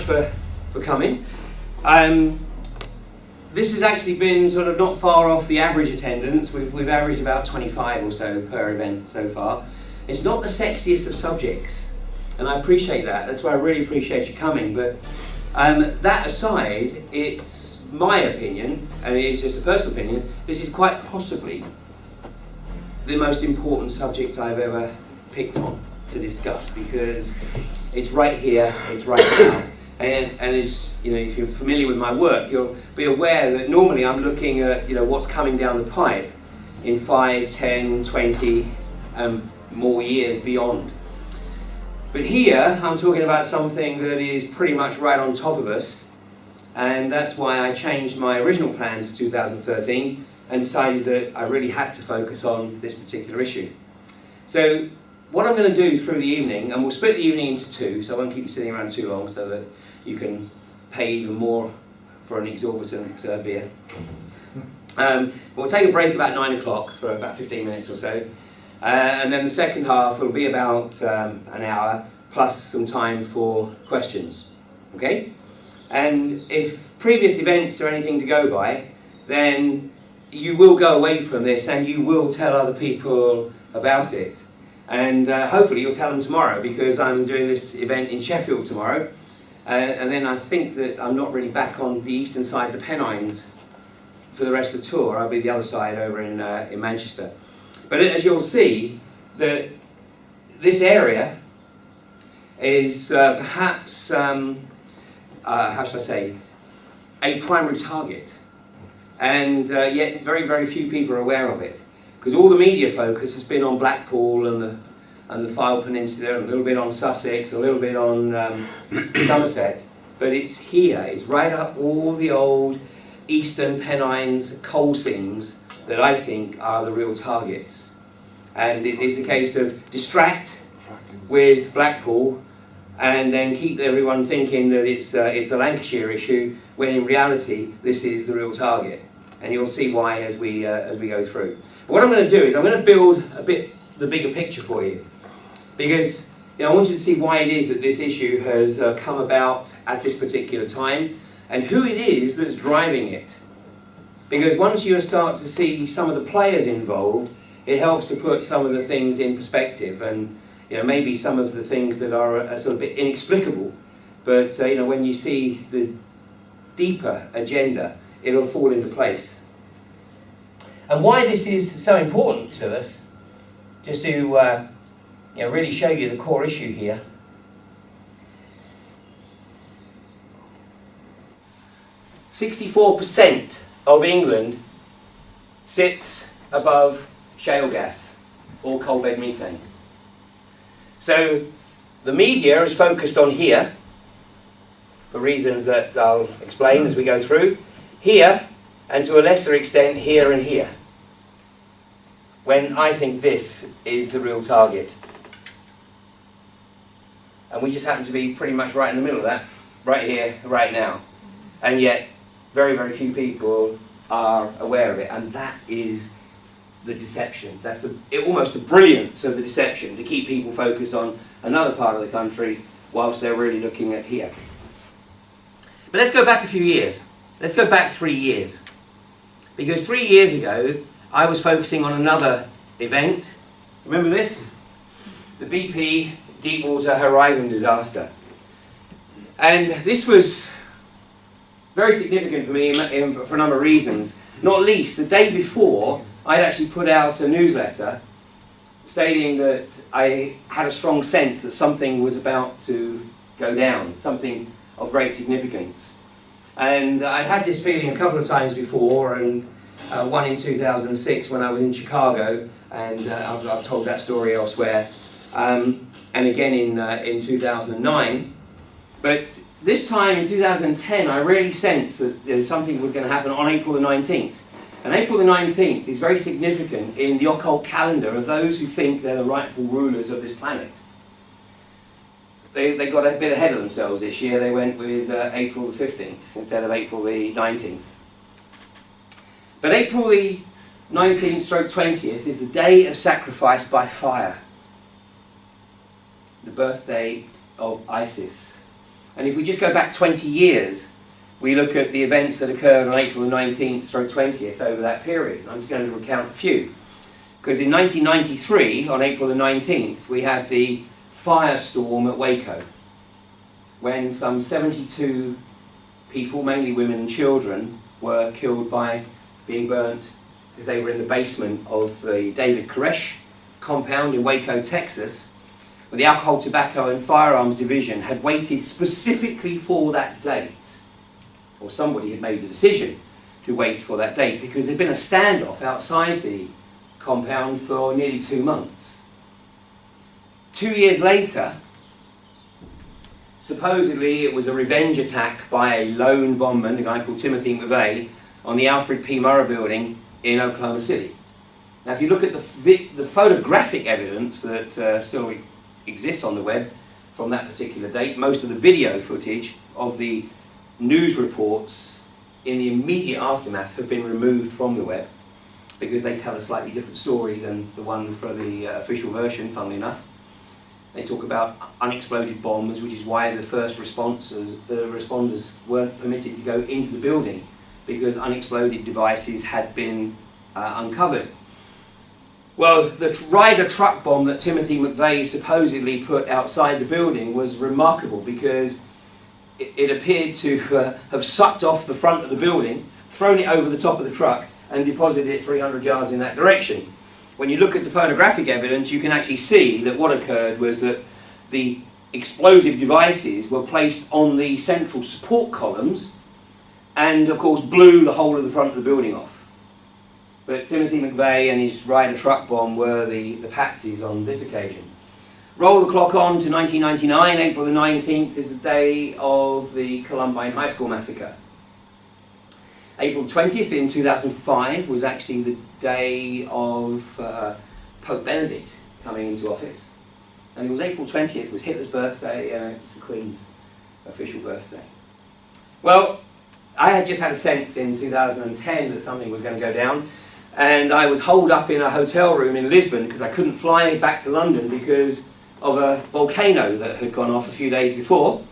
much for coming. This has actually been sort of not far off the average attendance. We've averaged about 25 or so per event so far. It's not the sexiest of subjects, and I appreciate that. That's why I really appreciate you coming. But that aside, it's my opinion, and it is just a personal opinion, this is quite possibly the most important subject I've ever picked on to discuss, because it's right here, it's right now. And as you know, if you're familiar with my work, you'll be aware that normally I'm looking at what's coming down the pipe in 5, 10, 20 more years beyond. But here I'm talking about something that is pretty much right on top of us, and that's why I changed my original plan for 2013 and decided that I really had to focus on this particular issue. So what I'm going to do through the evening, and we'll split the evening into two, so I won't keep you sitting around too long so that you can pay even more for an exorbitant beer. We'll take a break about 9 o'clock for about 15 minutes or so, and then the second half will be about an hour plus some time for questions. Okay? And if previous events are anything to go by, then you will go away from this and you will tell other people about it. And hopefully you'll tell them tomorrow, because I'm doing this event in Sheffield tomorrow. And then I think that I'm not really back on the eastern side of the Pennines for the rest of the tour. I'll be the other side over in Manchester. But as you'll see, that this area is perhaps, how should I say, a primary target. And yet very, very few people are aware of it. Because all the media focus has been on Blackpool and the Fylde Peninsula, and a little bit on Sussex, a little bit on Somerset. But it's here, it's right up all the old Eastern Pennines coal seams that I think are the real targets. And it's a case of distract with Blackpool and then keep everyone thinking that it's the Lancashire issue, when in reality this is the real target. And you'll see why as we go through. But what I'm going to do is I'm going to build a bit the bigger picture for you, because I want you to see why it is that this issue has come about at this particular time, and who it is that's driving it. Because once you start to see some of the players involved, it helps to put some of the things in perspective, and maybe some of the things that are a sort of bit inexplicable. But when you see the deeper agenda, it'll fall into place. And why this is so important to us, just to really show you the core issue here. "64% of England sits above shale gas or coal bed methane." So the media is focused on here, for reasons that I'll explain as we go through, here, and to a lesser extent here and here, when I think this is the real target. And we just happen to be pretty much right in the middle of that, right here, right now. And yet, very, very few people are aware of it, and that is the deception. That's almost the brilliance of the deception, to keep people focused on another part of the country whilst they're really looking at here. But let's go back a few years. Let's go back 3 years. Because 3 years ago, I was focusing on another event. Remember this? The BP Deepwater Horizon disaster. And this was very significant for me for a number of reasons. Not least, the day before, I'd actually put out a newsletter stating that I had a strong sense that something was about to go down, something of great significance. And I had this feeling a couple of times before, and one in 2006 when I was in Chicago, and I've told that story elsewhere, and again in 2009. But this time in 2010, I really sensed that something was going to happen on April the 19th. And April the 19th is very significant in the occult calendar of those who think they're the rightful rulers of this planet. They got a bit ahead of themselves this year. They went with April the 15th instead of April the 19th. But April the 19th/20th is the day of sacrifice by fire, the birthday of Isis. And if we just go back 20 years, we look at the events that occurred on April the 19th/20th over that period. I'm just going to recount a few. Because in 1993, on April the 19th, we had the firestorm at Waco, when some 72 people, mainly women and children, were killed by being burnt because they were in the basement of the David Koresh compound in Waco, Texas, where the Alcohol, Tobacco and Firearms Division had waited specifically for that date, or somebody had made the decision to wait for that date, because there'd been a standoff outside the compound for nearly 2 months. 2 years later, supposedly it was a revenge attack by a lone bombman, a guy called Timothy McVeigh, on the Alfred P. Murrah building in Oklahoma City. Now if you look at the photographic evidence that still exists on the web from that particular date, most of the video footage of the news reports in the immediate aftermath have been removed from the web because they tell a slightly different story than the one for the official version, funnily enough. They talk about unexploded bombs, which is why the first responders weren't permitted to go into the building, because unexploded devices had been uncovered. Well, the Ryder truck bomb that Timothy McVeigh supposedly put outside the building was remarkable, because it appeared to have sucked off the front of the building, thrown it over the top of the truck, and deposited it 300 yards in that direction. When you look at the photographic evidence, you can actually see that what occurred was that the explosive devices were placed on the central support columns and, of course, blew the whole of the front of the building off. But Timothy McVeigh and his Ryder truck bomb were the patsies on this occasion. Roll the clock on to 1999. April the 19th is the day of the Columbine High School massacre. April 20th in 2005 was actually the day of Pope Benedict coming into office. And it was April 20th was Hitler's birthday, and it's the Queen's official birthday. Well, I had just had a sense in 2010 that something was going to go down, and I was holed up in a hotel room in Lisbon because I couldn't fly back to London because of a volcano that had gone off a few days before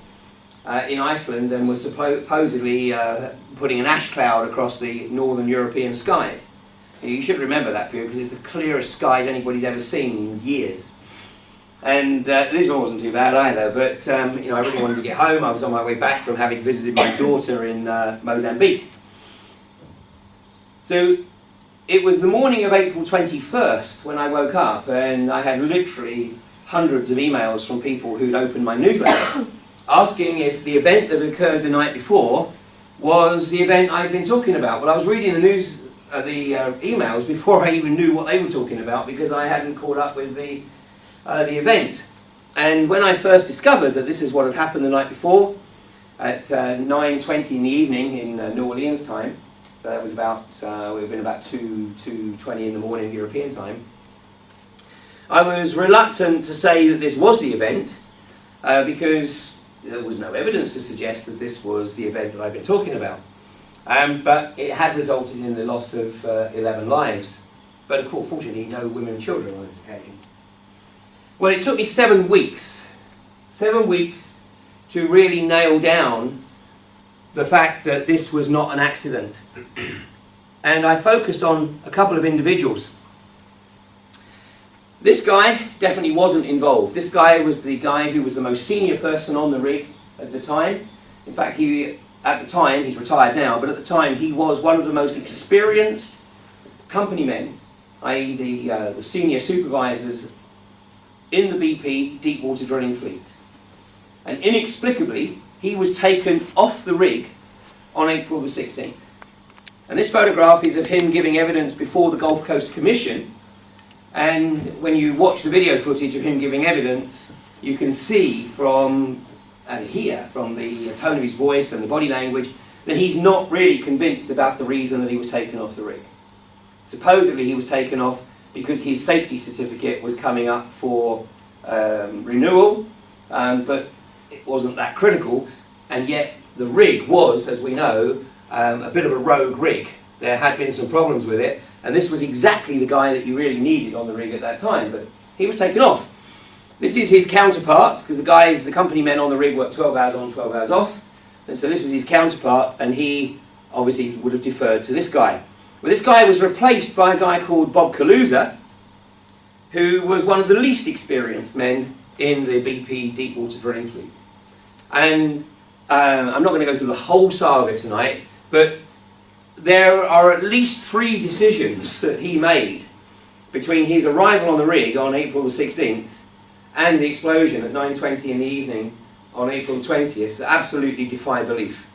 in Iceland, and was supposedly putting an ash cloud across the northern European skies. You should remember that period because it's the clearest skies anybody's ever seen in years. And Lisbon wasn't too bad either, but you know, I really wanted to get home. I was on my way back from having visited my daughter in Mozambique. So it was the morning of April 21st when I woke up, and I had literally hundreds of emails from people who'd opened my newsletter asking if the event that occurred the night before was the event I'd been talking about. Well, I was reading the emails before I even knew what they were talking about, because I hadn't caught up with the event. And when I first discovered that this is what had happened the night before, at 9:20 in the evening in New Orleans time, so that was about, it would have been about 2:20 in the morning European time, I was reluctant to say that this was the event, because there was no evidence to suggest that this was the event that I've been talking about. But it had resulted in the loss of 11 lives. But of course, fortunately, no women and children on this occasion. Well, it took me 7 weeks. 7 weeks to really nail down the fact that this was not an accident. And I focused on a couple of individuals. This guy definitely wasn't involved. This guy was the guy who was the most senior person on the rig at the time. In fact, at the time, he's retired now, but at the time he was one of the most experienced company men, i.e. the senior supervisors in the BP deepwater drilling fleet. And inexplicably, he was taken off the rig on April the 16th. And this photograph is of him giving evidence before the Gulf Coast Commission. And when you watch the video footage of him giving evidence, you can see and hear from the tone of his voice and the body language that he's not really convinced about the reason that he was taken off the rig. Supposedly he was taken off because his safety certificate was coming up for renewal, but it wasn't that critical, and yet the rig was, as we know, a bit of a rogue rig. There had been some problems with it, and this was exactly the guy that you really needed on the rig at that time, but he was taken off. This is his counterpart, because the company men on the rig work 12 hours on, 12 hours off. And so this was his counterpart, and he obviously would have deferred to this guy. Well, this guy was replaced by a guy called Bob Kaluza, who was one of the least experienced men in the BP deepwater drilling fleet. And I'm not going to go through the whole saga tonight, but there are at least 3 decisions that he made between his arrival on the rig on April the 16th and the explosion at 9:20 in the evening on April 20th that absolutely defy belief.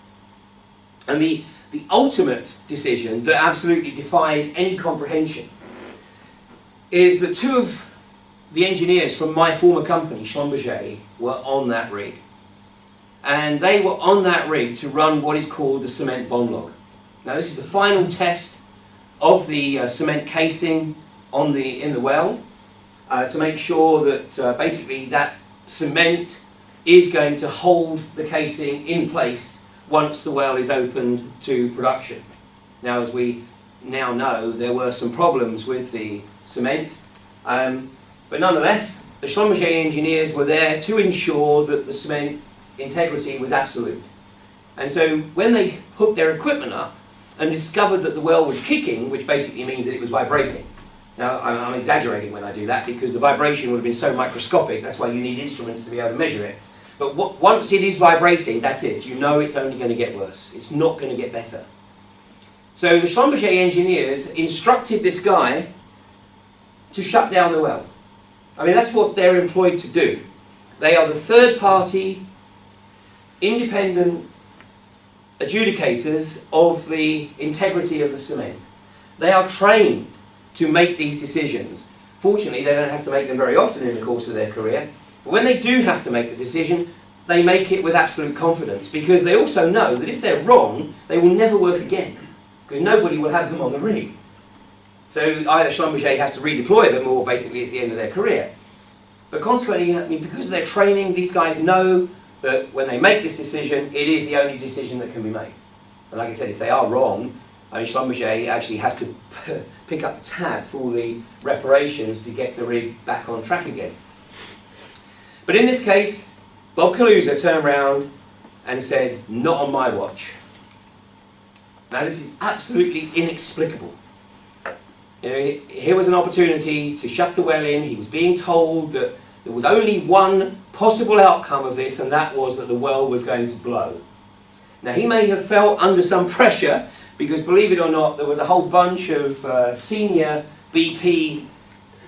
And the ultimate decision that absolutely defies any comprehension is that 2 of the engineers from my former company, Schlumberger, were on that rig. And they were on that rig to run what is called the cement bomb log. Now this is the final test of the cement casing in the well to make sure that basically that cement is going to hold the casing in place once the well is opened to production. Now, as we now know, there were some problems with the cement, but nonetheless, the Schlumberger engineers were there to ensure that the cement integrity was absolute. And so when they hooked their equipment up and discovered that the well was kicking, which basically means that it was vibrating. Now, I'm exaggerating when I do that because the vibration would have been so microscopic, that's why you need instruments to be able to measure it. But once it is vibrating, that's it. You know it's only going to get worse. It's not going to get better. So the Schlumberger engineers instructed this guy to shut down the well. I mean, that's what they're employed to do. They are the third-party, independent adjudicators of the integrity of the cement. They are trained to make these decisions. Fortunately, they don't have to make them very often in the course of their career. But when they do have to make the decision, they make it with absolute confidence because they also know that if they're wrong, they will never work again because nobody will have them on the rig. So either Schlumberger has to redeploy them or basically it's the end of their career. But consequently, I mean, because of their training, these guys know that when they make this decision, it is the only decision that can be made. And like I said, if they are wrong, I mean, Schlumberger actually has to pick up the tab for all the reparations to get the rig back on track again. But in this case, Bob Kaluza turned around and said, "Not on my watch." Now this is absolutely inexplicable. You know, here was an opportunity to shut the well in. He was being told that there was only one possible outcome of this, and that was that the well was going to blow. Now he may have felt under some pressure because, believe it or not, there was a whole bunch of senior BP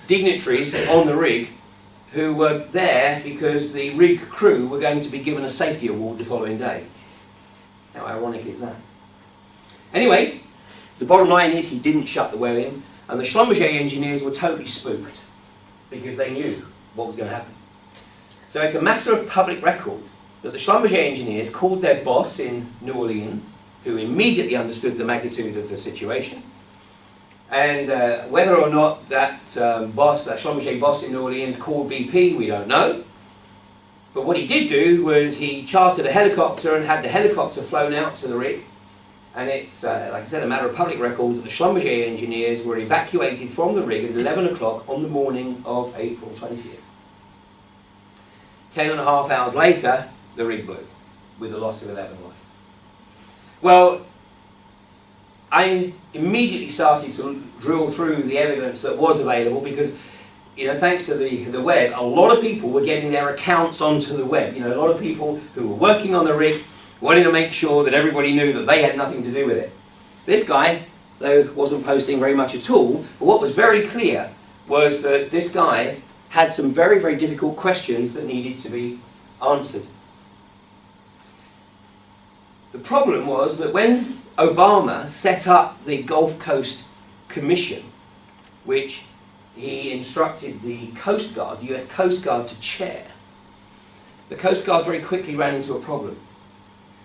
dignitaries on the rig who were there because the rig crew were going to be given a safety award the following day. How ironic is that? Anyway, the bottom line is he didn't shut the well in, and the Schlumberger engineers were totally spooked because they knew what was going to happen. So it's a matter of public record that the Schlumberger engineers called their boss in New Orleans, who immediately understood the magnitude of the situation. And whether or not that Schlumberger boss in New Orleans called BP, we don't know. But what he did do was he chartered a helicopter and had the helicopter flown out to the rig. And it's, like I said, a matter of public record that the Schlumberger engineers were evacuated from the rig at 11 o'clock on the morning of April 20th. 10.5 hours later, the rig blew with the loss of 11 lives. Well, I immediately started to drill through the evidence that was available because, you know, thanks to the web, a lot of people were getting their accounts onto the web. You know, a lot of people who were working on the rig wanting to make sure that everybody knew that they had nothing to do with it. This guy, though, wasn't posting very much at all, but what was very clear was that this guy had some very, very difficult questions that needed to be answered. The problem was that when Obama set up the Gulf Coast Commission, which he instructed the Coast Guard, the US Coast Guard, to chair, the Coast Guard very quickly ran into a problem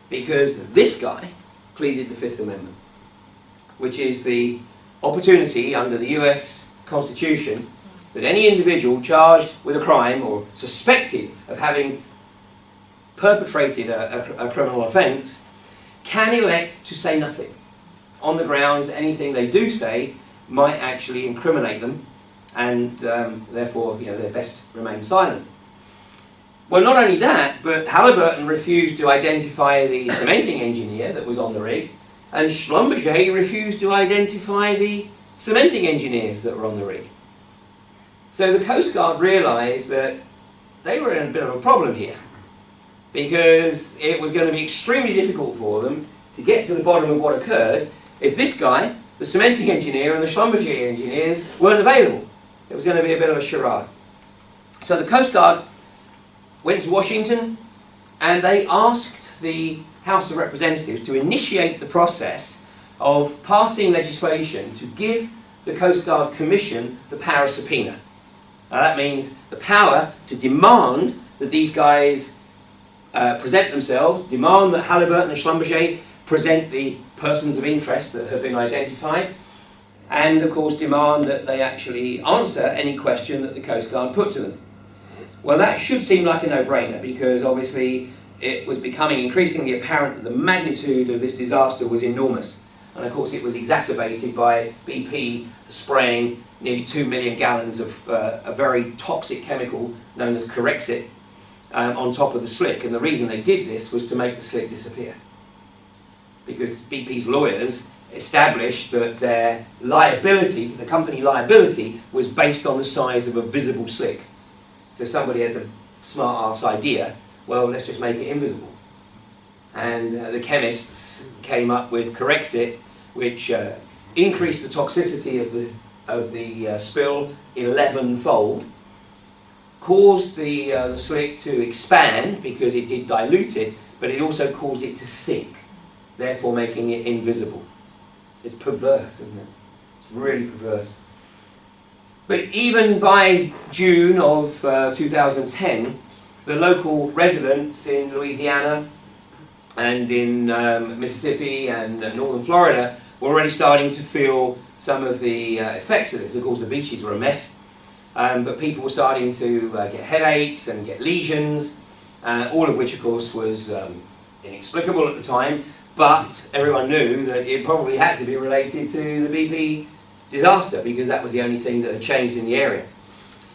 because this guy pleaded the Fifth Amendment, which is the opportunity under the US Constitution that any individual charged with a crime or suspected of having perpetrated a criminal offence can elect to say nothing on the grounds that anything they do say might actually incriminate them and therefore, you know, they're best remain silent. Well, not only that, but Halliburton refused to identify the cementing engineer that was on the rig, and Schlumberger refused to identify the cementing engineers that were on the rig. So the Coast Guard realised that they were in a bit of a problem here, because it was going to be extremely difficult for them to get to the bottom of what occurred if this guy, the cementing engineer, and the Schlumberger engineers weren't available. It was going to be a bit of a charade. So the Coast Guard went to Washington and they asked the House of Representatives to initiate the process of passing legislation to give the Coast Guard Commission the power of subpoena. Now that means the power to demand that these guys present themselves, demand that Halliburton and Schlumberger present the persons of interest that have been identified, and of course demand that they actually answer any question that the Coast Guard put to them. Well, that should seem like a no-brainer, because obviously it was becoming increasingly apparent that the magnitude of this disaster was enormous. And of course it was exacerbated by BP spraying nearly 2 million gallons of a very toxic chemical known as Corexit on top of the slick. And the reason they did this was to make the slick disappear, because BP's lawyers established that their liability, the company liability, was based on the size of a visible slick. So somebody had the smart-ass idea, well, let's just make it invisible. And the chemists came up with Corexit, which increased the toxicity of the spill 11-fold, caused the slick to expand because it did dilute it, but it also caused it to sink, therefore making it invisible. It's perverse, isn't it? It's really perverse. But even by June of 2010, the local residents in Louisiana and in Mississippi and northern Florida were already starting to feel some of the effects of this. Of course, the beaches were a mess, but people were starting to get headaches and get lesions, all of which, of course, was inexplicable at the time, but everyone knew that it probably had to be related to the BP disaster, because that was the only thing that had changed in the area.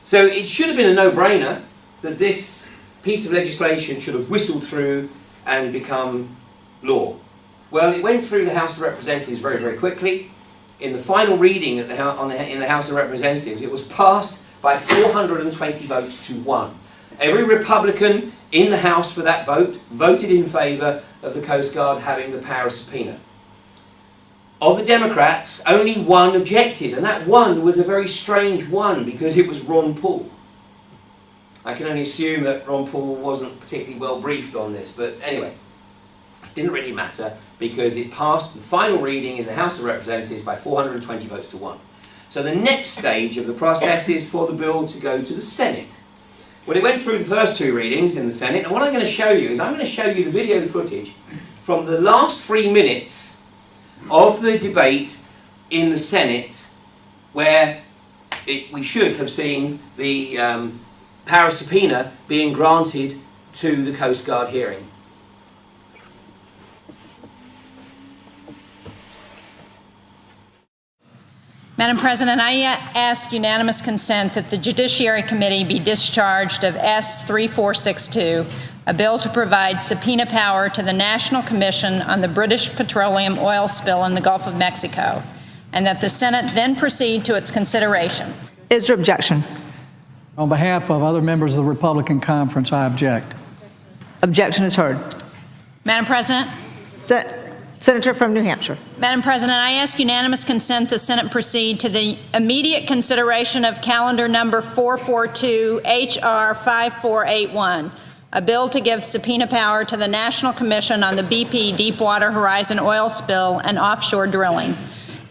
So it should have been a no-brainer that this piece of legislation should have whistled through and become law. Well, it went through the House of Representatives very, very quickly. In the final reading in the House of Representatives, it was passed by 420 votes to 1. Every Republican in the House for that vote voted in favour of the Coast Guard having the power of subpoena. Of the Democrats, only one objected, and that one was a very strange one, because it was Ron Paul. I can only assume that Ron Paul wasn't particularly well briefed on this, but anyway, it didn't really matter, because it passed the final reading in the House of Representatives by 420 votes to 1. So the next stage of the process is for the bill to go to the Senate. Well, it went through the first 2 readings in the Senate, and what I'm going to show you is I'm going to show you the video footage from the last 3 minutes of the debate in the Senate, where we should have seen the power of subpoena being granted to the Coast Guard hearing. Madam President, I ask unanimous consent that the Judiciary Committee be discharged of S-3462, a bill to provide subpoena power to the National Commission on the British Petroleum Oil Spill in the Gulf of Mexico, and that the Senate then proceed to its consideration. Is there objection? On behalf of other members of the Republican Conference, I object. Objection is heard. Madam President? Senator from New Hampshire. Madam President, I ask unanimous consent the Senate proceed to the immediate consideration of calendar number 442 H.R. 5481, a bill to give subpoena power to the National Commission on the BP Deepwater Horizon oil spill and offshore drilling.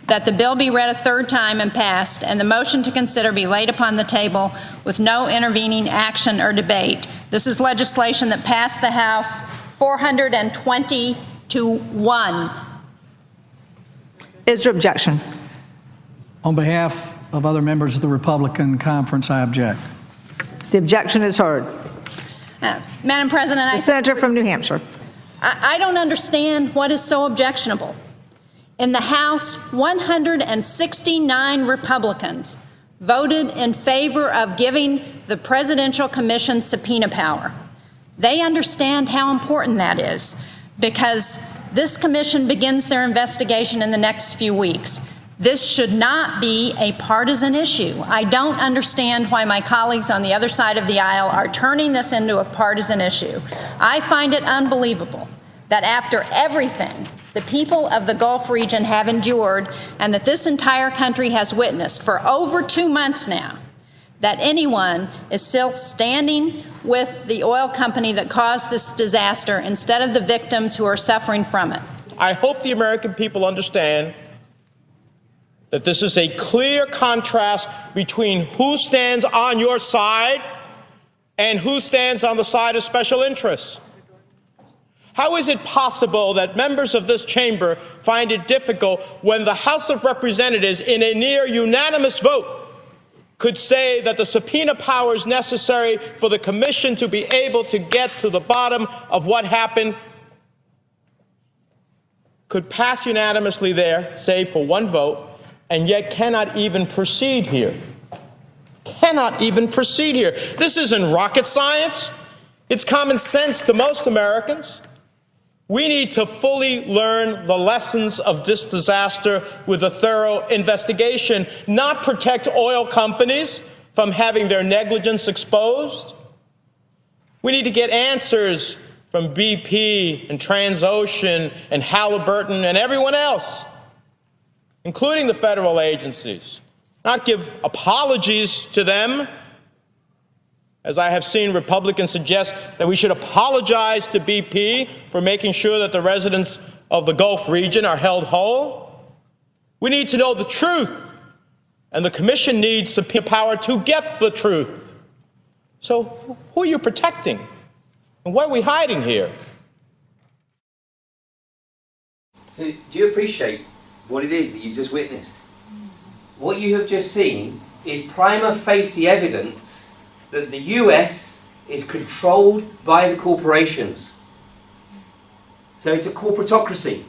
That the bill be read a 3rd time and passed, and the motion to consider be laid upon the table with no intervening action or debate. This is legislation that passed the House 420 to 1. Is there objection? On behalf of other members of the Republican Conference, I object. The objection is heard. Madam President, The Senator from New Hampshire. I don't understand what is so objectionable. In the House, 169 Republicans voted in favor of giving the Presidential Commission subpoena power. They understand how important that is because this commission begins their investigation in the next few weeks. This should not be a partisan issue. I don't understand why my colleagues on the other side of the aisle are turning this into a partisan issue. I find it unbelievable that after everything the people of the Gulf region have endured and that this entire country has witnessed for over 2 months now, that anyone is still standing with the oil company that caused this disaster instead of the victims who are suffering from it. I hope the American people understand that this is a clear contrast between who stands on your side and who stands on the side of special interests. How is it possible that members of this chamber find it difficult when the House of Representatives, in a near unanimous vote, could say that the subpoena powers necessary for the commission to be able to get to the bottom of what happened could pass unanimously there, save for one vote, and yet cannot even proceed here? Cannot even proceed here. This isn't rocket science. It's common sense to most Americans. We need to fully learn the lessons of this disaster with a thorough investigation, not protect oil companies from having their negligence exposed. We need to get answers from BP and Transocean and Halliburton and everyone else, including the federal agencies, not give apologies to them, as I have seen Republicans suggest that we should apologize to BP for making sure that the residents of the Gulf region are held whole. We need to know the truth, and the commission needs subpoena power to get the truth. So who are you protecting? And what are we hiding here? So do you appreciate what it is that you've just witnessed? What you have just seen is prima facie evidence that the US is controlled by the corporations. So it's a corporatocracy,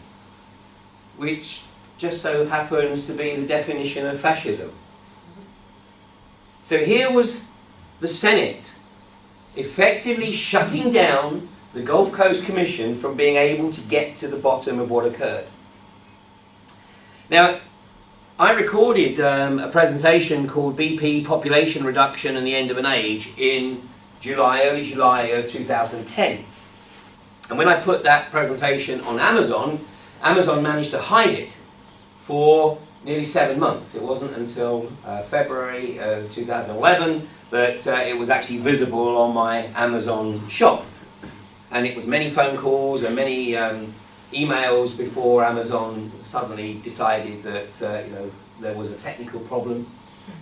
which just so happens to be the definition of fascism. So here was the Senate effectively shutting down the Gulf Coast Commission from being able to get to the bottom of what occurred. Now, I recorded a presentation called BP Population Reduction and the End of an Age in early July of 2010. And when I put that presentation on Amazon, Amazon managed to hide it for nearly 7 months. It wasn't until February of 2011 that it was actually visible on my Amazon shop. And it was many phone calls and many emails before Amazon suddenly decided that there was a technical problem,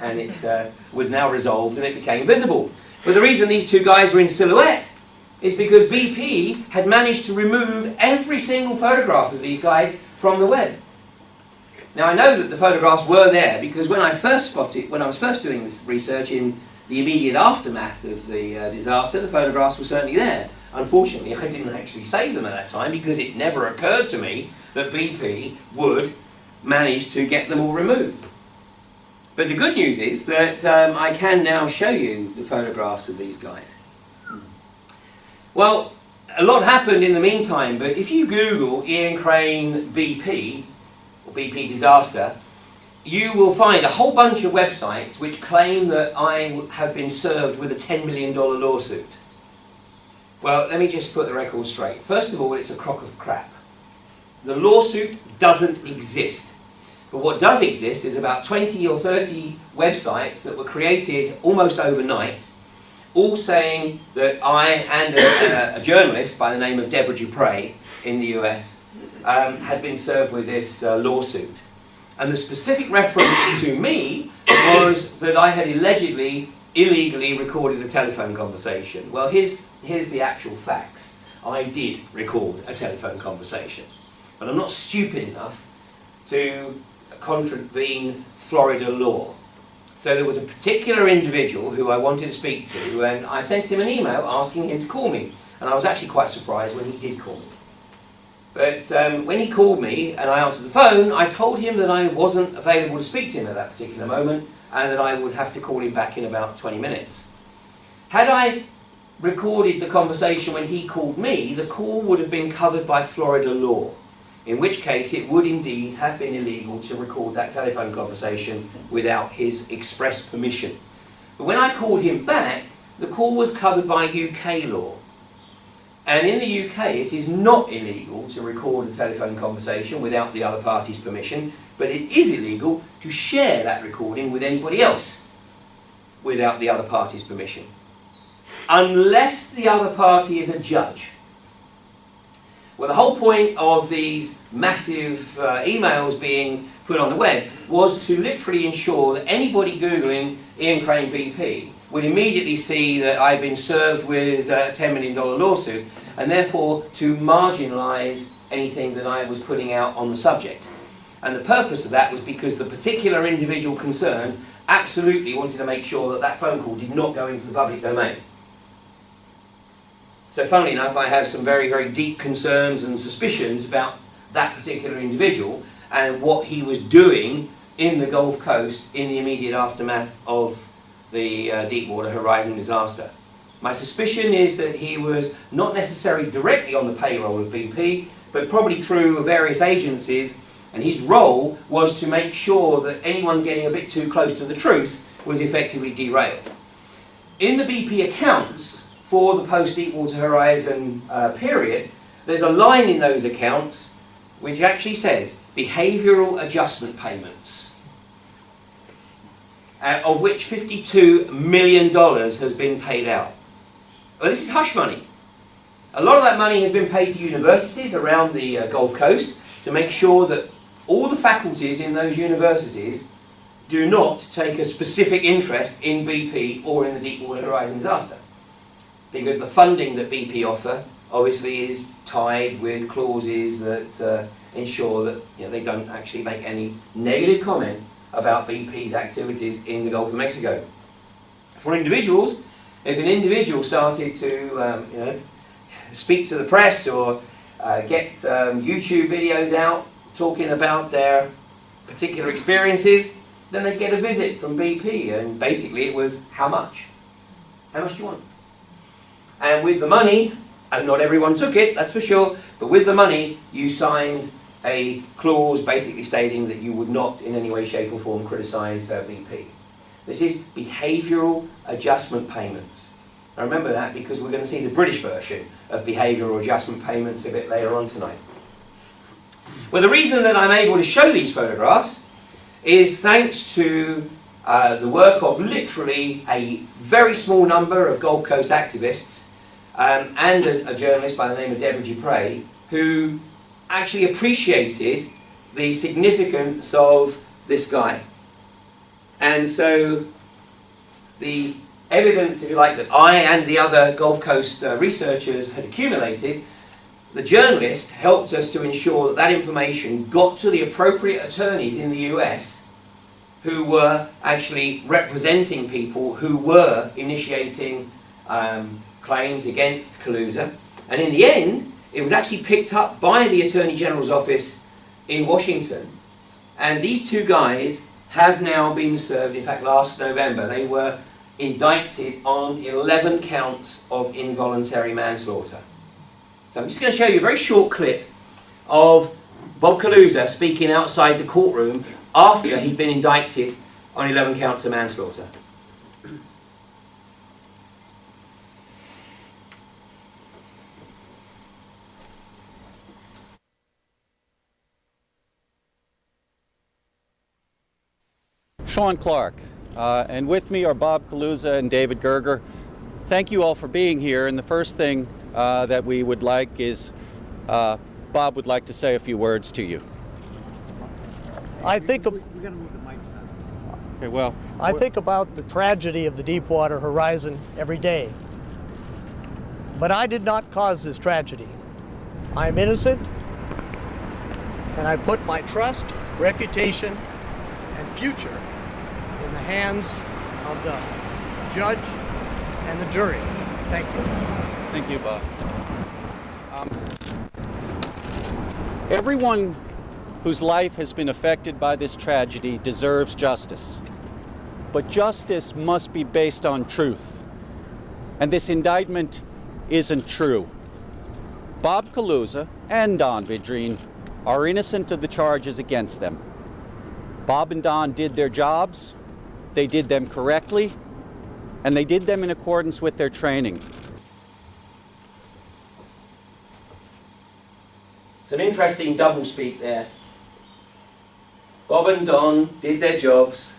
and it was now resolved and it became visible. But the reason these two guys were in silhouette is because BP had managed to remove every single photograph of these guys from the web. Now I know that the photographs were there because when I was first doing this research in the immediate aftermath of the disaster, the photographs were certainly there. Unfortunately, I didn't actually save them at that time because it never occurred to me that BP would manage to get them all removed. But the good news is that I can now show you the photographs of these guys. Well, a lot happened in the meantime, but if you Google Ian Crane BP, or BP disaster, you will find a whole bunch of websites which claim that I have been served with a $10 million lawsuit. Well, let me just put the record straight. First of all, it's a crock of crap. The lawsuit doesn't exist. But what does exist is about 20 or 30 websites that were created almost overnight, all saying that I and a journalist by the name of Deborah Dupre in the US had been served with this lawsuit. And the specific reference to me was that I had allegedly, illegally recorded a telephone conversation. Well, here's the actual facts. I did record a telephone conversation. But I'm not stupid enough to contravene Florida law. So there was a particular individual who I wanted to speak to, and I sent him an email asking him to call me. And I was actually quite surprised when he did call me. But when he called me and I answered the phone, I told him that I wasn't available to speak to him at that particular moment and that I would have to call him back in about 20 minutes. Had I recorded the conversation when he called me, the call would have been covered by Florida law, in which case it would indeed have been illegal to record that telephone conversation without his express permission. But when I called him back, the call was covered by UK law. And in the UK, it is not illegal to record a telephone conversation without the other party's permission, but it is illegal to share that recording with anybody else without the other party's permission, unless the other party is a judge. Well, the whole point of these massive emails being put on the web was to literally ensure that anybody Googling Ian Crane BP would immediately see that I'd been served with a $10 million lawsuit, and therefore to marginalise anything that I was putting out on the subject. And the purpose of that was because the particular individual concerned absolutely wanted to make sure that that phone call did not go into the public domain. So funnily enough, I have some very, very deep concerns and suspicions about that particular individual and what he was doing in the Gulf Coast in the immediate aftermath of the Deepwater Horizon disaster. My suspicion is that he was not necessarily directly on the payroll of BP, but probably through various agencies, and his role was to make sure that anyone getting a bit too close to the truth was effectively derailed. In the BP accounts for the post-Deepwater Horizon period, there's a line in those accounts which actually says behavioural adjustment payments, of which $52 million has been paid out. Well, this is hush money. A lot of that money has been paid to universities around the Gulf Coast to make sure that all the faculties in those universities do not take a specific interest in BP or in the Deepwater Horizon disaster. Because the funding that BP offer obviously is tied with clauses that ensure that they don't actually make any negative comment about BP's activities in the Gulf of Mexico. For individuals, if an individual started to speak to the press or get YouTube videos out talking about their particular experiences, then they'd get a visit from BP, and basically it was, how much? How much do you want? And with the money, and not everyone took it, that's for sure, but with the money you signed a clause basically stating that you would not in any way, shape or form criticise BP. This is behavioural adjustment payments. Now remember that, because we're going to see the British version of behavioural adjustment payments a bit later on tonight. Well, the reason that I'm able to show these photographs is thanks to the work of literally a very small number of Gulf Coast activists and a journalist by the name of Deborah Dupre, who actually appreciated the significance of this guy. And so the evidence, if you like, that I and the other Gulf Coast researchers had accumulated, the journalist helped us to ensure that that information got to the appropriate attorneys in the US who were actually representing people who were initiating claims against Kaluza. And in the end, it was actually picked up by the Attorney General's office in Washington. And these two guys have now been served. In fact, last November, they were indicted on 11 counts of involuntary manslaughter. So I'm just going to show you a very short clip of Bob Kaluza speaking outside the courtroom after he'd been indicted on 11 counts of manslaughter. Sean Clark, and with me are Bob Kaluza and David Gerger. Thank you all for being here, and the first thing that we would like is Bob would like to say a few words to you. I think I think about the tragedy of the Deepwater Horizon every day. But I did not cause this tragedy. I'm innocent, and I put my trust, reputation, and future in the hands of the judge and the jury. Thank you. Thank you, Bob. Everyone whose life has been affected by this tragedy deserves justice. But justice must be based on truth. and this indictment isn't true. Bob Kaluza and Don Vidrine are innocent of the charges against them. Bob and Don did their jobs, they did them correctly, and they did them in accordance with their training. It's an interesting doublespeak there. Bob and Don did their jobs,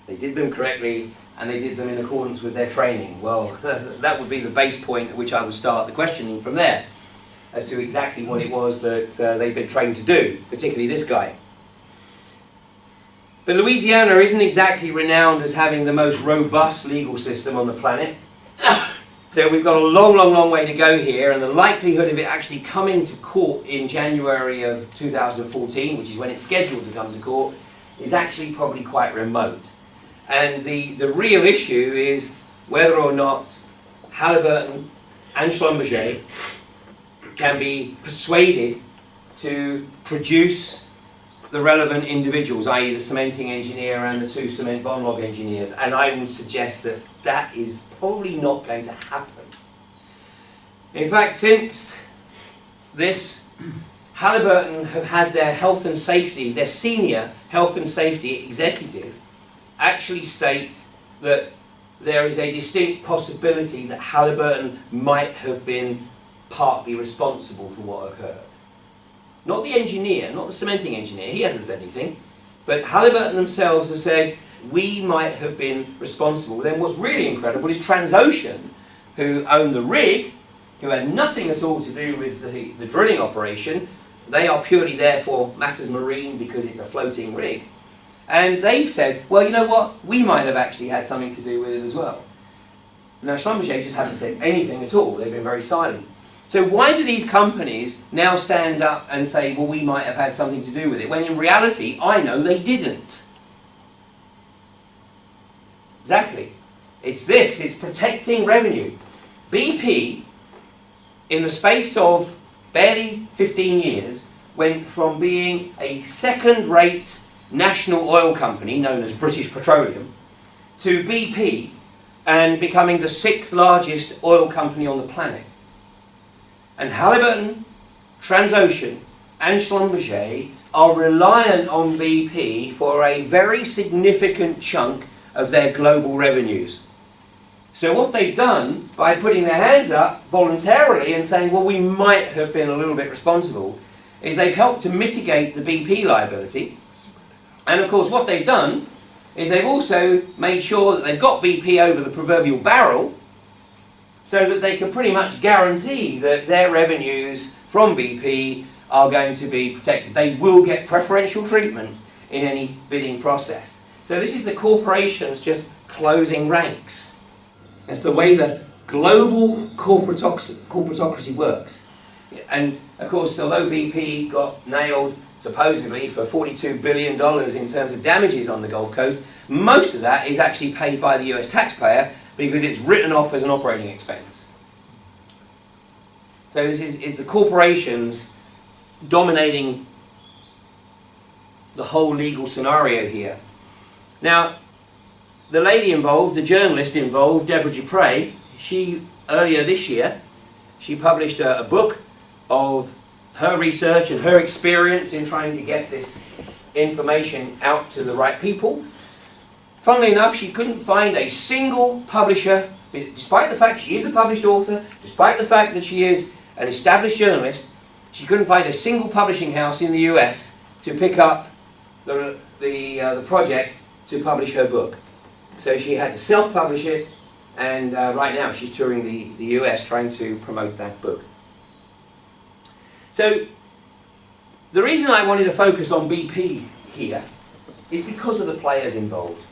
they did them correctly, and they did them in accordance with their training. Well, that would be the base point at which I would start the questioning from there, as to exactly what it was that they've been trained to do, particularly this guy. But Louisiana isn't exactly renowned as having the most robust legal system on the planet. So we've got a long, long, long way to go here, and the likelihood of it actually coming to court in January of 2014, which is when it's scheduled to come to court, is actually probably quite remote. And the real issue is whether or not Halliburton and Schlumberger can be persuaded to produce the relevant individuals, i.e. the cementing engineer and the two cement bond log engineers. And I would suggest that that is probably not going to happen. In fact, since this, Halliburton have had their health and safety, their senior health and safety executive actually state that there is a distinct possibility that Halliburton might have been partly responsible for what occurred. Not the engineer, not the cementing engineer, he hasn't said anything, but Halliburton themselves have said, we might have been responsible. Then what's really incredible is Transocean, who owned the rig, who had nothing at all to do with the drilling operation. They are purely there for matters marine because it's a floating rig. And they've said, well, you know what, we might have actually had something to do with it as well. Now Schlumberger just haven't said anything at all, they've been very silent. So why do these companies now stand up and say, well, we might have had something to do with it, when in reality, I know they didn't? Exactly. It's this, it's protecting revenue. BP, in the space of barely 15 years, went from being a second-rate national oil company, known as British Petroleum, to BP and becoming the 6th largest oil company on the planet. And Halliburton, Transocean and Schlumberger are reliant on BP for a very significant chunk of their global revenues. So what they've done, by putting their hands up voluntarily and saying, well, we might have been a little bit responsible, is they've helped to mitigate the BP liability. And of course what they've done is they've also made sure that they've got BP over the proverbial barrel, so that they can pretty much guarantee that their revenues from BP are going to be protected. They will get preferential treatment in any bidding process. So this is the corporations just closing ranks. That's the way the global corporatocracy works. And of course, although BP got nailed supposedly for $42 billion in terms of damages on the Gulf Coast, most of that is actually paid by the US taxpayer because it's written off as an operating expense. So this is the corporations dominating the whole legal scenario here. Now, the lady involved, the journalist involved, Deborah Dupre, she, earlier this year, she published a book of her research and her experience in trying to get this information out to the right people. Funnily enough, she couldn't find a single publisher, despite the fact she is a published author, despite the fact that she is an established journalist, she couldn't find a single publishing house in the US to pick up the project to publish her book. So she had to self-publish it, and right now she's touring the US trying to promote that book. So the reason I wanted to focus on BP here is because of the players involved.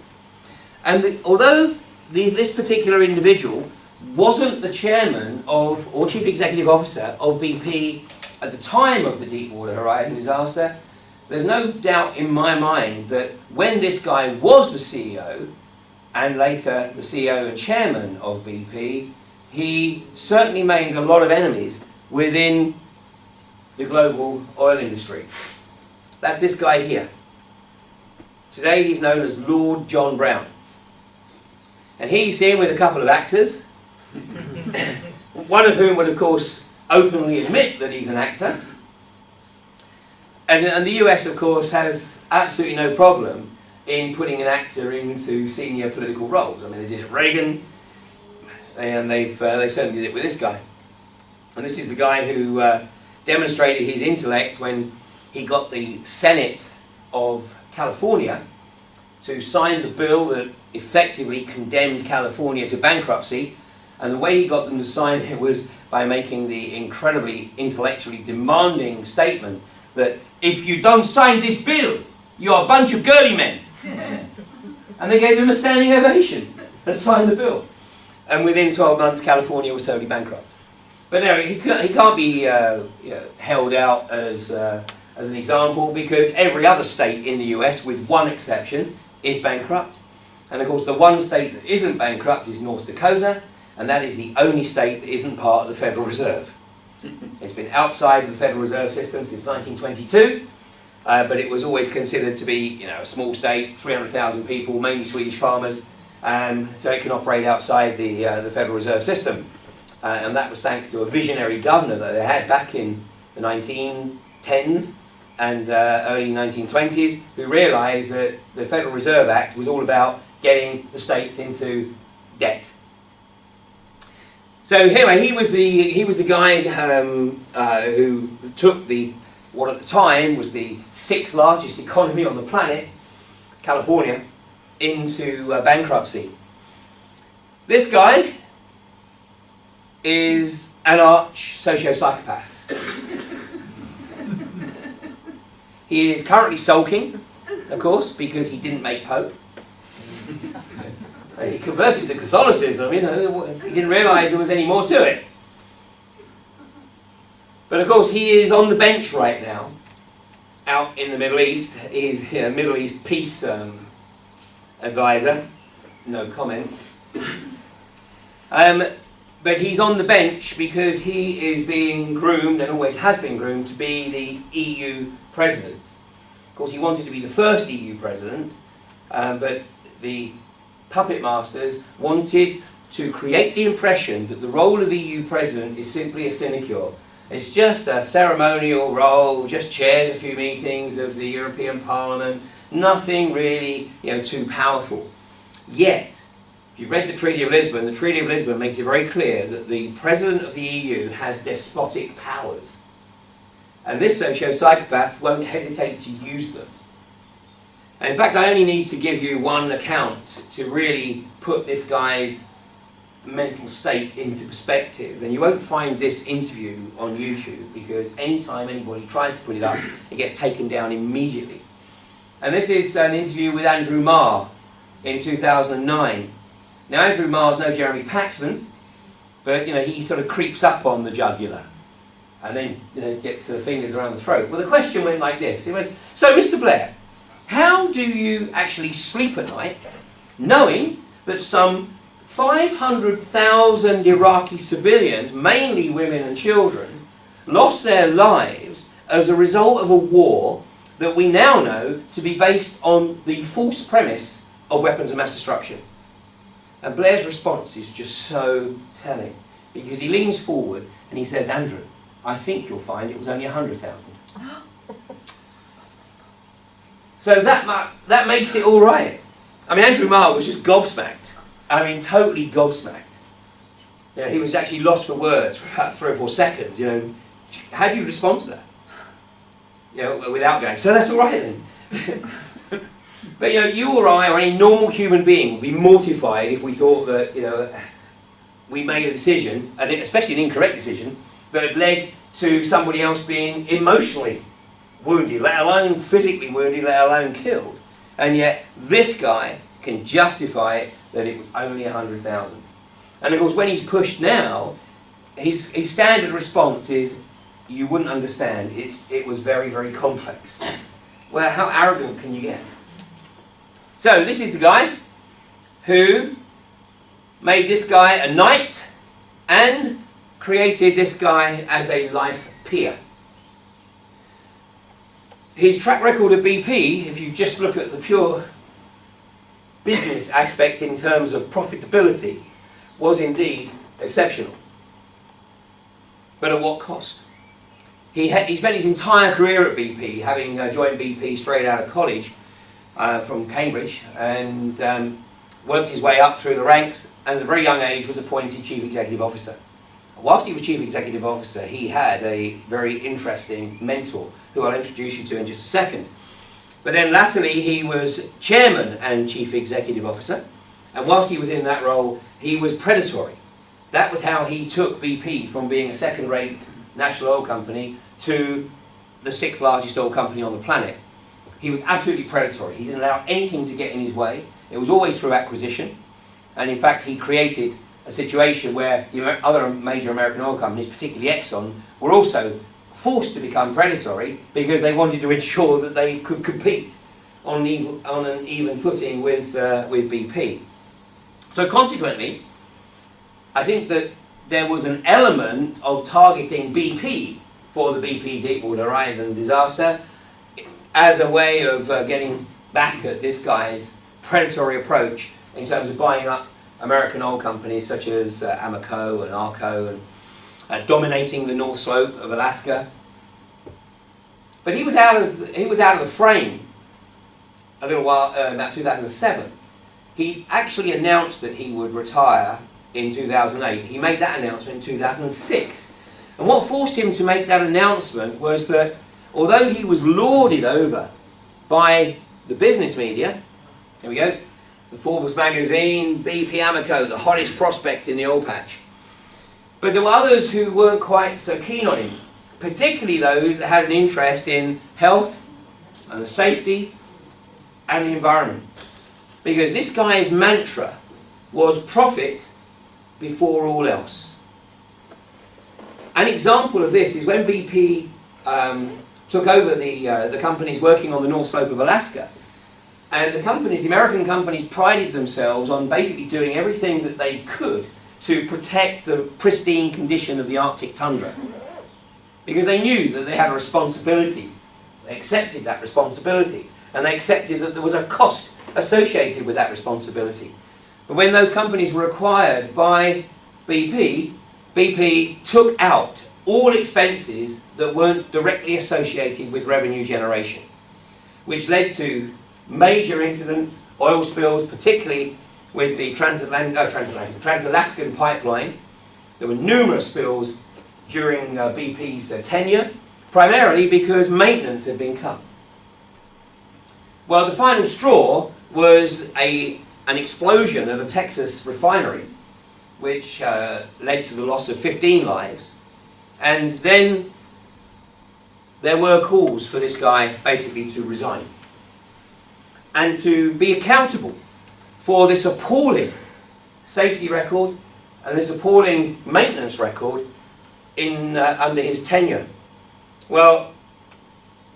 And although this particular individual wasn't the chairman of, or chief executive officer of BP at the time of the Deepwater Horizon disaster, there's no doubt in my mind that when this guy was the CEO, and later the CEO and chairman of BP, he certainly made a lot of enemies within the global oil industry. That's this guy here. Today he's known as Lord John Brown. And here you see him with a couple of actors. One of whom would, of course, openly admit that he's an actor. And the US, of course, has absolutely no problem in putting an actor into senior political roles. I mean, they did it with Reagan, and they certainly did it with this guy. And this is the guy who demonstrated his intellect when he got the Senate of California to sign the bill that effectively condemned California to bankruptcy. And the way he got them to sign it was by making the incredibly intellectually demanding statement that if you don't sign this bill, you're a bunch of girly men. And they gave him a standing ovation and signed the bill. And within 12 months, California was totally bankrupt. But no, he can't be held out as an example, because every other state in the US, with one exception, is bankrupt. And of course, the one state that isn't bankrupt is North Dakota, and that is the only state that isn't part of the Federal Reserve. It's been outside the Federal Reserve System since 1922, but it was always considered to be, a small state, 300,000 people, mainly Swedish farmers, so it can operate outside the Federal Reserve System. And that was thanks to a visionary governor that they had back in the 1910s and early 1920s, who realised that the Federal Reserve Act was all about getting the states into debt. So anyway, he was the guy who took what at the time was the 6th largest economy on the planet, California, into bankruptcy. This guy is an arch socio-psychopath. He is currently sulking, of course, because he didn't make Pope. He converted to Catholicism, he didn't realise there was any more to it. But of course, he is on the bench right now, out in the Middle East. He's a Middle East peace advisor. No comment. But he's on the bench because he is being groomed, and always has been groomed, to be the EU president. Of course, he wanted to be the first EU president, but the puppet masters wanted to create the impression that the role of EU president is simply a sinecure. It's just a ceremonial role, just chairs a few meetings of the European Parliament, nothing really, too powerful. Yet, if you've read the Treaty of Lisbon makes it very clear that the president of the EU has despotic powers. And this socio-psychopath won't hesitate to use them. And in fact, I only need to give you one account to really put this guy's mental state into perspective. And you won't find this interview on YouTube, because anytime anybody tries to put it up, it gets taken down immediately. And this is an interview with Andrew Marr in 2009. Now, Andrew Marr's no Jeremy Paxman, but he sort of creeps up on the jugular and then gets the fingers around the throat. Well, the question went like this. It was, so Mr. Blair, how do you actually sleep at night knowing that some 500,000 Iraqi civilians, mainly women and children, lost their lives as a result of a war that we now know to be based on the false premise of weapons of mass destruction? And Blair's response is just so telling, because he leans forward and he says, Andrew, I think you'll find it was only 100,000. So that makes it all right. I mean, Andrew Marr was just gobsmacked. I mean, totally gobsmacked. He was actually lost for words for about 3 or 4 seconds. How do you respond to that? Without going, so that's all right then. But you or I, or any normal human being, would be mortified if we thought that we made a decision, and especially an incorrect decision, that had led to somebody else being emotionally wounded, let alone physically wounded, let alone killed. And yet this guy can justify it that it was only 100,000. And of course, when he's pushed now, his standard response is, you wouldn't understand, it was very, very complex. Well, how arrogant can you get? So this is the guy who made this guy a knight and created this guy as a life peer. His track record at BP, if you just look at the pure business aspect in terms of profitability, was indeed exceptional. But at what cost? He spent his entire career at BP, having joined BP straight out of college from Cambridge, and worked his way up through the ranks, and at a very young age was appointed Chief Executive Officer. Whilst he was Chief Executive Officer, he had a very interesting mentor, who I'll introduce you to in just a second. But then latterly he was Chairman and Chief Executive Officer, and whilst he was in that role, he was predatory. That was how he took BP from being a second-rate national oil company to the 6th largest oil company on the planet. He was absolutely predatory. He didn't allow anything to get in his way. It was always through acquisition. And in fact, he created a situation where the other major American oil companies, particularly Exxon, were also forced to become predatory because they wanted to ensure that they could compete on an even footing with BP. So consequently, I think that there was an element of targeting BP for the BP Deepwater Horizon disaster as a way of getting back at this guy's predatory approach in terms of buying up American oil companies such as Amoco and Arco, and dominating the North Slope of Alaska. But he was out of the frame a little while, about 2007. He actually announced that he would retire in 2008. He made that announcement in 2006. And what forced him to make that announcement was that although he was lauded over by the business media, here we go, the Forbes magazine, BP Amoco, the hottest prospect in the oil patch, but there were others who weren't quite so keen on him, particularly those that had an interest in health and the safety and the environment. Because this guy's mantra was profit before all else. An example of this is when BP took over the companies working on the North Slope of Alaska. And the American companies prided themselves on basically doing everything that they could to protect the pristine condition of the Arctic tundra. Because they knew that they had a responsibility. They accepted that responsibility. And they accepted that there was a cost associated with that responsibility. But when those companies were acquired by BP, BP took out all expenses that weren't directly associated with revenue generation, which led to major incidents, oil spills, particularly with the Trans-Alaskan pipeline. There were numerous spills during BP's tenure, primarily because maintenance had been cut. Well, the final straw was an explosion at a Texas refinery, which led to the loss of 15 lives. And then there were calls for this guy basically to resign and to be accountable for this appalling safety record and this appalling maintenance record under his tenure. Well,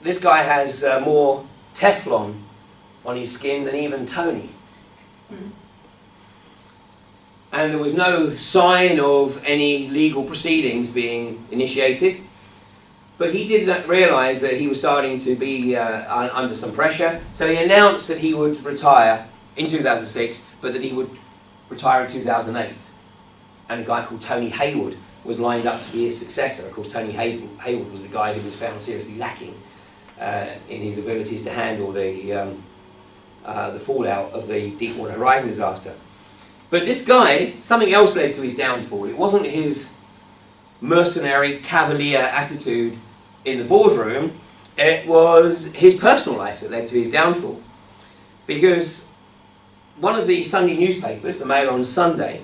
this guy has more Teflon on his skin than even Tony. And there was no sign of any legal proceedings being initiated. But he did not realise that he was starting to be under some pressure. So he announced that he would retire in 2006, but that he would retire in 2008. And a guy called Tony Hayward was lined up to be his successor. Of course, Tony Hayward was the guy who was found seriously lacking in his abilities to handle the fallout of the Deepwater Horizon disaster. But this guy, something else led to his downfall. It wasn't his mercenary, cavalier attitude in the boardroom. It was his personal life that led to his downfall. Because one of the Sunday newspapers, the Mail on Sunday,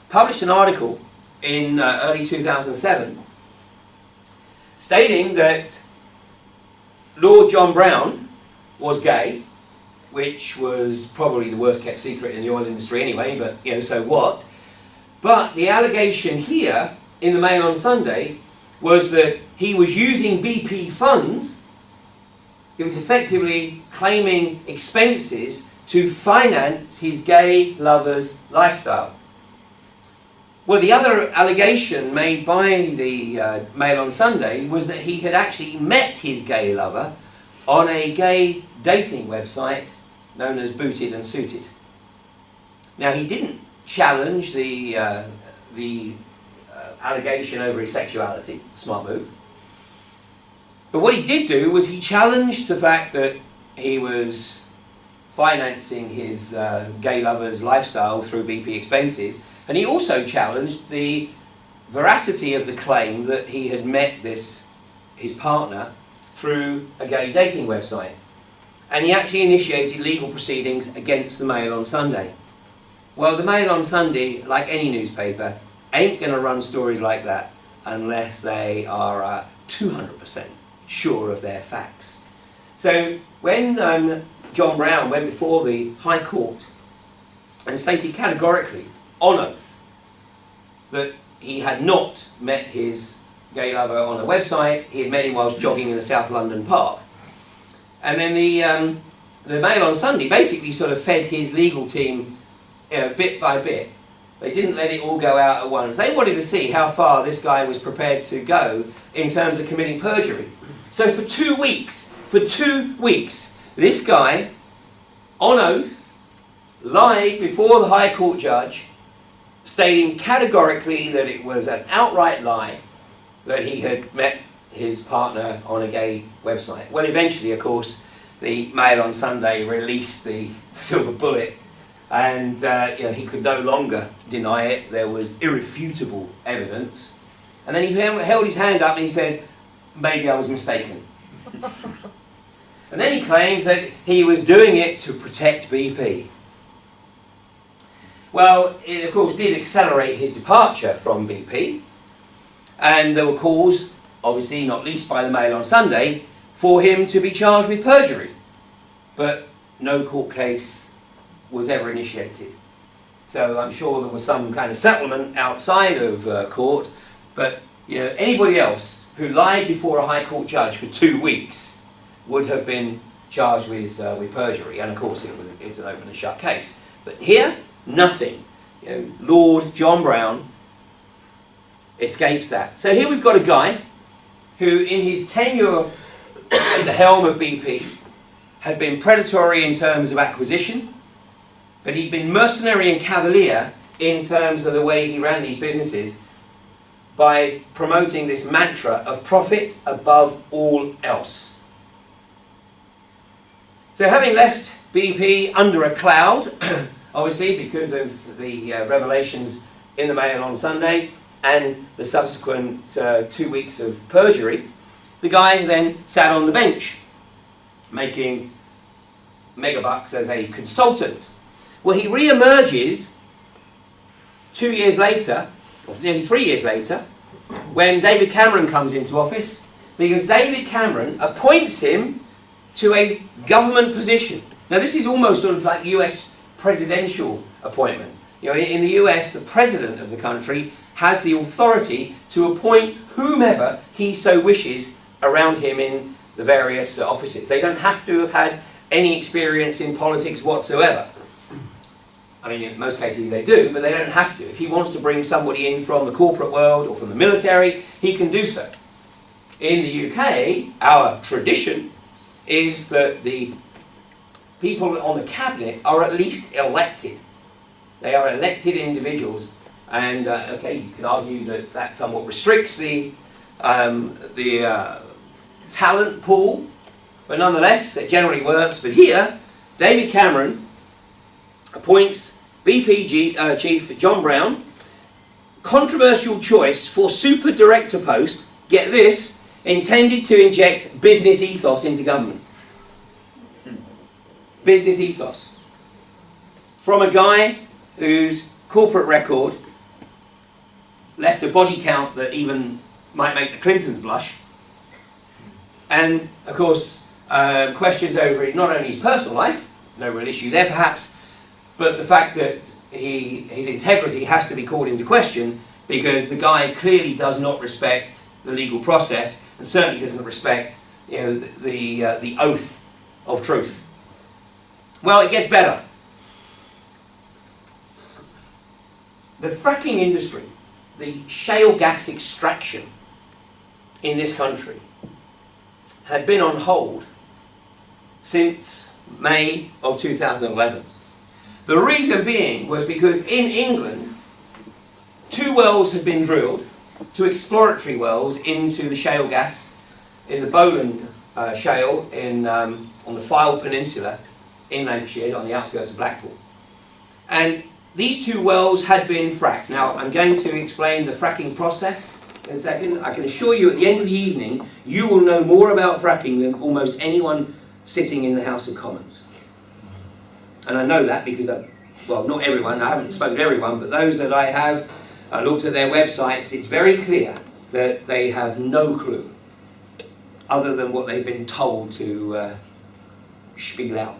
published an article in early 2007 stating that Lord John Brown was gay, which was probably the worst kept secret in the oil industry anyway, but so what? But the allegation here in the Mail on Sunday was that he was using BP funds, he was effectively claiming expenses to finance his gay lover's lifestyle. Well, the other allegation made by the Mail on Sunday was that he had actually met his gay lover on a gay dating website known as Booted and Suited. Now, he didn't challenge the the allegation over his sexuality. Smart move. But what he did do was he challenged the fact that he was financing his gay lover's lifestyle through BP expenses, and he also challenged the veracity of the claim that he had met his partner through a gay dating website. And he actually initiated legal proceedings against the Mail on Sunday. Well, the Mail on Sunday, like any newspaper, ain't going to run stories like that unless they are 200% sure of their facts. So when John Brown went before the High Court and stated categorically, on oath, that he had not met his gay lover on a website, he had met him whilst jogging in a South London park. And then the Mail on Sunday basically sort of fed his legal team bit by bit. They didn't let it all go out at once. They wanted to see how far this guy was prepared to go in terms of committing perjury. So for 2 weeks, this guy, on oath, lied before the High Court judge, stating categorically that it was an outright lie that he had met his partner on a gay website. Well, eventually, of course, the Mail on Sunday released the silver bullet, and he could no longer deny it. There was irrefutable evidence. And then he held his hand up and he said, maybe I was mistaken. And then he claims that he was doing it to protect BP. Well, it of course did accelerate his departure from BP, and there were calls, obviously not least by the Mail on Sunday, for him to be charged with perjury. But no court case was ever initiated. So I'm sure there was some kind of settlement outside of court, but anybody else who lied before a High Court judge for 2 weeks would have been charged with perjury, and of course it's an open and shut case. But here, nothing. Lord John Brown escapes that. So here we've got a guy who, in his tenure at the helm of BP, had been predatory in terms of acquisition, but he'd been mercenary and cavalier in terms of the way he ran these businesses by promoting this mantra of profit above all else. So having left BP under a cloud, obviously because of the revelations in the Mail on Sunday and the subsequent 2 weeks of perjury, the guy then sat on the bench making megabucks as a consultant. Well, he re-emerges 2 years later, or nearly 3 years later, when David Cameron comes into office, because David Cameron appoints him to a government position. Now this is almost sort of like US presidential appointment. In the US, the president of the country has the authority to appoint whomever he so wishes around him in the various offices. They don't have to have had any experience in politics whatsoever. I mean, in most cases they do, but they don't have to. If he wants to bring somebody in from the corporate world or from the military, he can do so. In the UK, our tradition is that the people on the cabinet are at least elected. They are elected individuals, and okay, you can argue that that somewhat restricts the talent pool, but nonetheless, it generally works. But here, David Cameron appoints BP Chief John Brown, controversial choice for super director post, get this, intended to inject business ethos into government. Business ethos. From a guy whose corporate record left a body count that even might make the Clintons blush, and of course questions over not only his personal life, no real issue there perhaps, but the fact that his integrity has to be called into question because the guy clearly does not respect the legal process and certainly doesn't respect the oath of truth. Well, it gets better. The fracking industry, the shale gas extraction in this country, had been on hold since May of 2011. The reason being was because in England, 2 wells had been drilled, 2 exploratory wells into the shale gas in the Bowland Shale on the Fylde Peninsula in Lancashire, on the outskirts of Blackpool. And these 2 wells had been fracked. Now, I'm going to explain the fracking process in a second. I can assure you at the end of the evening, you will know more about fracking than almost anyone sitting in the House of Commons. And I know that because well, not everyone, I haven't spoken to everyone, but those that I have looked at their websites, it's very clear that they have no clue other than what they've been told to spiel out.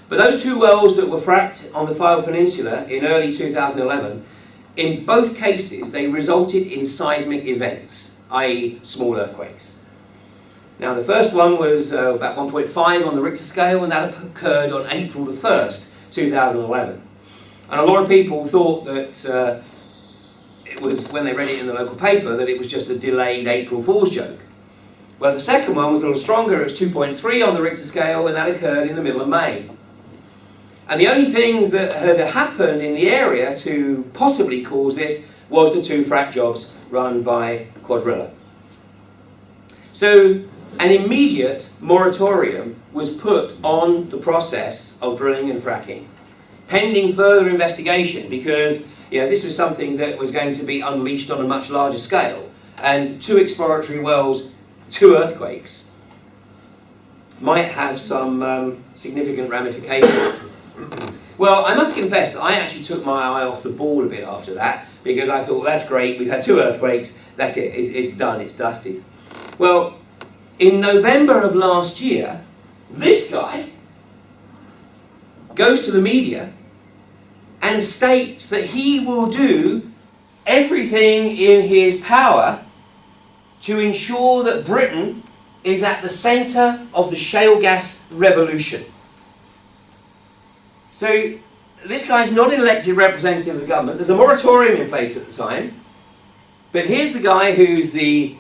But those 2 wells that were fracked on the Fylde Peninsula in early 2011, in both cases they resulted in seismic events, i.e. small earthquakes. Now the first one was about 1.5 on the Richter scale, and that occurred on April the 1st, 2011. And a lot of people thought that it was, when they read it in the local paper, that it was just a delayed April Fool's joke. Well, the second one was a little stronger. It was 2.3 on the Richter scale, and that occurred in the middle of May. And the only things that had happened in the area to possibly cause this was the 2 frack jobs run by Quadrilla. So an immediate moratorium was put on the process of drilling and fracking, pending further investigation, because this was something that was going to be unleashed on a much larger scale. And 2 exploratory wells, 2 earthquakes, might have some significant ramifications. Well, I must confess that I actually took my eye off the ball a bit after that, because I thought, well, that's great, we've had 2 earthquakes, that's it, it's done, it's dusted. Well, in November of last year, this guy goes to the media and states that he will do everything in his power to ensure that Britain is at the centre of the shale gas revolution. So this guy's not an elected representative of the government. There's a moratorium in place at the time. But here's the guy who's the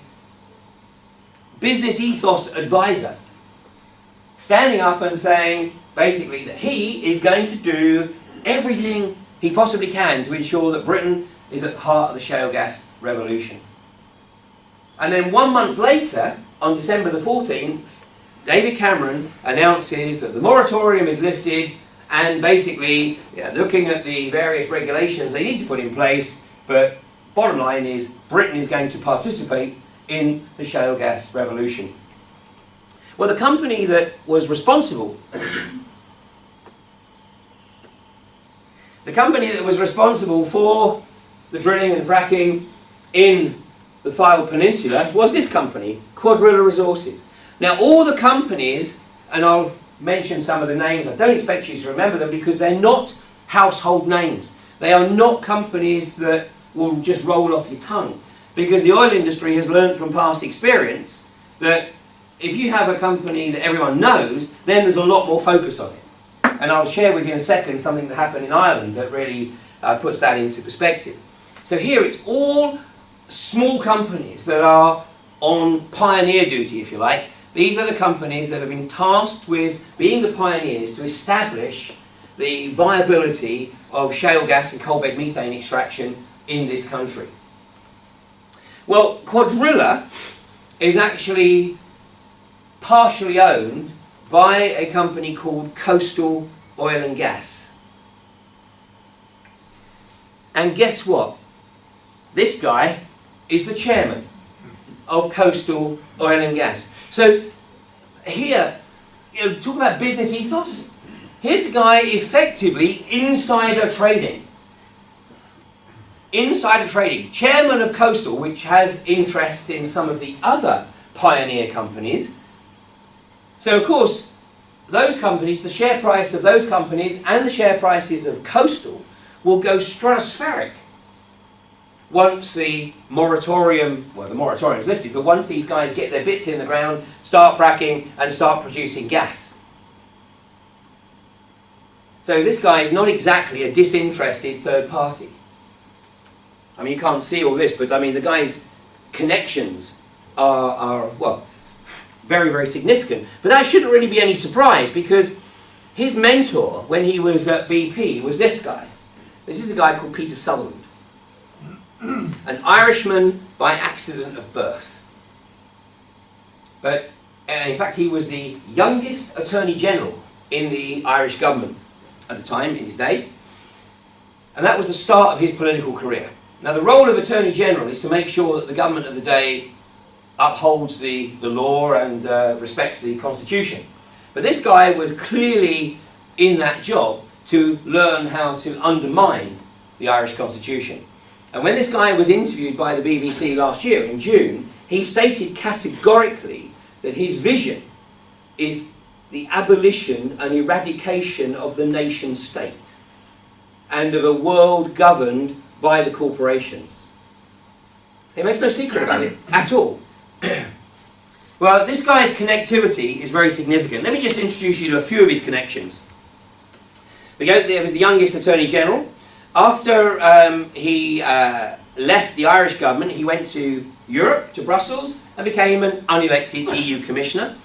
business ethos advisor, standing up and saying basically that he is going to do everything he possibly can to ensure that Britain is at the heart of the shale gas revolution. And then 1 month later, on December the 14th, David Cameron announces that the moratorium is lifted, and basically looking at the various regulations they need to put in place, but bottom line is Britain is going to participate in the shale gas revolution. Well, the company that was responsible for the drilling and fracking in the Fylde Peninsula was this company, Quadrilla Resources. Now, all the companies, and I'll mention some of the names, I don't expect you to remember them because they're not household names. They are not companies that will just roll off your tongue, because the oil industry has learned from past experience that if you have a company that everyone knows, then there's a lot more focus on it. And I'll share with you in a second something that happened in Ireland that really puts that into perspective. So here it's all small companies that are on pioneer duty, if you like. These are the companies that have been tasked with being the pioneers to establish the viability of shale gas and coal bed methane extraction in this country. Well, Quadrilla is actually partially owned by a company called Coastal Oil and Gas. And guess what? This guy is the chairman of Coastal Oil and Gas. So here, talk about business ethos. Here's the guy effectively insider trading. Insider trading. Chairman of Coastal, which has interests in some of the other pioneer companies. So of course, those companies, the share price of those companies and the share prices of Coastal will go stratospheric once the moratorium, well, the moratorium is lifted, but once these guys get their bits in the ground, start fracking and start producing gas. So this guy is not exactly a disinterested third party. I mean, you can't see all this, but I mean, the guy's connections are well, very, very significant. But that shouldn't really be any surprise, because his mentor when he was at BP was this guy. This is a guy called Peter Sutherland. an Irishman by accident of birth. But in fact, he was the youngest Attorney General in the Irish government at the time, in his day. And that was the start of his political career. Now, the role of Attorney General is to make sure that the government of the day upholds the law and respects the Constitution. But this guy was clearly in that job to learn how to undermine the Irish Constitution. And when this guy was interviewed by the BBC last year in June, he stated categorically that his vision is the abolition and eradication of the nation state and of a world governed by the corporations. He makes no secret about it at all. Well, this guy's connectivity is very significant. Let me just introduce you to a few of his connections. There was the youngest Attorney General. After he left the Irish government, he went to Europe, to Brussels, and became an unelected EU Commissioner.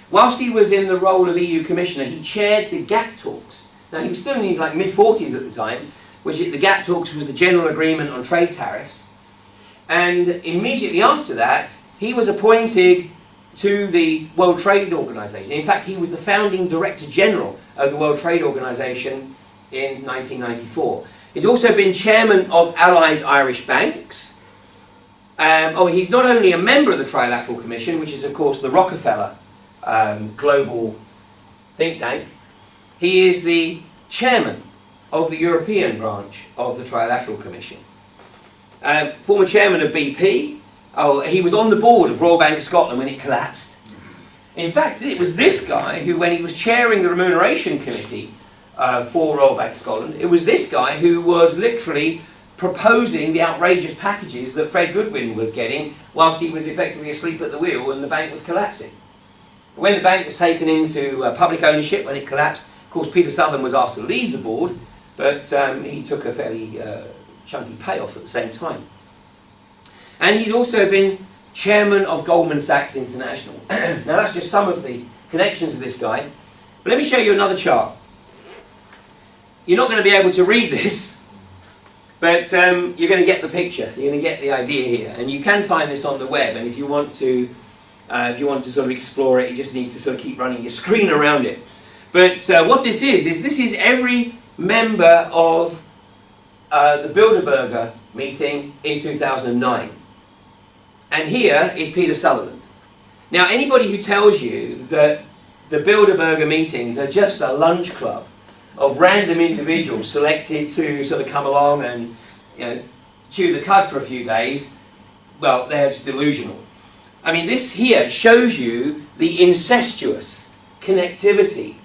Whilst he was in the role of EU Commissioner, he chaired the GATT talks. Now, he was still in his mid-40s at the time, which the GATT talks was the General Agreement on Trade Tariffs. And immediately after that, he was appointed to the World Trade Organization. In fact, he was the founding Director General of the World Trade Organization in 1994. He's also been chairman of Allied Irish Banks. He's not only a member of the Trilateral Commission, which is, of course, the Rockefeller global think tank. He is the chairman of the European branch of the Trilateral Commission. Former chairman of BP. He was on the board of Royal Bank of Scotland when it collapsed. In fact, it was this guy who, when he was chairing the Remuneration Committee for Royal Bank of Scotland, it was this guy who was literally proposing the outrageous packages that Fred Goodwin was getting whilst he was effectively asleep at the wheel and the bank was collapsing. When the bank was taken into public ownership, when it collapsed, of course Peter Southern was asked to leave the board, but he took a fairly chunky payoff at the same time. And he's also been chairman of Goldman Sachs International. Now that's just some of the connections of this guy. But let me show you another chart. You're not going to be able to read this, but you're going to get the picture. You're going to get the idea here. And you can find this on the web, and if you want to sort of explore it, you just need to sort of keep running your screen around it. But what this is every member of the Bilderberger meeting in 2009. And here is Peter Sutherland. Now, anybody who tells you that the Bilderberger meetings are just a lunch club of random individuals selected to sort of come along and chew the cud for a few days, well, they're just delusional. I mean, this here shows you the incestuous connectivity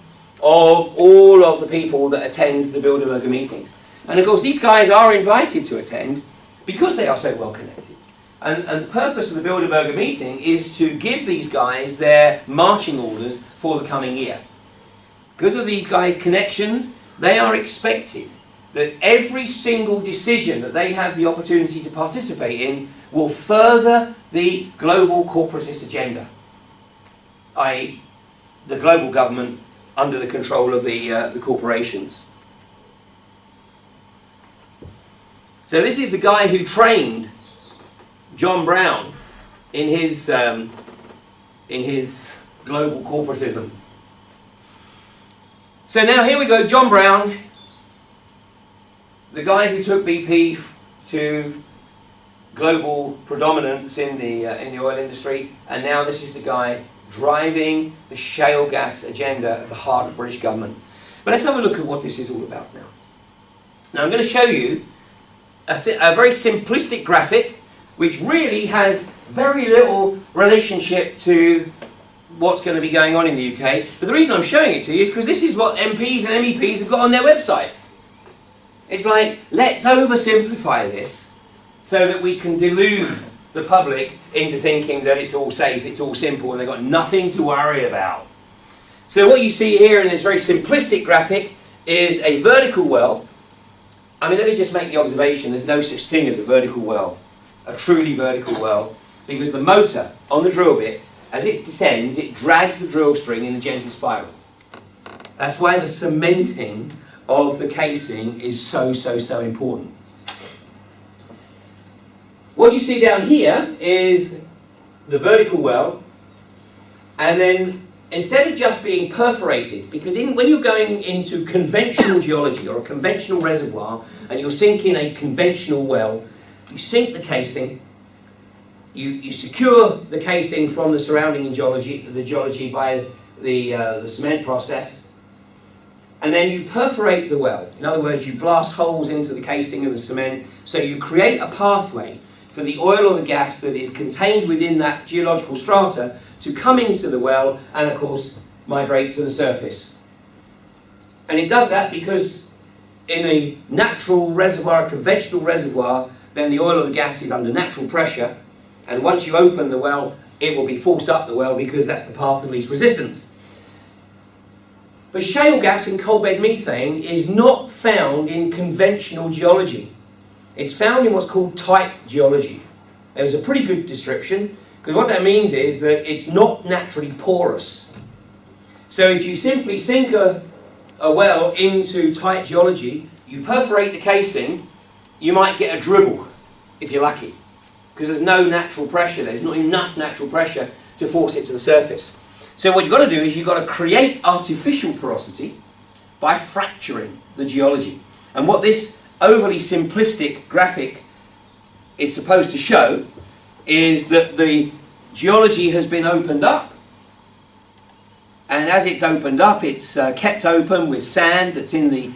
of all of the people that attend the Bilderberger meetings. And of course, these guys are invited to attend because they are so well connected. And the purpose of the Bilderberger meeting is to give these guys their marching orders for the coming year. Because of these guys' connections, they are expected that every single decision that they have the opportunity to participate in will further the global corporatist agenda, i.e. the global government under the control of the corporations. So this is the guy who trained John Brown in his global corporatism. So now here we go, John Brown, the guy who took BP to global predominance in the oil industry, and now this is the guy driving the shale gas agenda at the heart of British government. But let's have a look at what this is all about now. Now I'm going to show you a very simplistic graphic which really has very little relationship to what's going to be going on in the UK. But the reason I'm showing it to you is because this is what MPs and MEPs have got on their websites. It's like, let's oversimplify this so that we can delude the public into thinking that it's all safe, it's all simple, and they've got nothing to worry about. So what you see here in this very simplistic graphic is a vertical well. I mean, let me just make the observation, there's no such thing as a vertical well, a truly vertical well, because the motor on the drill bit, as it descends, it drags the drill string in a gentle spiral. That's why the cementing of the casing is so important. What you see down here is the vertical well, and then instead of just being perforated, because when you're going into conventional geology or a conventional reservoir and you're sinking a conventional well, you sink the casing, you secure the casing from the surrounding geology by the cement process, and then you perforate the well. In other words, you blast holes into the casing of the cement, so you create a pathway for the oil or the gas that is contained within that geological strata to come into the well and, of course, migrate to the surface. And it does that because in a natural reservoir, a conventional reservoir, then the oil or the gas is under natural pressure, and once you open the well, it will be forced up the well because that's the path of least resistance. But shale gas and coal bed methane is not found in conventional geology. It's found in what's called tight geology. There's a pretty good description, because what that means is that it's not naturally porous. So if you simply sink a well into tight geology, you perforate the casing, you might get a dribble, if you're lucky, because there's no natural pressure, there's not enough natural pressure to force it to the surface. So what you've got to do is you've got to create artificial porosity by fracturing the geology. And what this overly simplistic graphic is supposed to show is that the geology has been opened up, and as it's opened up, it's kept open with sand that's in the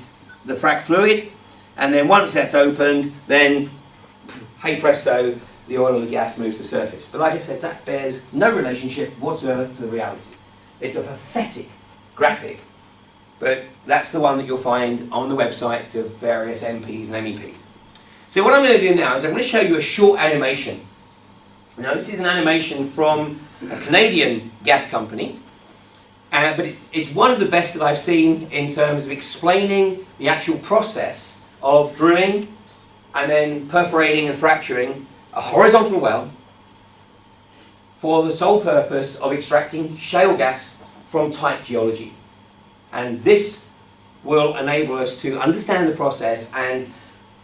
frac fluid, and then once that's opened, then hey presto, the oil or the gas moves to the surface. But like I said, that bears no relationship whatsoever to the reality. It's a pathetic graphic, but that's the one that you'll find on the websites of various MPs and MEPs. So what I'm going to do now is I'm going to show you a short animation. Now this is an animation from a Canadian gas company, but it's one of the best that I've seen in terms of explaining the actual process of drilling and then perforating and fracturing a horizontal well for the sole purpose of extracting shale gas from tight geology. And this will enable us to understand the process and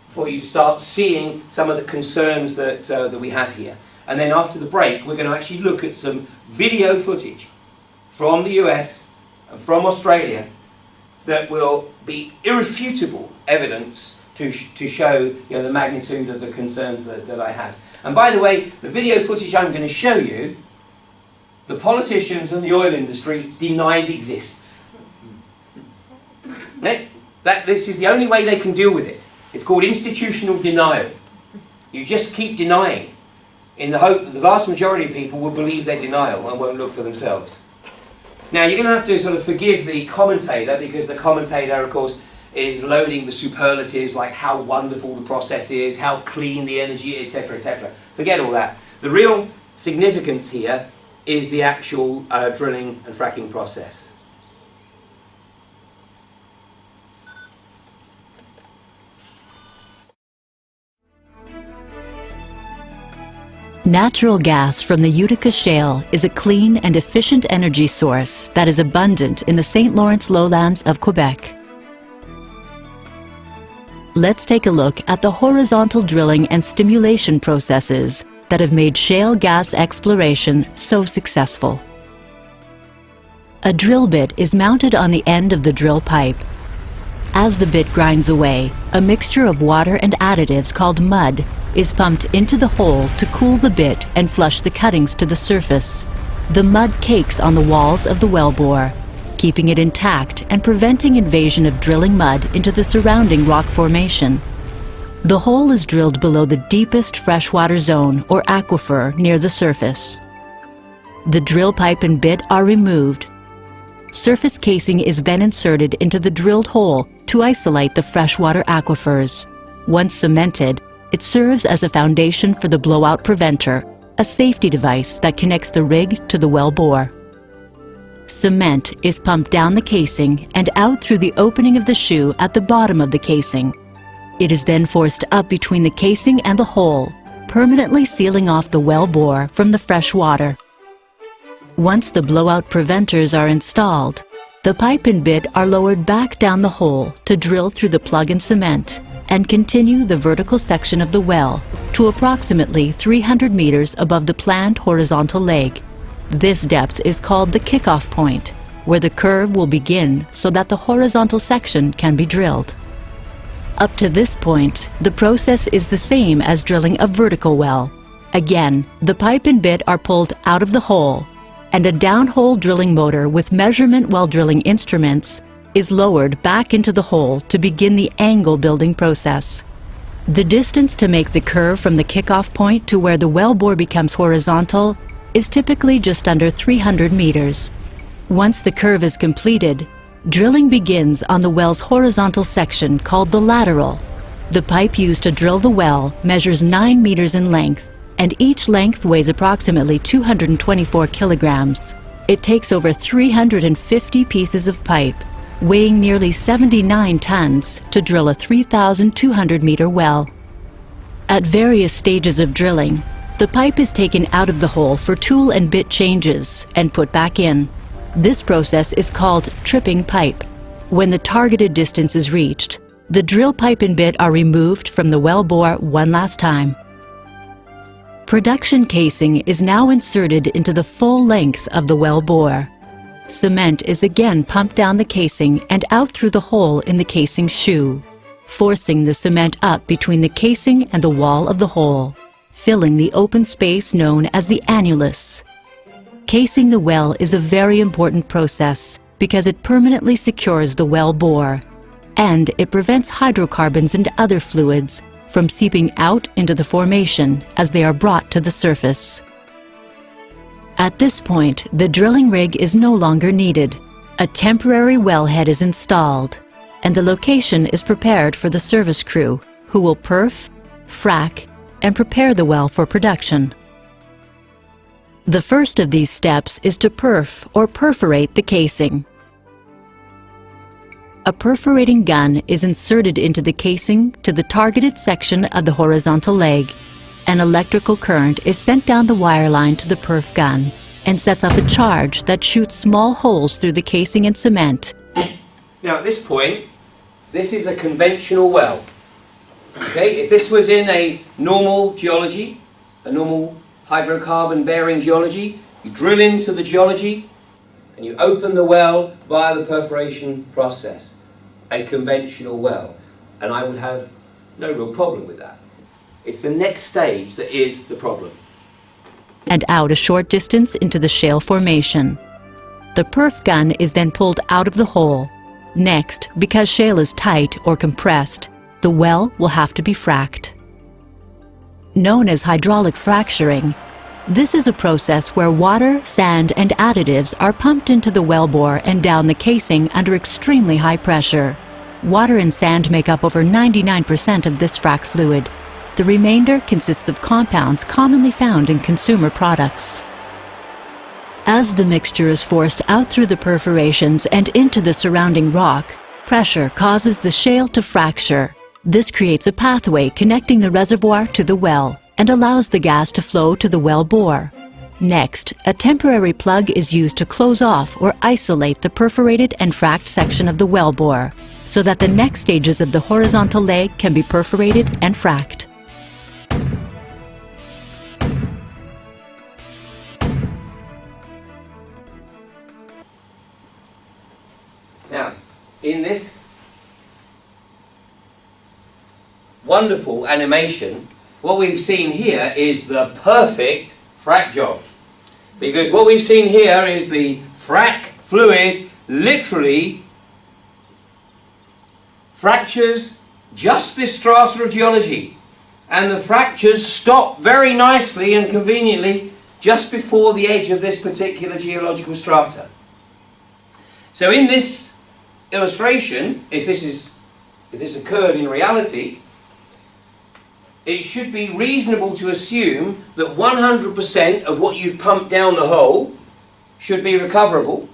for you to start seeing some of the concerns that we have here. And then after the break, we're going to actually look at some video footage from the US and from Australia that will be irrefutable evidence to show the magnitude of the concerns that I had. And by the way, the video footage I'm going to show you, the politicians and the oil industry denies exists. This is the only way they can deal with it. It's called institutional denial. You just keep denying in the hope that the vast majority of people will believe their denial and won't look for themselves. Now you're going to have to sort of forgive the commentator, because the commentator, of course, is loading the superlatives like how wonderful the process is, how clean the energy, etc., etc. Forget all that. The real significance here is the actual drilling and fracking process. Natural gas from the Utica Shale is a clean and efficient energy source that is abundant in the St. Lawrence lowlands of Quebec. Let's take a look at the horizontal drilling and stimulation processes that have made shale gas exploration so successful. A drill bit is mounted on the end of the drill pipe. As the bit grinds away, a mixture of water and additives called mud is pumped into the hole to cool the bit and flush the cuttings to the surface. The mud cakes on the walls of the wellbore, keeping it intact and preventing invasion of drilling mud into the surrounding rock formation. The hole is drilled below the deepest freshwater zone or aquifer near the surface. The drill pipe and bit are removed. Surface casing is then inserted into the drilled hole to isolate the freshwater aquifers. Once cemented, it serves as a foundation for the blowout preventer, a safety device that connects the rig to the well bore. Cement is pumped down the casing and out through the opening of the shoe at the bottom of the casing. It is then forced up between the casing and the hole, permanently sealing off the well bore from the fresh water. Once the blowout preventers are installed, The pipe and bit are lowered back down the hole to drill through the plug and cement and continue the vertical section of the well to approximately 300 meters above the planned horizontal leg. This depth is called the kickoff point, where the curve will begin so that the horizontal section can be drilled. Up to this point, the process is the same as drilling a vertical well. Again, the pipe and bit are pulled out of the hole, and a downhole drilling motor with measurement while drilling instruments is lowered back into the hole to begin the angle building process. The distance to make the curve from the kickoff point to where the well bore becomes horizontal is typically just under 300 meters. Once the curve is completed, drilling begins on the well's horizontal section called the lateral. The pipe used to drill the well measures 9 meters in length, and each length weighs approximately 224 kilograms. It takes over 350 pieces of pipe, weighing nearly 79 tons, to drill a 3,200-meter well. At various stages of drilling, the pipe is taken out of the hole for tool and bit changes and put back in. This process is called tripping pipe. When the targeted distance is reached, the drill pipe and bit are removed from the well bore one last time. Production casing is now inserted into the full length of the well bore. Cement is again pumped down the casing and out through the hole in the casing shoe, forcing the cement up between the casing and the wall of the hole, filling the open space known as the annulus. Casing the well is a very important process because it permanently secures the well bore, and it prevents hydrocarbons and other fluids from seeping out into the formation as they are brought to the surface. At this point, the drilling rig is no longer needed. A temporary wellhead is installed, and the location is prepared for the service crew, who will perf, frack, and prepare the well for production. The first of these steps is to perf or perforate the casing. A perforating gun is inserted into the casing to the targeted section of the horizontal leg. An electrical current is sent down the wire line to the perf gun and sets up a charge that shoots small holes through the casing and cement. Now at this point, this is a conventional well. Okay, if this was in a normal geology, a normal hydrocarbon bearing geology, you drill into the geology and you open the well via the perforation process. A conventional well. And I would have no real problem with that. It's the next stage that is the problem. And out a short distance into the shale formation. The perf gun is then pulled out of the hole. Next, because shale is tight or compressed, the well will have to be fracked. Known as hydraulic fracturing, this is a process where water, sand, and additives are pumped into the wellbore and down the casing under extremely high pressure. Water and sand make up over 99% of this frac fluid. The remainder consists of compounds commonly found in consumer products. As the mixture is forced out through the perforations and into the surrounding rock, pressure causes the shale to fracture. This creates a pathway connecting the reservoir to the well and allows the gas to flow to the well bore. Next, a temporary plug is used to close off or isolate the perforated and fracked section of the well bore so that the next stages of the horizontal leg can be perforated and fracked. Now, in this wonderful animation, what we've seen here is the perfect frac job. Because what we've seen here is the frac fluid literally fractures just this strata of geology. And the fractures stop very nicely and conveniently just before the edge of this particular geological strata. So in this illustration, if this occurred in reality, it should be reasonable to assume that 100% of what you've pumped down the hole should be recoverable,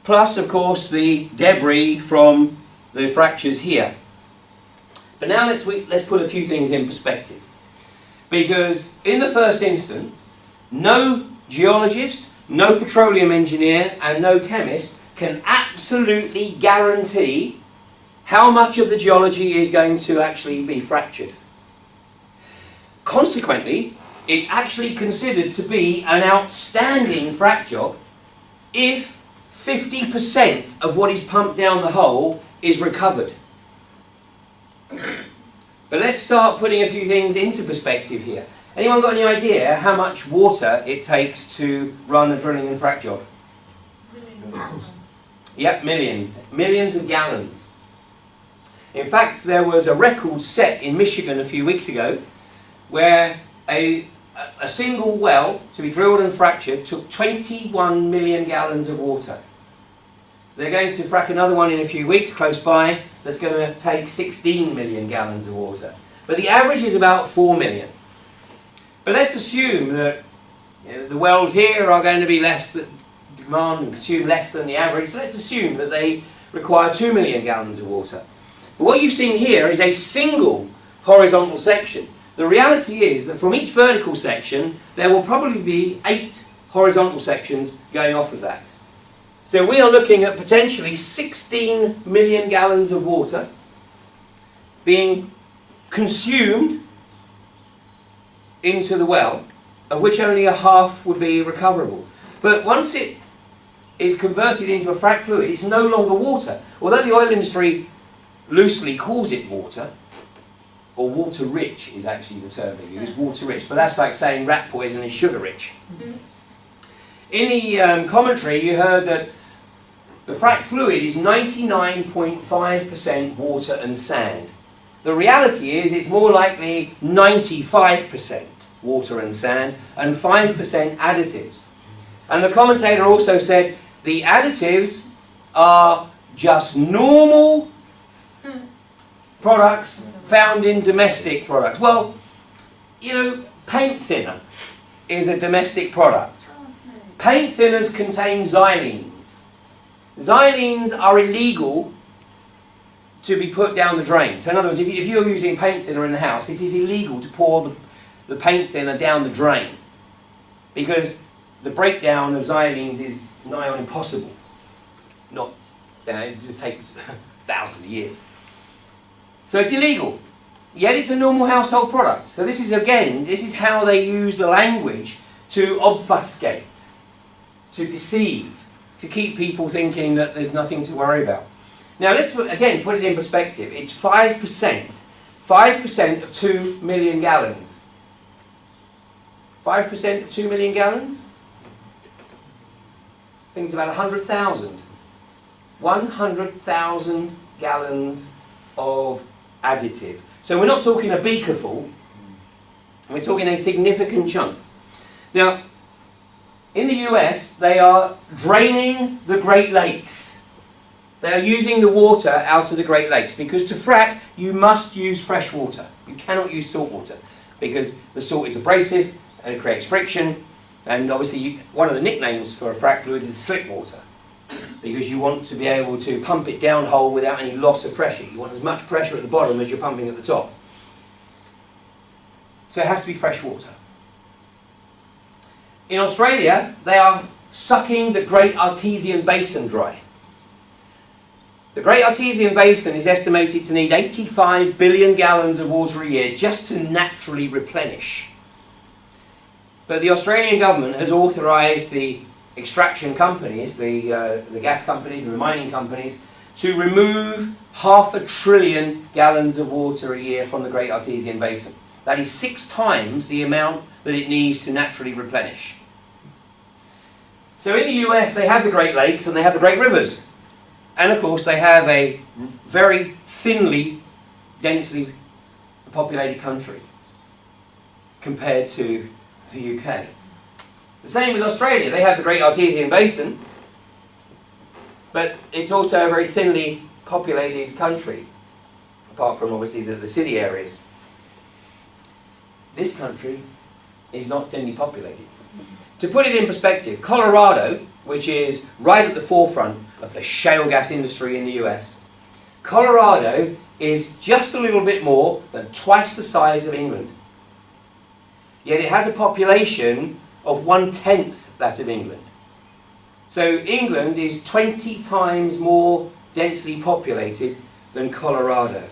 plus of course the debris from the fractures here. But now let's put a few things in perspective, because in the first instance, no geologist, no petroleum engineer and no chemist can absolutely guarantee how much of the geology is going to actually be fractured. Consequently, it's actually considered to be an outstanding frac job if 50% of what is pumped down the hole is recovered. But let's start putting a few things into perspective here. Anyone got any idea how much water it takes to run a drilling and frac job? Yep, millions. Millions of gallons. In fact, there was a record set in Michigan a few weeks ago where a single well to be drilled and fractured took 21 million gallons of water. They're going to frack another one in a few weeks close by that's going to take 16 million gallons of water. But the average is about 4 million. But let's assume that the wells here are going to be less than demand and consume less than the average. So let's assume that they require 2 million gallons of water. But what you've seen here is a single horizontal section. The reality is that from each vertical section, there will probably be 8 horizontal sections going off of that. So we are looking at potentially 16 million gallons of water being consumed into the well, of which only a half would be recoverable. But once it is converted into a frac fluid, it's no longer water. Although the oil industry loosely calls it water, or water rich is actually the term they use, water rich, but that's like saying rat poison is sugar rich. In the commentary you heard that the frac fluid is 99.5% water and sand. The reality is it's more likely 95% water and sand and 5% additives. And the commentator also said the additives are just normal products found in domestic products. Well, you know, paint thinner is a domestic product. Paint thinners contain xylenes. Xylenes are illegal to be put down the drain. So in other words, if you're using paint thinner in the house, it is illegal to pour the paint thinner down the drain because the breakdown of xylenes is nigh on impossible. It just takes thousands of years. So it's illegal, yet it's a normal household product. So this is how they use the language to obfuscate, to deceive, to keep people thinking that there's nothing to worry about. Now let's again put it in perspective. It's 5%. 5% of 2 million gallons. 5% of 2 million gallons? I think it's about 100,000. 100,000 gallons of additive. So we're not talking a beaker full, we're talking a significant chunk. Now, in the US, they are draining the Great Lakes. They are using the water out of the Great Lakes because to frack, you must use fresh water. You cannot use salt water because the salt is abrasive and it creates friction. And obviously, one of the nicknames for a frac fluid is slip water because you want to be able to pump it downhole without any loss of pressure. You want as much pressure at the bottom as you're pumping at the top. So it has to be fresh water. In Australia, they are sucking the Great Artesian Basin dry. The Great Artesian Basin is estimated to need 85 billion gallons of water a year just to naturally replenish. But the Australian government has authorised the extraction companies, the gas companies and the mining companies, to remove 500 billion gallons of water a year from the Great Artesian Basin. That is 6 times the amount that it needs to naturally replenish. So in the US they have the Great Lakes and they have the Great Rivers. And of course they have a very thinly, densely populated country compared to the UK. The same with Australia. They have the Great Artesian Basin, but it's also a very thinly populated country, apart from obviously the city areas. This country is not thinly populated. To put it in perspective, Colorado, which is right at the forefront of the shale gas industry in the US, Colorado is just a little bit more than twice the size of England. Yet it has a population of 1/10 that of England. So England is 20 times more densely populated than Colorado.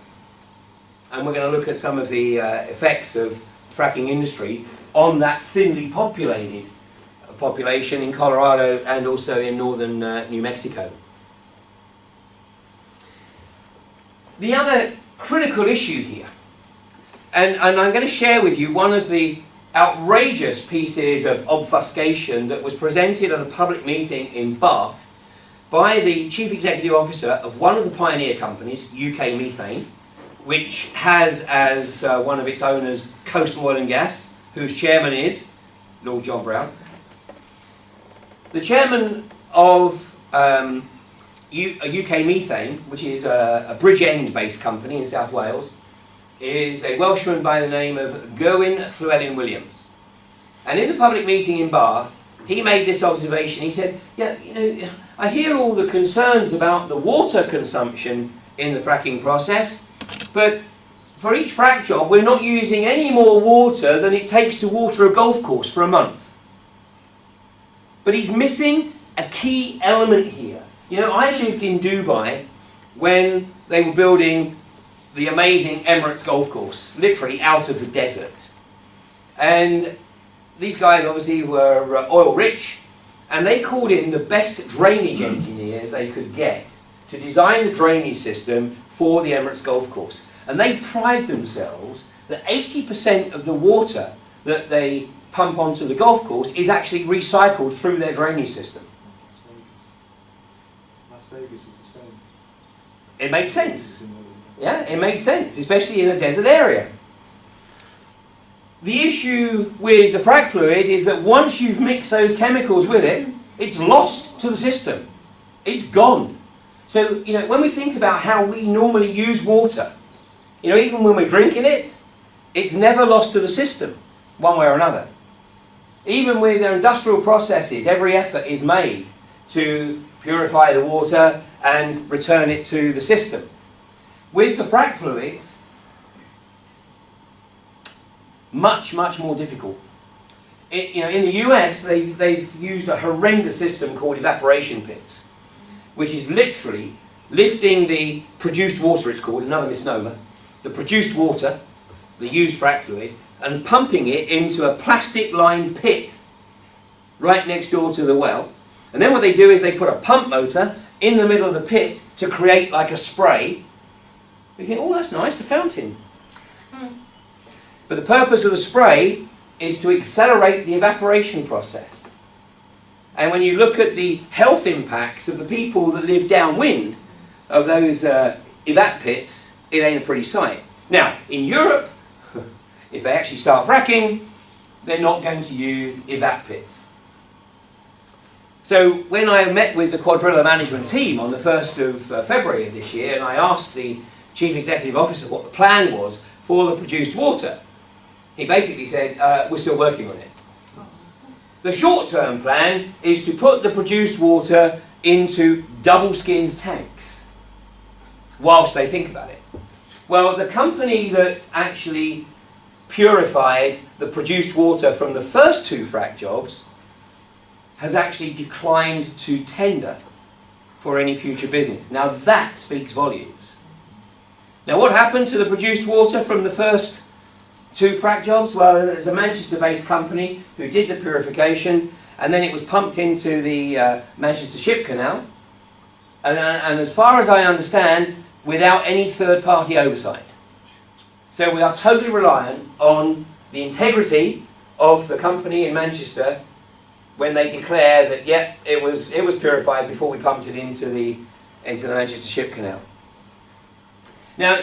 And we're going to look at some of the effects of fracking industry on that thinly populated population in Colorado and also in northern New Mexico. The other critical issue here, and I'm going to share with you one of the outrageous pieces of obfuscation that was presented at a public meeting in Bath by the Chief Executive Officer of one of the pioneer companies, UK Methane, which has as one of its owners Coastal Oil and Gas, whose chairman is Lord John Brown. The chairman of UK Methane, which is a Bridgend-based company in South Wales, is a Welshman by the name of Gerwyn Llewellyn-Williams. And in the public meeting in Bath, he made this observation. He said, yeah, you know, I hear all the concerns about the water consumption in the fracking process, but for each frack job, we're not using any more water than it takes to water a golf course for a month. But he's missing a key element here. You know, I lived in Dubai when they were building the amazing Emirates golf course, literally out of the desert. And these guys obviously were oil rich, and they called in the best drainage engineers they could get to design the drainage system for the Emirates golf course. And they pride themselves that 80% of the water that they pump onto the golf course is actually recycled through their drainage system. Las Vegas is the same. It makes sense. Yeah, it makes sense, especially in a desert area. The issue with the frac fluid is that once you've mixed those chemicals with it, it's lost to the system. It's gone. So, you know, when we think about how we normally use water, you know, even when we're drinking it, it's never lost to the system, one way or another. Even with their industrial processes, every effort is made to purify the water and return it to the system. With the frac fluids, much more difficult. You know, in the US, they've used a horrendous system called evaporation pits, which is literally lifting the produced water, it's called, another misnomer, the produced water, the used frac fluid, and pumping it into a plastic-lined pit right next door to the well. And then what they do is they put a pump motor in the middle of the pit to create like a spray. You think, oh, that's nice, a fountain. But the purpose of the spray is to accelerate the evaporation process. And when you look at the health impacts of the people that live downwind of those evap pits, it ain't a pretty sight. Now, in Europe, if they actually start fracking, they're not going to use evap pits. So when I met with the Quadrilla management team on the 1st of February of this year, and I asked the Chief Executive Officer what the plan was for the produced water, he basically said, we're still working on it. The short-term plan is to put the produced water into double-skinned tanks whilst they think about it. Well, the company that actually purified the produced water from the first 2 frac jobs has actually declined to tender for any future business. Now that speaks volumes. Now what happened to the produced water from the first 2 frac jobs? Well, there's a Manchester-based company who did the purification, and then it was pumped into the Manchester Ship Canal, and as far as I understand, without any third-party oversight. So we are totally reliant on the integrity of the company in Manchester when they declare that, yeah, it was purified before we pumped it into the Manchester Ship Canal. Now,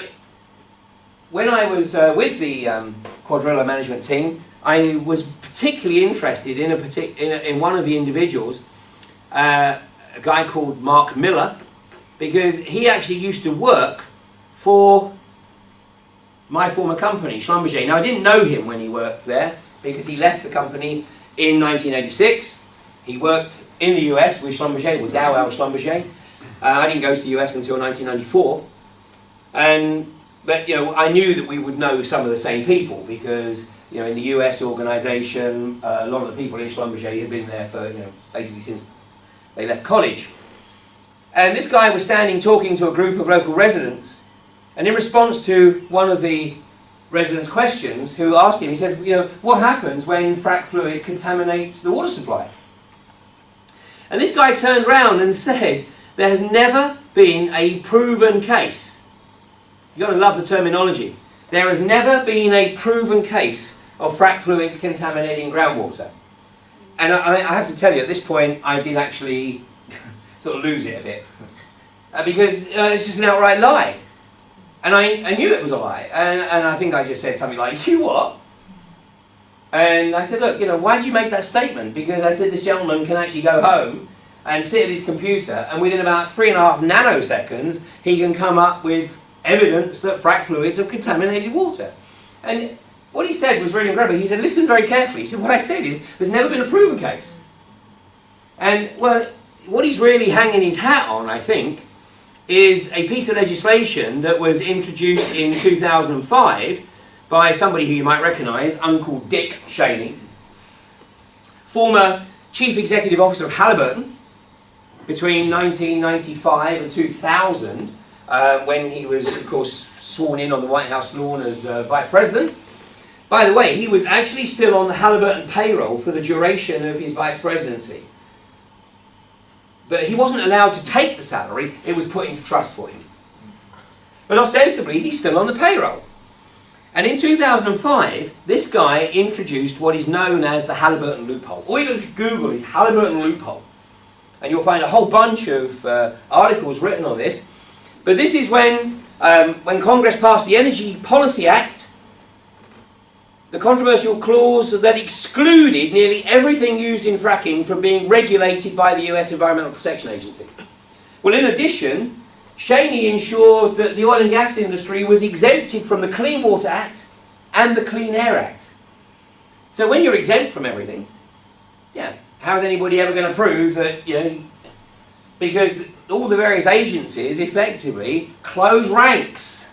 when I was with the Quadrilla management team, I was particularly interested in one of the individuals, a guy called Mark Miller, because he actually used to work for my former company, Schlumberger. Now, I didn't know him when he worked there because he left the company in 1986. He worked in the US with Schlumberger, with Dow Schlumberger. I didn't go to the US until 1994. But you know, I knew that we would know some of the same people because, you know, in the US organisation, a lot of the people in Schlumberger had been there for, you know, basically since they left college. And this guy was standing talking to a group of local residents, and in response to one of the residents' questions, who asked him, he said, you know, what happens when frack fluid contaminates the water supply? And this guy turned round and said, there has never been a proven case. You've got to love the terminology. There has never been a proven case of frack fluids contaminating groundwater. And I have to tell you, at this point, I did actually sort of lose it a bit. Because it's just an outright lie. And I knew it was a lie. And I think I just said something like, you what? And I said, look, you know, why did you make that statement? Because I said this gentleman can actually go home and sit at his computer, and within about 3.5 nanoseconds, he can come up with evidence that frack fluids have contaminated water. And what he said was really incredible. He said, listen very carefully. He said, what I said is, there's never been a proven case. And, well, what he's really hanging his hat on, I think, is a piece of legislation that was introduced in 2005 by somebody who you might recognise, Uncle Dick Cheney, former Chief Executive Officer of Halliburton between 1995 and 2000, when he was, of course, sworn in on the White House lawn as Vice President. By the way, he was actually still on the Halliburton payroll for the duration of his vice presidency. But he wasn't allowed to take the salary, it was put into trust for him. But ostensibly, he's still on the payroll. And in 2005, this guy introduced what is known as the Halliburton loophole. All you got to Google is Halliburton loophole, and you'll find a whole bunch of articles written on this. But this is when Congress passed the Energy Policy Act, the controversial clause that excluded nearly everything used in fracking from being regulated by the US Environmental Protection Agency. Well, in addition, Cheney ensured that the oil and gas industry was exempted from the Clean Water Act and the Clean Air Act. So when you're exempt from everything, yeah, how's anybody ever going to prove that, you know, because all the various agencies effectively close ranks.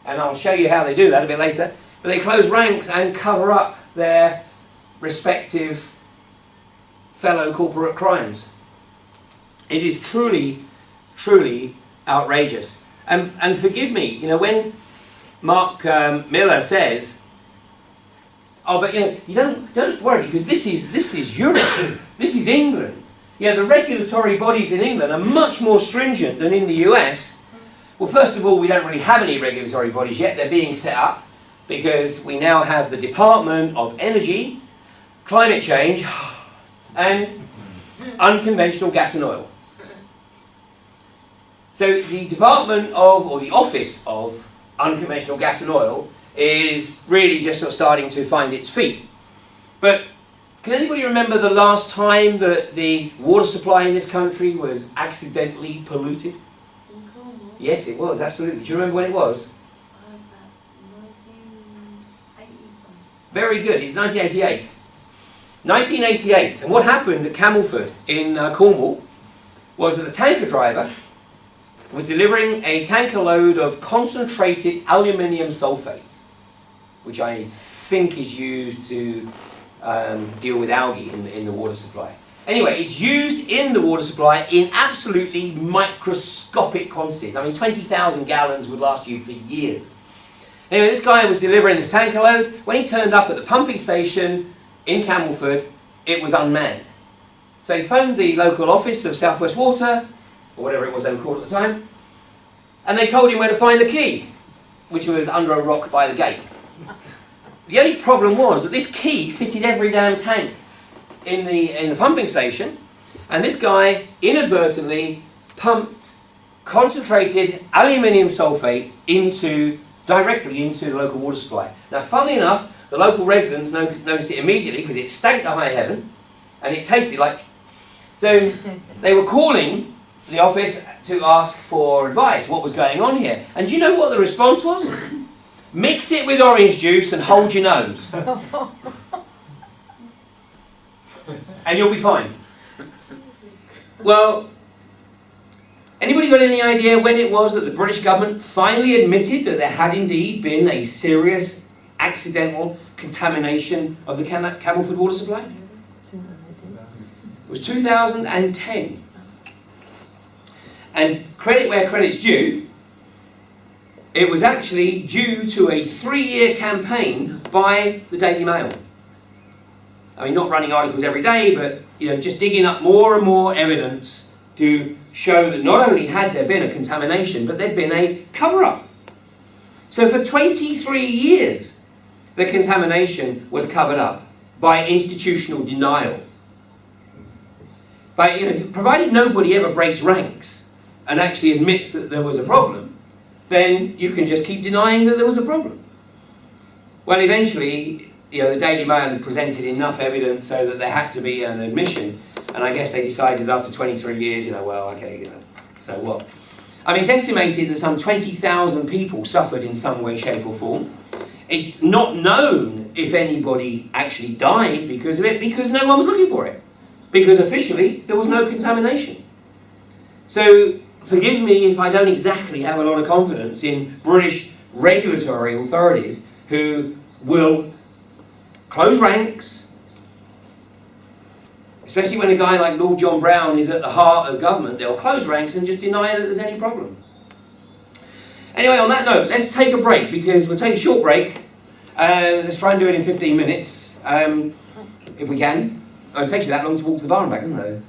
And I'll show you how they do that a bit later. But they close ranks and cover up their respective fellow corporate crimes. It is truly, truly outrageous. And forgive me, you know, when Mark Miller says, oh, but you know, you don't worry, because this is Europe, this is England. Yeah, the regulatory bodies in England are much more stringent than in the US. Well, first of all, we don't really have any regulatory bodies yet. They're being set up because we now have the Department of Energy, Climate Change, and Unconventional Gas and Oil. So the Department of, or the Office of Unconventional Gas and Oil is really just sort of starting to find its feet. But can anybody remember the last time that the water supply in this country was accidentally polluted? Yes, it was, absolutely. Do you remember when it was? Very good, it's 1988. 1988, and what happened at Camelford in Cornwall was that a tanker driver was delivering a tanker load of concentrated aluminium sulfate, which I think is used to deal with algae in the water supply. Anyway, it's used in the water supply in absolutely microscopic quantities. I mean, 20,000 gallons would last you for years. Anyway, this guy was delivering this tanker load. When he turned up at the pumping station in Camelford, it was unmanned. So he phoned the local office of South West Water, or whatever it was they were called at the time, and they told him where to find the key, which was under a rock by the gate. The only problem was that this key fitted every damn tank in the pumping station, and this guy inadvertently pumped concentrated aluminium sulfate directly into the local water supply. Now, funnily enough, the local residents noticed it immediately because it stank to high heaven and it tasted like... So they were calling the office to ask for advice, what was going on here. And do you know what the response was? Mix it with orange juice and hold your nose. And you'll be fine. Well, anybody got any idea when it was that the British government finally admitted that there had indeed been a serious accidental contamination of the Camelford water supply? It was 2010. And credit where credit's due, it was actually due to a 3-year campaign by the Daily Mail. I mean, not running articles every day, but just digging up more and more evidence to show that not only had there been a contamination, but there'd been a cover-up. So for 23 years, the contamination was covered up by institutional denial. But provided nobody ever breaks ranks and actually admits that there was a problem, then you can just keep denying that there was a problem. Well, eventually, the Daily Mail had presented enough evidence so that there had to be an admission, and I guess they decided after 23 years, well, okay, so what? I mean, it's estimated that some 20,000 people suffered in some way, shape or form. It's not known if anybody actually died because of it, because no one was looking for it. Because officially, there was no contamination. So, forgive me if I don't exactly have a lot of confidence in British regulatory authorities who will close ranks, especially when a guy like Lord John Brown is at the heart of government. They'll close ranks and just deny that there's any problem. Anyway, on that note, let's take a break, because we'll take a short break. Let's try and do it in 15 minutes, if we can. Oh, it takes you that long to walk to the bar and back, doesn't it?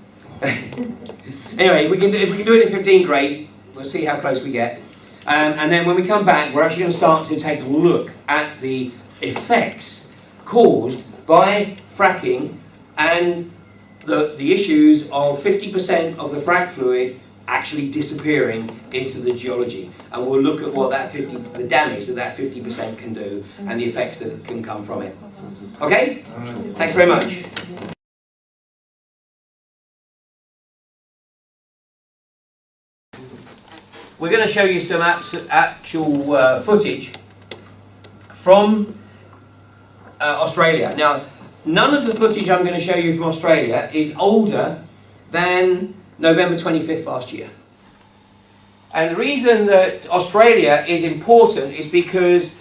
Anyway, if we can do it in 15, great. We'll see how close we get. And then when we come back, we're actually going to start to take a look at the effects caused by fracking and the issues of 50% of the frack fluid actually disappearing into the geology. And we'll look at what the damage that 50% can do and the effects that can come from it. Okay? Thanks very much. We're going to show you some actual footage from Australia. Now, none of the footage I'm going to show you from Australia is older than November 25th last year. And the reason that Australia is important is because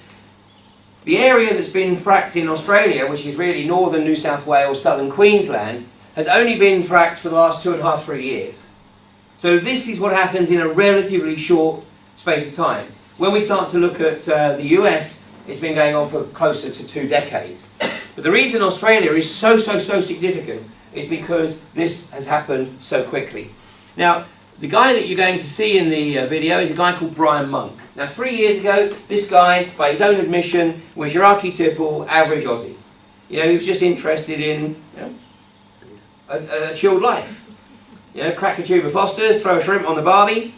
the area that's been fracked in Australia, which is really northern New South Wales, southern Queensland, has only been fracked for the last 2.5, 3 years. So this is what happens in a relatively short space of time. When we start to look at the US, it's been going on for closer to 2 decades. But the reason Australia is so significant is because this has happened so quickly. Now, the guy that you're going to see in the video is a guy called Brian Monk. Now, 3 years ago, this guy, by his own admission, was your archetypal average Aussie. He was just interested in a chilled life. Crack a tube of Foster's, throw a shrimp on the barbie,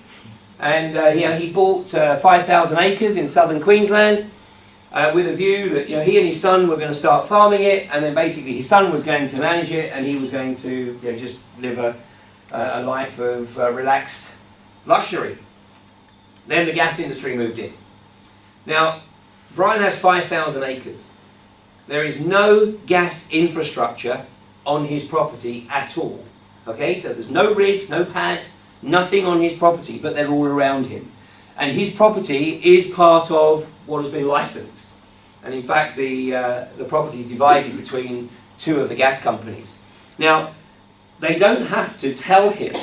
and he bought 5,000 acres in southern Queensland with a view that he and his son were going to start farming it, and then basically his son was going to manage it, and he was going to just live a life of relaxed luxury. Then the gas industry moved in. Now, Brian has 5,000 acres. There is no gas infrastructure on his property at all. Okay, so there's no rigs, no pads, nothing on his property, but they're all around him. And his property is part of what has been licensed. And in fact, the property is divided between 2 of the gas companies. Now, they don't have to tell him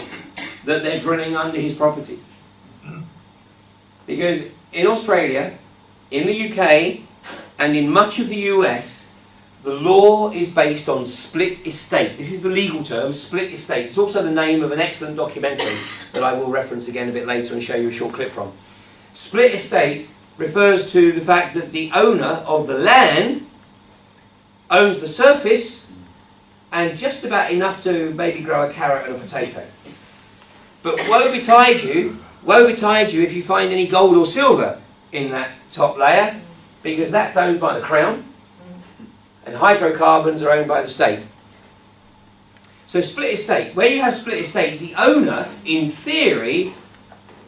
that they're drilling under his property. Because in Australia, in the UK, and in much of the US, the law is based on split estate. This is the legal term, split estate. It's also the name of an excellent documentary that I will reference again a bit later and show you a short clip from. Split estate refers to the fact that the owner of the land owns the surface and just about enough to maybe grow a carrot and a potato. But woe betide you if you find any gold or silver in that top layer, because that's owned by the Crown. And hydrocarbons are owned by the state. So split estate, where you have split estate, the owner, in theory,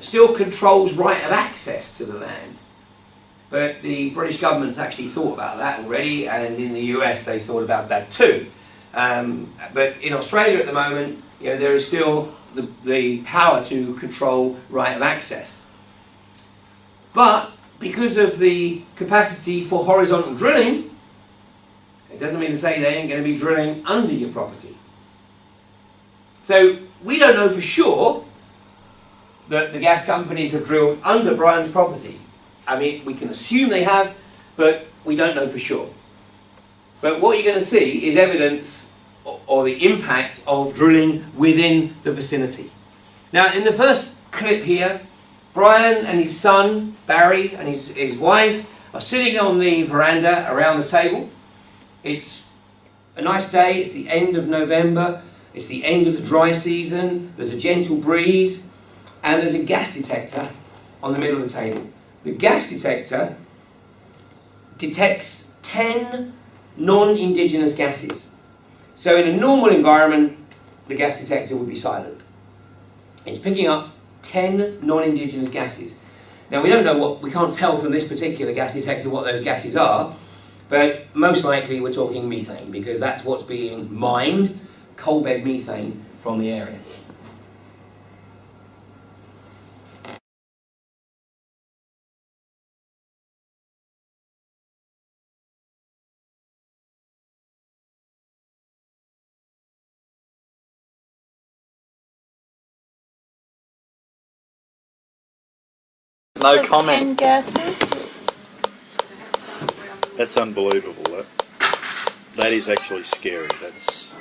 still controls right of access to the land. But the British government's actually thought about that already, and in the US they thought about that too. But in Australia at the moment, there is still the power to control right of access. But because of the capacity for horizontal drilling, it doesn't mean to say they ain't going to be drilling under your property. So we don't know for sure that the gas companies have drilled under Brian's property. I mean, we can assume they have, but we don't know for sure. But what you're going to see is evidence or the impact of drilling within the vicinity. Now, in the first clip here, Brian and his son, Barry, and his wife are sitting on the veranda around the table. It's a nice day, it's the end of November, it's the end of the dry season, there's a gentle breeze, and there's a gas detector on the middle of the table. The gas detector detects 10 non-indigenous gases. So in a normal environment, the gas detector would be silent. It's picking up 10 non-indigenous gases. Now we don't know we can't tell from this particular gas detector what those gases are, but most likely we're talking methane, because that's what's being mined, coal bed methane from the area. No comment. 10 gases. That's unbelievable. That is actually scary. That's.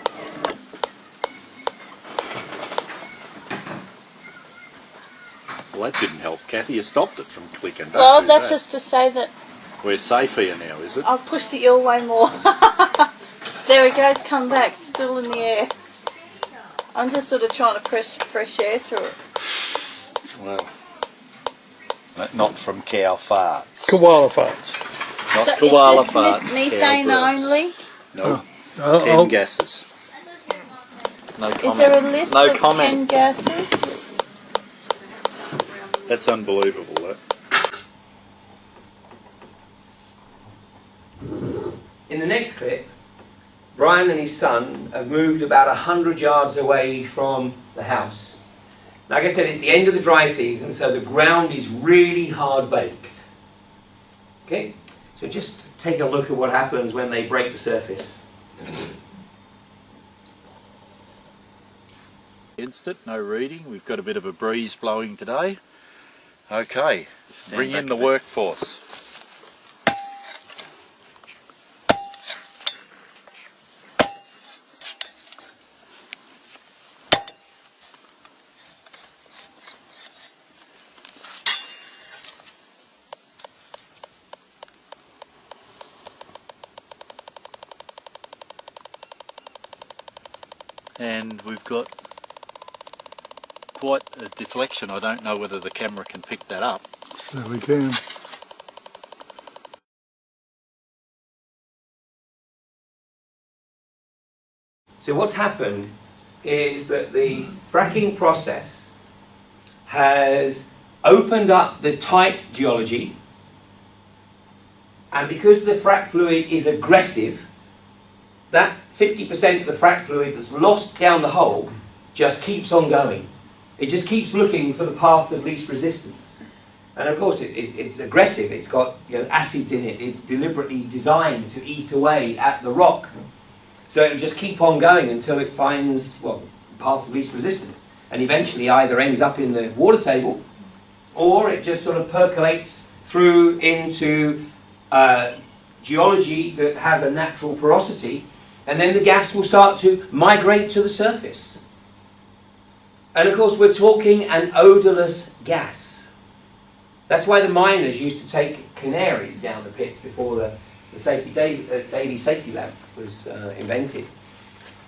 Well, that didn't help, Kathy. You stopped it from clicking. Well, that's just to say that We're safe here now, is it? I've pushed it your way more. There we go, it's come back, it's still in the air. I'm just sort of trying to press fresh air through it. Well, not from cow farts. Koala farts. Not So koala is farts. this methane cow breaths. only? No. 10 gases. No comment. Is there a list no of comment. 10 gases? That's unbelievable. In the next clip, Brian and his son have moved about 100 yards away from the house. Like I said, it's the end of the dry season, so the ground is really hard baked. Okay, so just take a look at what happens when they break the surface. Against it, no reading. We've got a bit of a breeze blowing today. Okay, bring in the workforce. And we've got quite a deflection. I don't know whether the camera can pick that up. So we can. So what's happened is that the fracking process has opened up the tight geology, and because the frac fluid is aggressive, that 50% of the frac fluid that's lost down the hole just keeps on going. It just keeps looking for the path of least resistance. And of course it's aggressive, it's got acids in it, it's deliberately designed to eat away at the rock. So it'll just keep on going until it finds, well, the path of least resistance. And eventually either ends up in the water table, or it just sort of percolates through into geology that has a natural porosity, and then the gas will start to migrate to the surface. And of course we're talking an odourless gas. That's why the miners used to take canaries down the pits before the daily safety lamp was invented.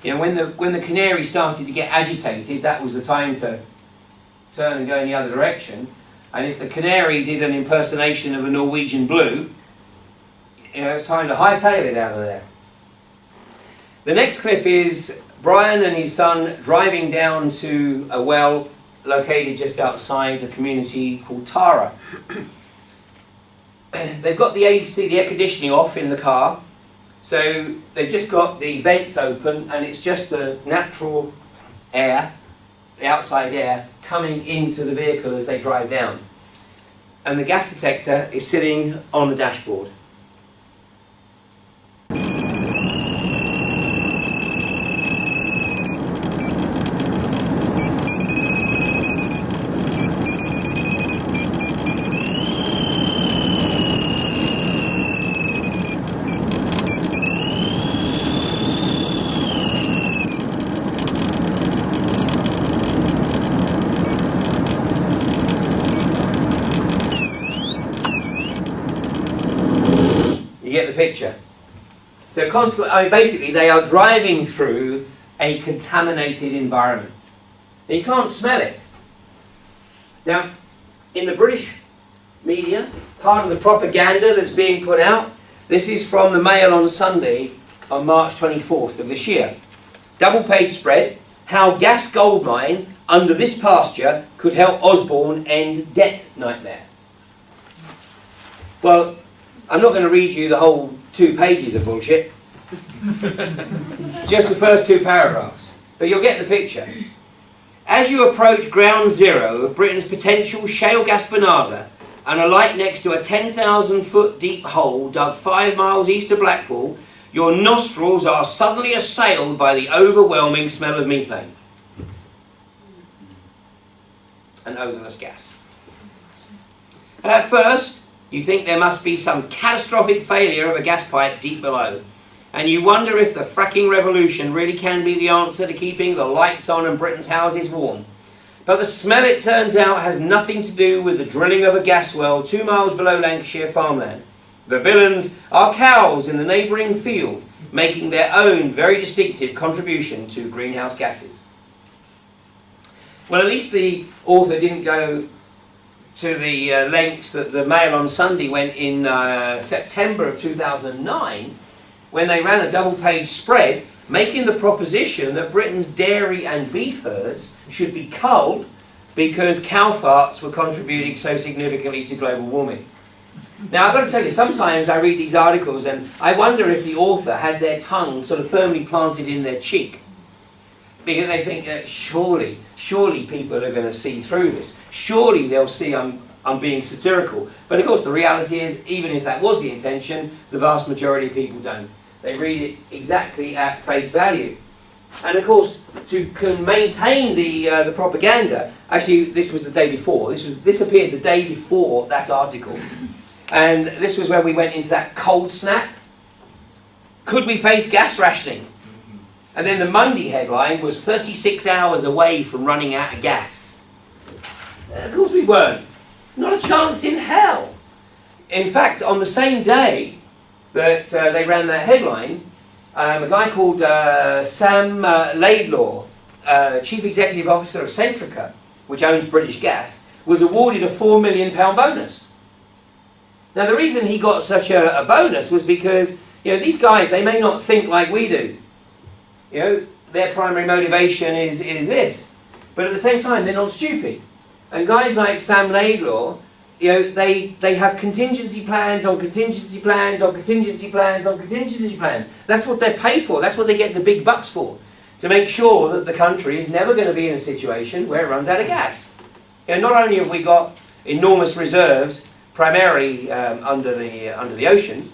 When the canary started to get agitated, that was the time to turn and go in the other direction. And if the canary did an impersonation of a Norwegian blue, it's time to hightail it out of there. The next clip is Brian and his son driving down to a well located just outside a community called Tara. They've got the AC, the air conditioning off in the car, so they've just got the vents open and it's just the natural air, the outside air, coming into the vehicle as they drive down. And the gas detector is sitting on the dashboard. get the picture? So basically they are driving through a contaminated environment. And you can't smell it. Now, in the British media, part of the propaganda that's being put out, this is from the Mail on Sunday on March 24th of this year. Double page spread, how gas gold mine under this pasture could help Osborne end debt nightmare. Well, I'm not going to read you the whole 2 pages of bullshit. Just the first 2 paragraphs. But you'll get the picture. As you approach ground zero of Britain's potential shale gas bonanza and alight next to a 10,000 foot deep hole dug 5 miles east of Blackpool, your nostrils are suddenly assailed by the overwhelming smell of methane. An odourless gas. At first, you think there must be some catastrophic failure of a gas pipe deep below, and you wonder if the fracking revolution really can be the answer to keeping the lights on and Britain's houses warm. But the smell, it turns out, has nothing to do with the drilling of a gas well 2 miles below Lancashire farmland. The villains are cows in the neighbouring field, making their own very distinctive contribution to greenhouse gases. Well, at least the author didn't go to the lengths that the Mail on Sunday went in September of 2009, when they ran a double-page spread making the proposition that Britain's dairy and beef herds should be culled because cow farts were contributing so significantly to global warming. Now, I've got to tell you, sometimes I read these articles and I wonder if the author has their tongue sort of firmly planted in their cheek, because they think that surely people are going to see through this. Surely they'll see I'm being satirical. But of course the reality is, even if that was the intention, the vast majority of people don't. They read it exactly at face value. And of course, to maintain the propaganda, actually this was the day before. This appeared the day before that article. And this was when we went into that cold snap. Could we face gas rationing? And then the Monday headline was 36 hours away from running out of gas. Of course we weren't. Not a chance in hell. In fact, on the same day that they ran that headline, a guy called Sam Laidlaw, Chief Executive Officer of Centrica, which owns British Gas, was awarded a £4 million bonus. Now the reason he got such a bonus was because, these guys, they may not think like we do. Their primary motivation is this. But at the same time, they're not stupid. And guys like Sam Laidlaw, they have contingency plans on contingency plans on contingency plans on contingency plans. That's what they're paid for. That's what they get the big bucks for. To make sure that the country is never going to be in a situation where it runs out of gas. Not only have we got enormous reserves, primarily under the oceans,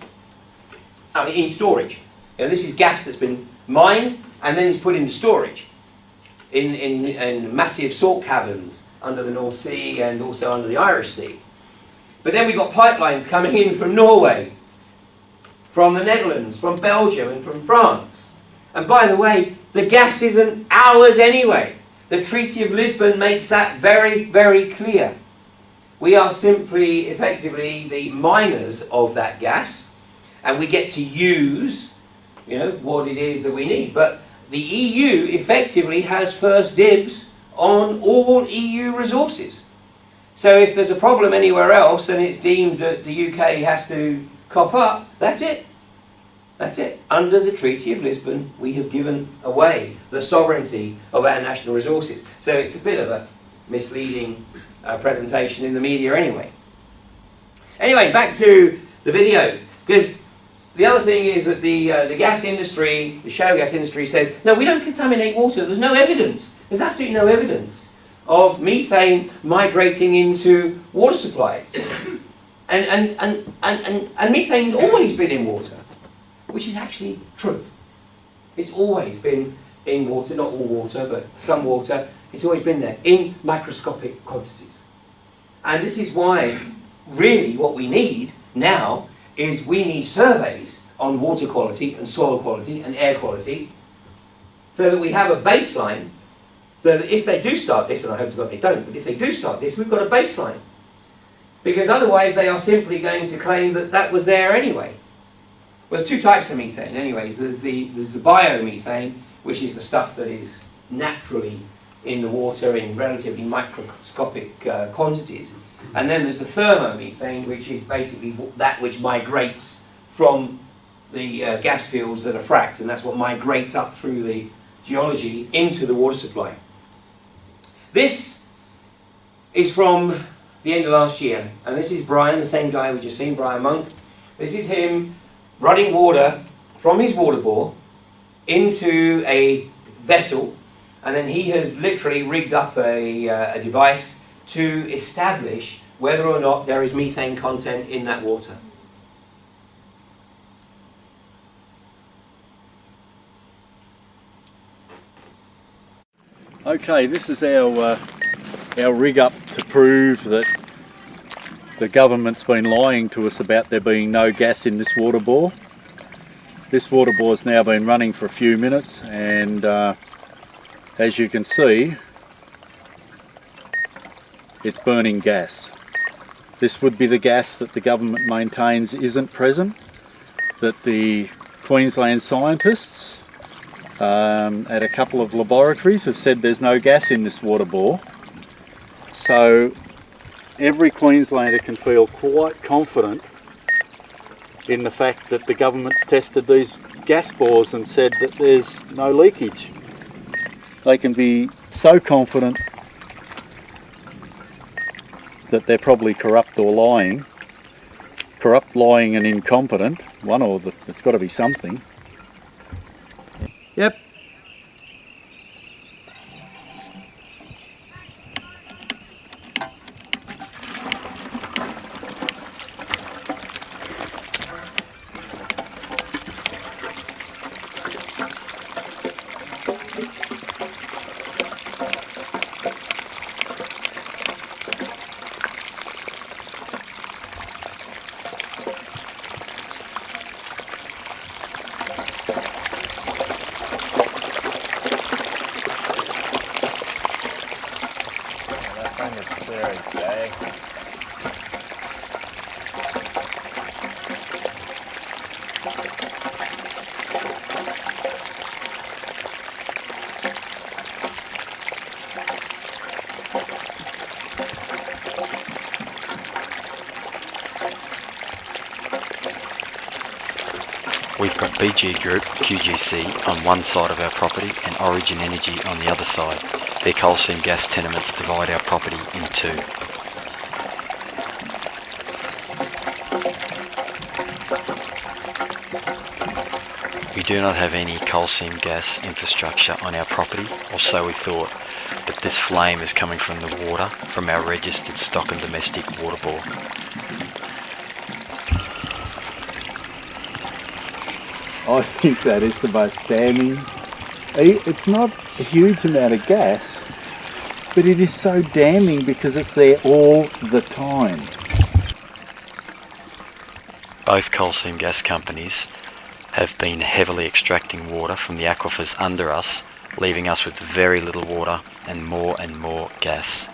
in storage. This is gas that's been mined and then it's put into storage in massive salt caverns under the North Sea and also under the Irish Sea. But then we've got pipelines coming in from Norway, from the Netherlands, from Belgium and from France. And by the way, the gas isn't ours anyway. The Treaty of Lisbon makes that very, very clear. We are simply, effectively, the miners of that gas, and we get to use, what it is that we need. But the EU effectively has first dibs on all EU resources. So if there's a problem anywhere else and it's deemed that the UK has to cough up, that's it. That's it. Under the Treaty of Lisbon, we have given away the sovereignty of our national resources. So it's a bit of a misleading presentation in the media anyway. Anyway, back to the videos. Because the other thing is that the gas industry, the shale gas industry says, no, we don't contaminate water. There's no evidence. There's absolutely no evidence of methane migrating into water supplies. And methane's always been in water, which is actually true. It's always been in water, not all water, but some water. It's always been there, in microscopic quantities. And this is why, really, what we need now is we need surveys on water quality and soil quality and air quality, so that we have a baseline, so that if they do start this, and I hope to God they don't, but if they do start this, we've got a baseline. Because otherwise they are simply going to claim that that was there anyway. Well, there's two types of methane anyways. There's the biomethane, which is the stuff that is naturally in the water in relatively microscopic quantities. And then there's the thermomethane, which is basically that which migrates from the gas fields that are fracked, and that's what migrates up through the geology into the water supply. This is from the end of last year, and this is Brian, the same guy we just seen, Brian Monk. This is him running water from his water bore into a vessel, and then he has literally rigged up a device to establish whether or not there is methane content in that water. Okay, this is our rig up to prove that the government's been lying to us about there being no gas in this water bore. This water bore has now been running for a few minutes, and as you can see, it's burning gas. This would be the gas that the government maintains isn't present, that the Queensland scientists at a couple of laboratories have said there's no gas in this water bore. So every Queenslander can feel quite confident in the fact that the government's tested these gas bores and said that there's no leakage. They can be so confident that they're probably corrupt or lying. Corrupt, lying and incompetent, one or the, it's got to be something. Yep. We've got BG Group, QGC, on one side of our property and Origin Energy on the other side. Their coal seam gas tenements divide our property in two. We do not have any coal seam gas infrastructure on our property, or so we thought, but this flame is coming from the water from our registered stock and domestic water bore. I think that is the most damning. It's not a huge amount of gas, but it is so damning because it's there all the time. Both coal seam gas companies have been heavily extracting water from the aquifers under us, leaving us with very little water and more gas.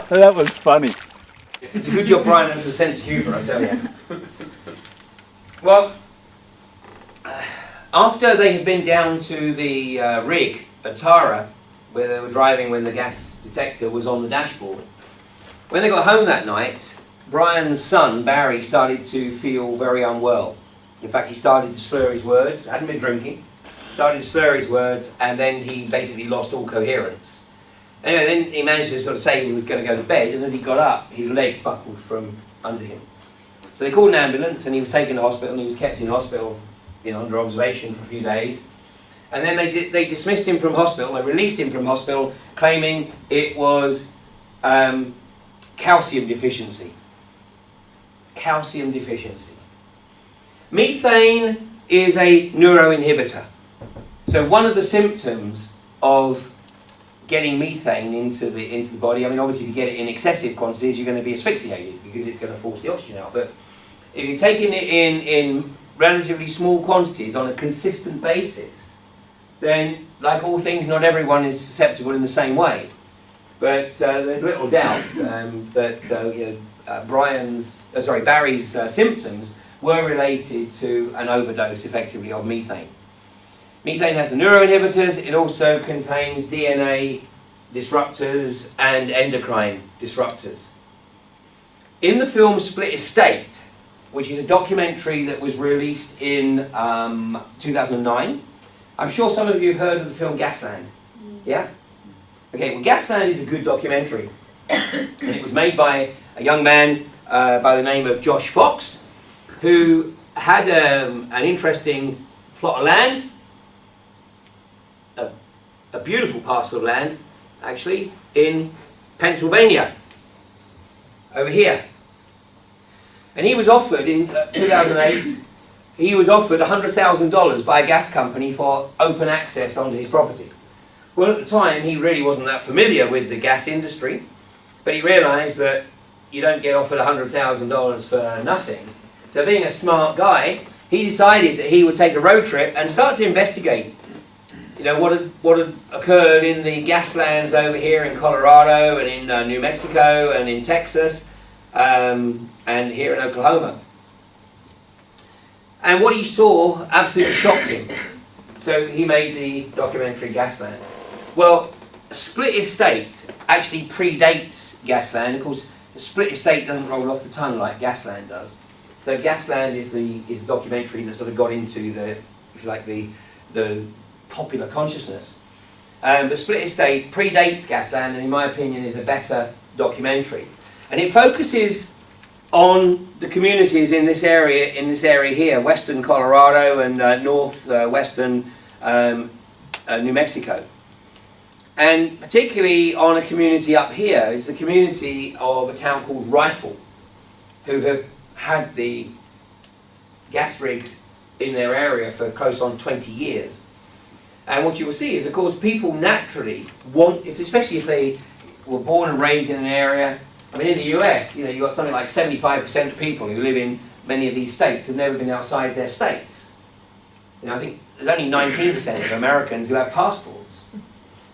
That was funny. It's a good job Brian has a sense of humour, I tell you. Well, after they had been down to the rig at Tara, where they were driving when the gas detector was on the dashboard, when they got home that night, Brian's son, Barry, started to feel very unwell. In fact, he started to slur his words, hadn't been drinking, started to slur his words, and then he basically lost all coherence. Anyway, then he managed to sort of say he was going to go to bed, and as he got up, his leg buckled from under him. So they called an ambulance, and he was taken to hospital, and he was kept in hospital, under observation for a few days. And then they dismissed him from hospital, they released him from hospital, claiming it was calcium deficiency. Calcium deficiency. Methane is a neuroinhibitor. So one of the symptoms of getting methane into the body. I mean, obviously, if you get it in excessive quantities, you're going to be asphyxiated because it's going to force the oxygen out. But if you're taking it in relatively small quantities on a consistent basis, then, like all things, not everyone is susceptible in the same way. But there's little doubt that Barry's symptoms were related to an overdose, effectively, of methane. Methane has the neuroinhibitors. It also contains DNA disruptors and endocrine disruptors. In the film Split Estate, which is a documentary that was released in 2009, I'm sure some of you have heard of the film Gasland. Yeah? Okay, well, Gasland is a good documentary. And it was made by a young man by the name of Josh Fox, who had an interesting plot of land, a beautiful parcel of land, actually, in Pennsylvania, over here. And he was offered, in 2008, he was offered $100,000 by a gas company for open access onto his property. Well, at the time, he really wasn't that familiar with the gas industry, but he realised that you don't get offered $100,000 for nothing. So being a smart guy, he decided that he would take a road trip and start to investigate, you know, what had occurred in the gas lands over here in Colorado and in New Mexico and in Texas and here in Oklahoma. And what he saw absolutely shocked him. So he made the documentary Gasland. Well, Split Estate actually predates Gasland. Of course, Split Estate doesn't roll off the tongue like Gasland does. So Gasland is the documentary that sort of got into the, if you like, the popular consciousness. But Split Estate predates Gasland, and in my opinion is a better documentary. And it focuses on the communities in this area here, western Colorado and northwestern New Mexico. And particularly on a community up here, it's the community of a town called Rifle, who have had the gas rigs in their area for close on 20 years. And what you will see is, of course, people naturally want, especially if they were born and raised in an area. I mean, in the US, you know, you've got something like 75% of people who live in many of these states have never been outside their states. You know, I think there's only 19% of Americans who have passports.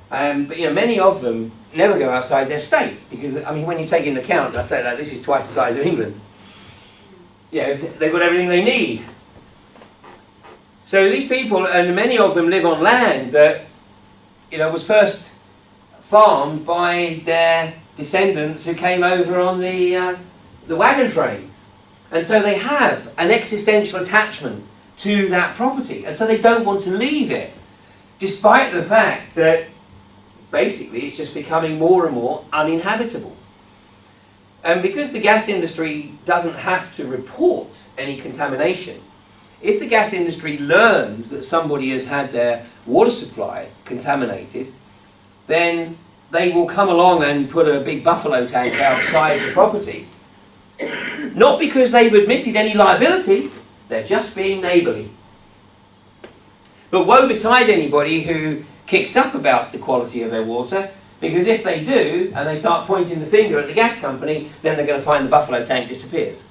But, you know, many of them never go outside their state because, I mean, when you take into account, I say that this is twice the size of England. You know, they've got everything they need. So these people, and many of them live on land that, you know, was first farmed by their descendants who came over on the wagon trains. And so they have an existential attachment to that property. And so they don't want to leave it, despite the fact that basically it's just becoming more and more uninhabitable. And because the gas industry doesn't have to report any contamination, if the gas industry learns that somebody has had their water supply contaminated, then they will come along and put a big buffalo tank outside the property. Not because they've admitted any liability, they're just being neighbourly. But woe betide anybody who kicks up about the quality of their water, because if they do, and they start pointing the finger at the gas company, then they're going to find the buffalo tank disappears.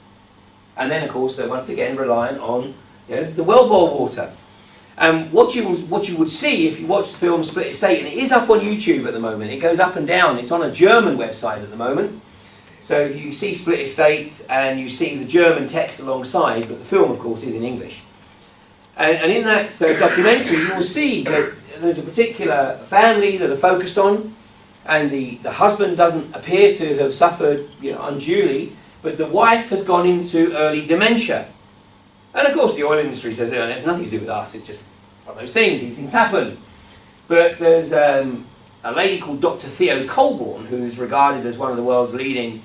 And then, of course, they're once again reliant on, you know, the wellbore water. And what you would see if you watch the film Split Estate, and it is up on YouTube at the moment, it goes up and down, it's on a German website at the moment. So you see Split Estate and you see the German text alongside, but the film, of course, is in English. And in that documentary, you will see that there's a particular family that are focused on, and the husband doesn't appear to have suffered, you know, unduly, but the wife has gone into early dementia. And of course the oil industry says, oh, it has nothing to do with us, it's just one of those things, these things happen. But there's a lady called Dr. Theo Colborn, who's regarded as one of the world's leading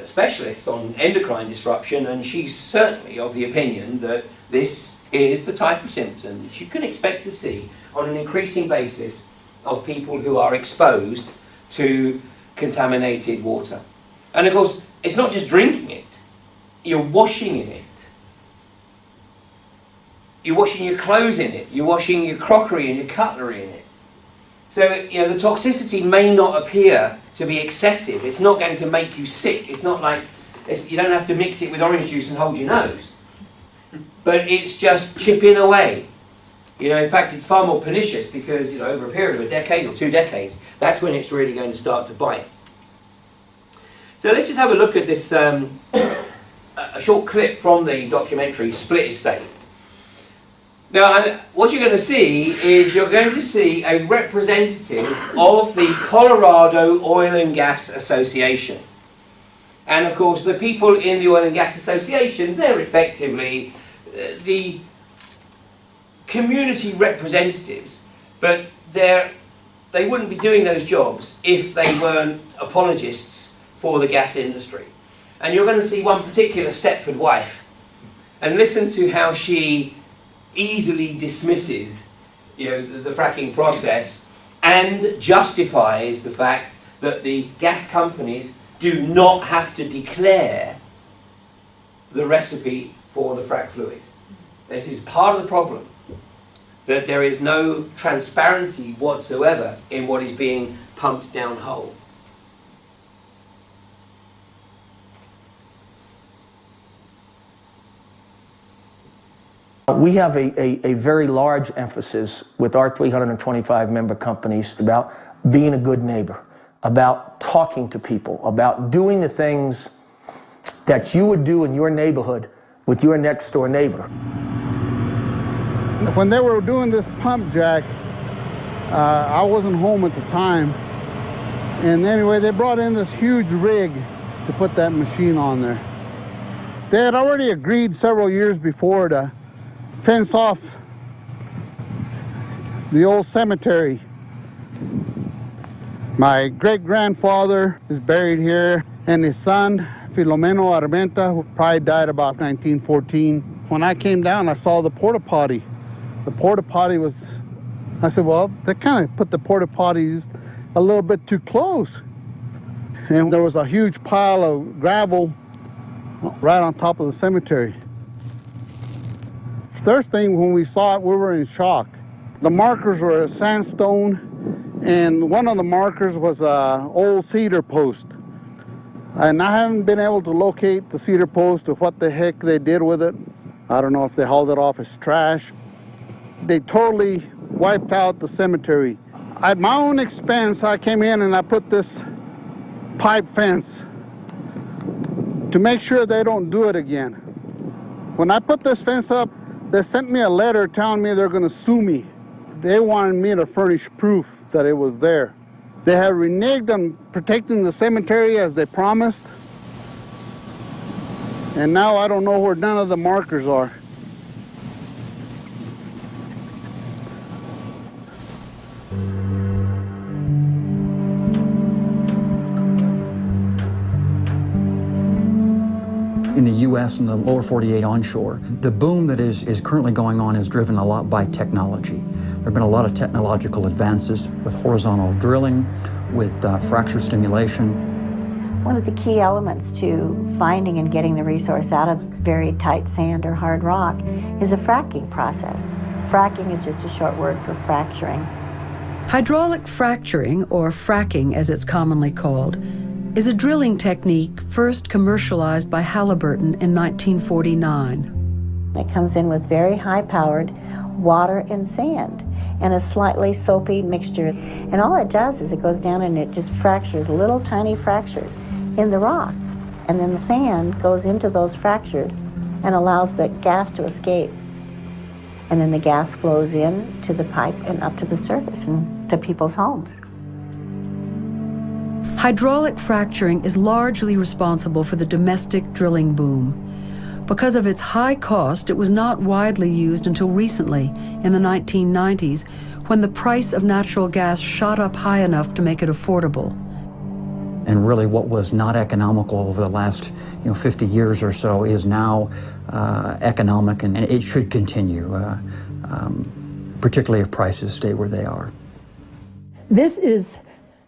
specialists on endocrine disruption, and she's certainly of the opinion that this is the type of symptom that you can expect to see on an increasing basis of people who are exposed to contaminated water. And of course, it's not just drinking it, you're washing in it. You're washing your clothes in it, you're washing your crockery and your cutlery in it. So, you know, the toxicity may not appear to be excessive. It's not going to make you sick. It's not like, you don't have to mix it with orange juice and hold your nose. But it's just chipping away. You know, in fact, it's far more pernicious because, you know, over a period of a decade or 2 decades, that's when it's really going to start to bite. So let's just have a look at this, a short clip from the documentary Split Estate. Now, what you're going to see is you're going to see a representative of the Colorado Oil and Gas Association. And of course, the people in the Oil and Gas Associations, they're effectively the community representatives, but they wouldn't be doing those jobs if they weren't apologists for the gas industry. And you're going to see one particular Stepford wife, and listen to how she easily dismisses, you know, the fracking process and justifies the fact that the gas companies do not have to declare the recipe for the frack fluid. This is part of the problem, that there is no transparency whatsoever in what is being pumped down hole. We have a very large emphasis with our 325 member companies about being a good neighbor, about talking to people, about doing the things that you would do in your neighborhood with your next door neighbor. When they were doing this pump jack, I wasn't home at the time. And anyway, they brought in this huge rig to put that machine on there. They had already agreed several years before to fence off the old cemetery. My great-grandfather is buried here, and his son, Filomeno Armenta, who probably died about 1914. When I came down, I saw the porta potty. The porta potty was, I said, well, they kind of put the porta potties a little bit too close. And there was a huge pile of gravel right on top of the cemetery. First thing, when we saw it, we were in shock. The markers were sandstone, and one of the markers was an old cedar post. And I haven't been able to locate the cedar post or what the heck they did with it. I don't know if they hauled it off as trash. They totally wiped out the cemetery. At my own expense, I came in and I put this pipe fence to make sure they don't do it again. When I put this fence up, they sent me a letter telling me they're going to sue me. They wanted me to furnish proof that it was there. They have reneged on protecting the cemetery as they promised. And now I don't know where none of the markers are. In the U.S. and the lower 48 onshore, the boom that is currently going on is driven a lot by technology. There have been a lot of technological advances with horizontal drilling, with fracture stimulation. One of the key elements to finding and getting the resource out of very tight sand or hard rock is a fracking process. Fracking is just a short word for fracturing. Hydraulic fracturing, or fracking as it's commonly called, is a drilling technique first commercialized by Halliburton in 1949. It comes in with very high-powered water and sand and a slightly soapy mixture. And all it does is it goes down and it just fractures little tiny fractures in the rock. And then the sand goes into those fractures and allows the gas to escape. And then the gas flows in to the pipe and up to the surface and to people's homes. Hydraulic fracturing is largely responsible for the domestic drilling boom. Because of its high cost, it was not widely used until recently, in the 1990s, when the price of natural gas shot up high enough to make it affordable. And really what was not economical over the last 50 years or so is now economic, and it should continue, particularly if prices stay where they are.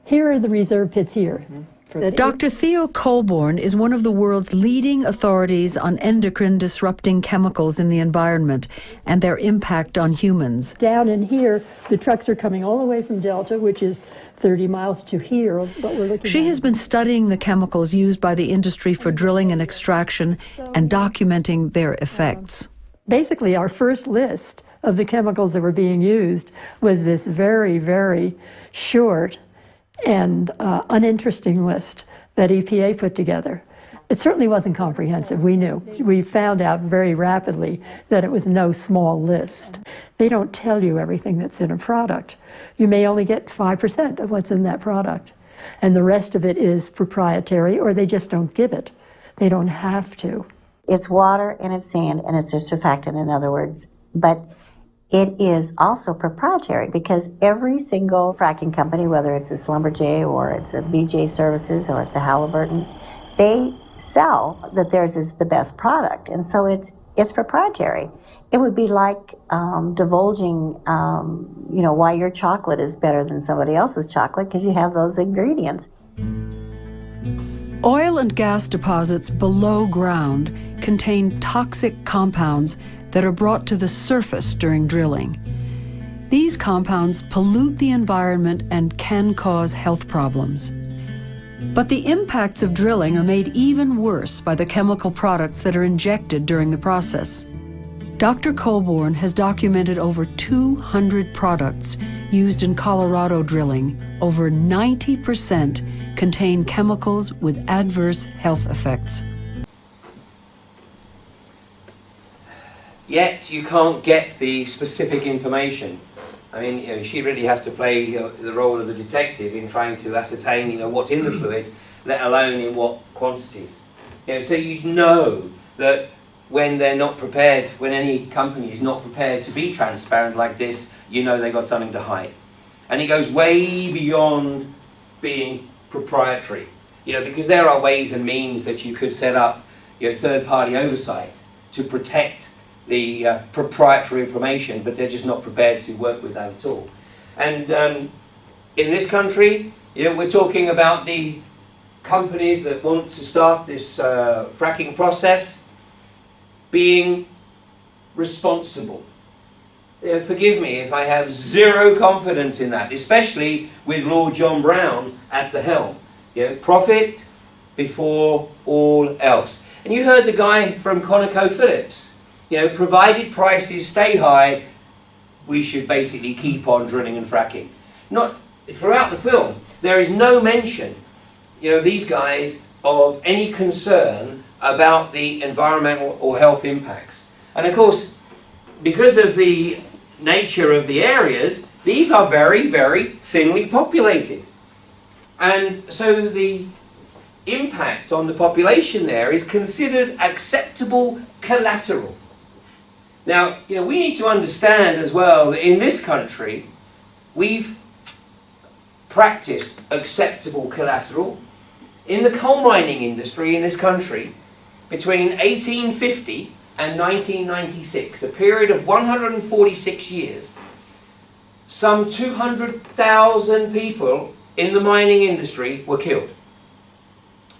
Here are the reserve pits here. Dr. Theo Colborn is one of the world's leading authorities on endocrine disrupting chemicals in the environment and their impact on humans. Down in here, the trucks are coming all the way from Delta, which is 30 miles to here, but we're looking She has been studying the chemicals used by the industry for drilling and extraction and documenting their effects. Basically, our first list of the chemicals that were being used was this very, very short and uninteresting list that EPA put together. It certainly wasn't comprehensive, we knew. We found out very rapidly that it was no small list. They don't tell you everything that's in a product. You may only get 5% of what's in that product, and the rest of it is proprietary, or they just don't give it. They don't have to. It's water and it's sand and it's a surfactant, in other words, but it is also proprietary because every single fracking company, whether it's a Schlumberger or it's a BJ Services or it's a Halliburton, they sell that theirs is the best product, and so it's proprietary. It would be like divulging, why your chocolate is better than somebody else's chocolate because you have those ingredients. Oil and gas deposits below ground contain toxic compounds that are brought to the surface during drilling. These compounds pollute the environment and can cause health problems. But the impacts of drilling are made even worse by the chemical products that are injected during the process. Dr. Colborn has documented over 200 products used in Colorado drilling. Over 90% contain chemicals with adverse health effects. Yet you can't get the specific information. I mean, she really has to play the role of the detective in trying to ascertain, what's in the fluid, let alone in what quantities. So you know that when they're not prepared, when any company is not prepared to be transparent like this, they got something to hide. And it goes way beyond being proprietary, because there are ways and means that you could set up, third-party oversight to protect the proprietary information, but they're just not prepared to work with that at all. And in this country, we're talking about the companies that want to start this fracking process being responsible. Forgive me if I have zero confidence in that, especially with Lord John Brown at the helm. Profit before all else. And you heard the guy from ConocoPhillips. Provided prices stay high, we should basically keep on drilling and fracking. Throughout the film, there is no mention, these guys, of any concern about the environmental or health impacts. And of course, because of the nature of the areas, these are very, very thinly populated. And so the impact on the population there is considered acceptable collateral. Now, we need to understand as well that in this country, we've practiced acceptable collateral in the coal mining industry in this country between 1850 and 1996, a period of 146 years. Some 200,000 people in the mining industry were killed.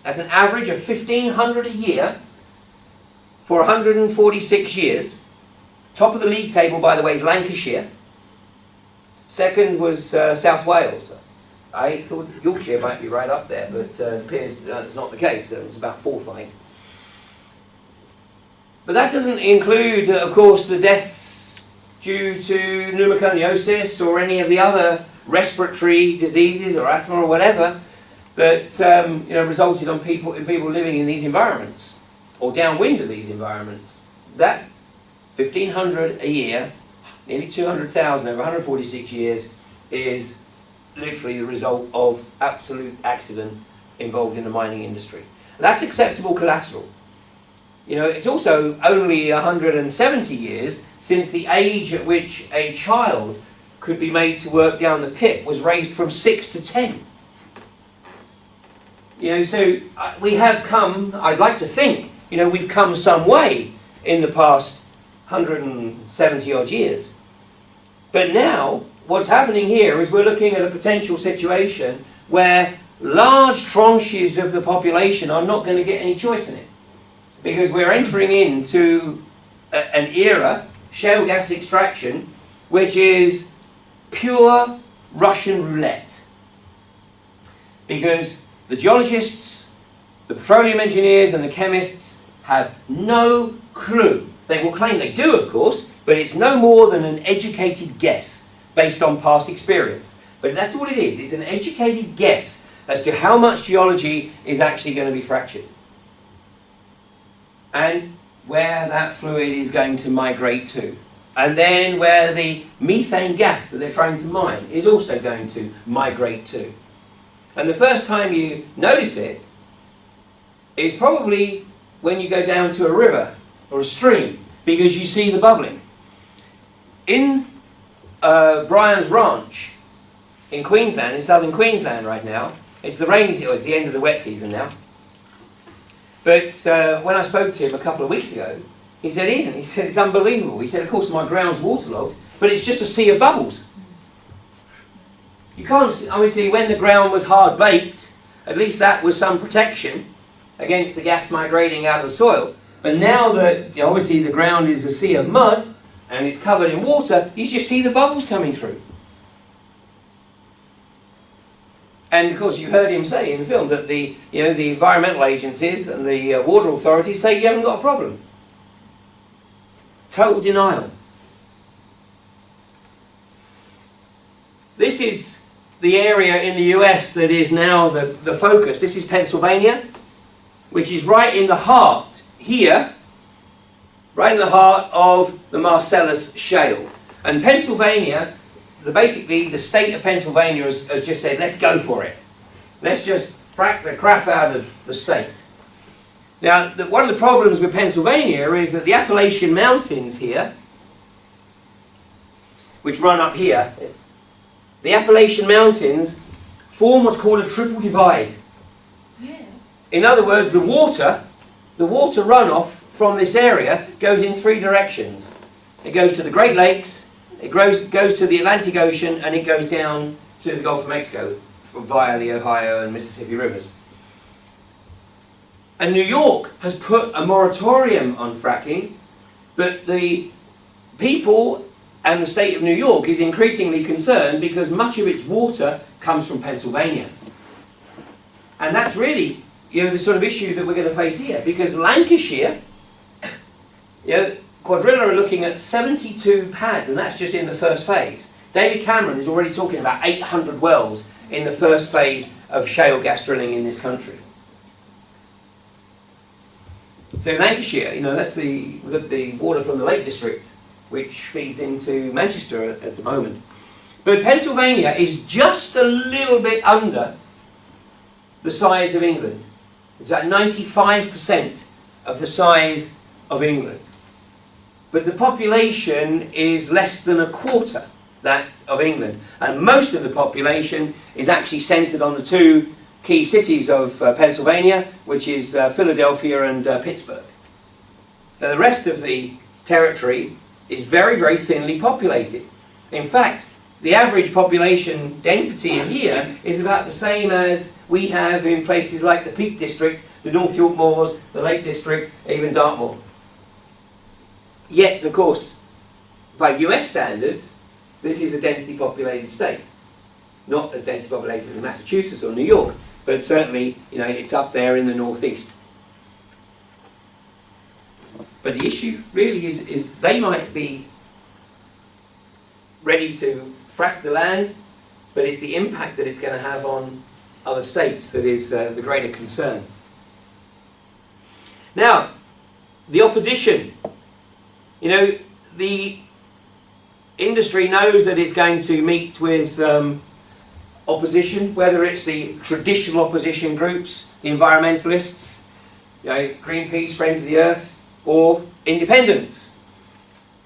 That's an average of 1,500 a year for 146 years. Top of the league table, by the way, is Lancashire. Second was South Wales. I thought Yorkshire might be right up there, but it appears that's not the case. It's about fourth, I think. But that doesn't include, of course, the deaths due to pneumoconiosis or any of the other respiratory diseases or asthma or whatever that resulted in people living in these environments or downwind of these environments. That 1,500 a year, nearly 200,000 over 146 years, is literally the result of absolute accident involved in the mining industry. That's acceptable collateral. It's also only 170 years since the age at which a child could be made to work down the pit was raised from 6 to 10. So we have come, I'd like to think, we've come some way in the past 170 odd years. But now, what's happening here is we're looking at a potential situation where large tranches of the population are not going to get any choice in it. Because we're entering into an era, shale gas extraction, which is pure Russian roulette. Because the geologists, the petroleum engineers and the chemists have no clue. They will claim they do, of course, but it's no more than an educated guess based on past experience. But that's all it is. It's an educated guess as to how much geology is actually going to be fractured. And where that fluid is going to migrate to. And then where the methane gas that they're trying to mine is also going to migrate to. And the first time you notice it is probably when you go down to a river or a stream, because you see the bubbling. In Brian's Ranch in Queensland, in southern Queensland right now, it's the rainy season, it's the end of the wet season now. But when I spoke to him a couple of weeks ago, he said, Ian, he said, it's unbelievable. He said, of course my ground's waterlogged, but it's just a sea of bubbles. You can't, obviously when the ground was hard baked, at least that was some protection against the gas migrating out of the soil. But now that obviously the ground is a sea of mud and it's covered in water, you just see the bubbles coming through. And of course you heard him say in the film that the environmental agencies and the water authorities say you haven't got a problem. Total denial. This is the area in the US that is now the focus. This is Pennsylvania, which is right in the heart here, right in the heart of the Marcellus Shale. And Pennsylvania, basically the state of Pennsylvania has just said, let's go for it. Let's just frack the crap out of the state. Now, one of the problems with Pennsylvania is that the Appalachian Mountains here, which run up here, the Appalachian Mountains form what's called a triple divide. In other words, the water runoff from this area goes in three directions. It goes to the Great Lakes, it goes to the Atlantic Ocean, and it goes down to the Gulf of Mexico via the Ohio and Mississippi rivers. And New York has put a moratorium on fracking, but the people and the state of New York is increasingly concerned because much of its water comes from Pennsylvania. And that's really the sort of issue that we're going to face here, because Lancashire, Quadrilla are looking at 72 pads, and that's just in the first phase. David Cameron is already talking about 800 wells in the first phase of shale gas drilling in this country. So Lancashire, that's the water from the Lake District, which feeds into Manchester at the moment. But Pennsylvania is just a little bit under the size of England. It's at 95% of the size of England. But the population is less than a quarter that of England. And most of the population is actually centered on the two key cities of Pennsylvania, which is Philadelphia and Pittsburgh. Now the rest of the territory is very, very thinly populated. In fact, the average population density in here is about the same as we have in places like the Peak District, the North York Moors, the Lake District, even Dartmoor. Yet, of course, by US standards, this is a densely populated state. Not as densely populated as Massachusetts or New York, but certainly, it's up there in the northeast. But the issue really is they might be ready to frack the land, but it's the impact that it's going to have on other states that is the greater concern. Now, the opposition. The industry knows that it's going to meet with opposition, whether it's the traditional opposition groups, the environmentalists, Greenpeace, Friends of the Earth, or independents.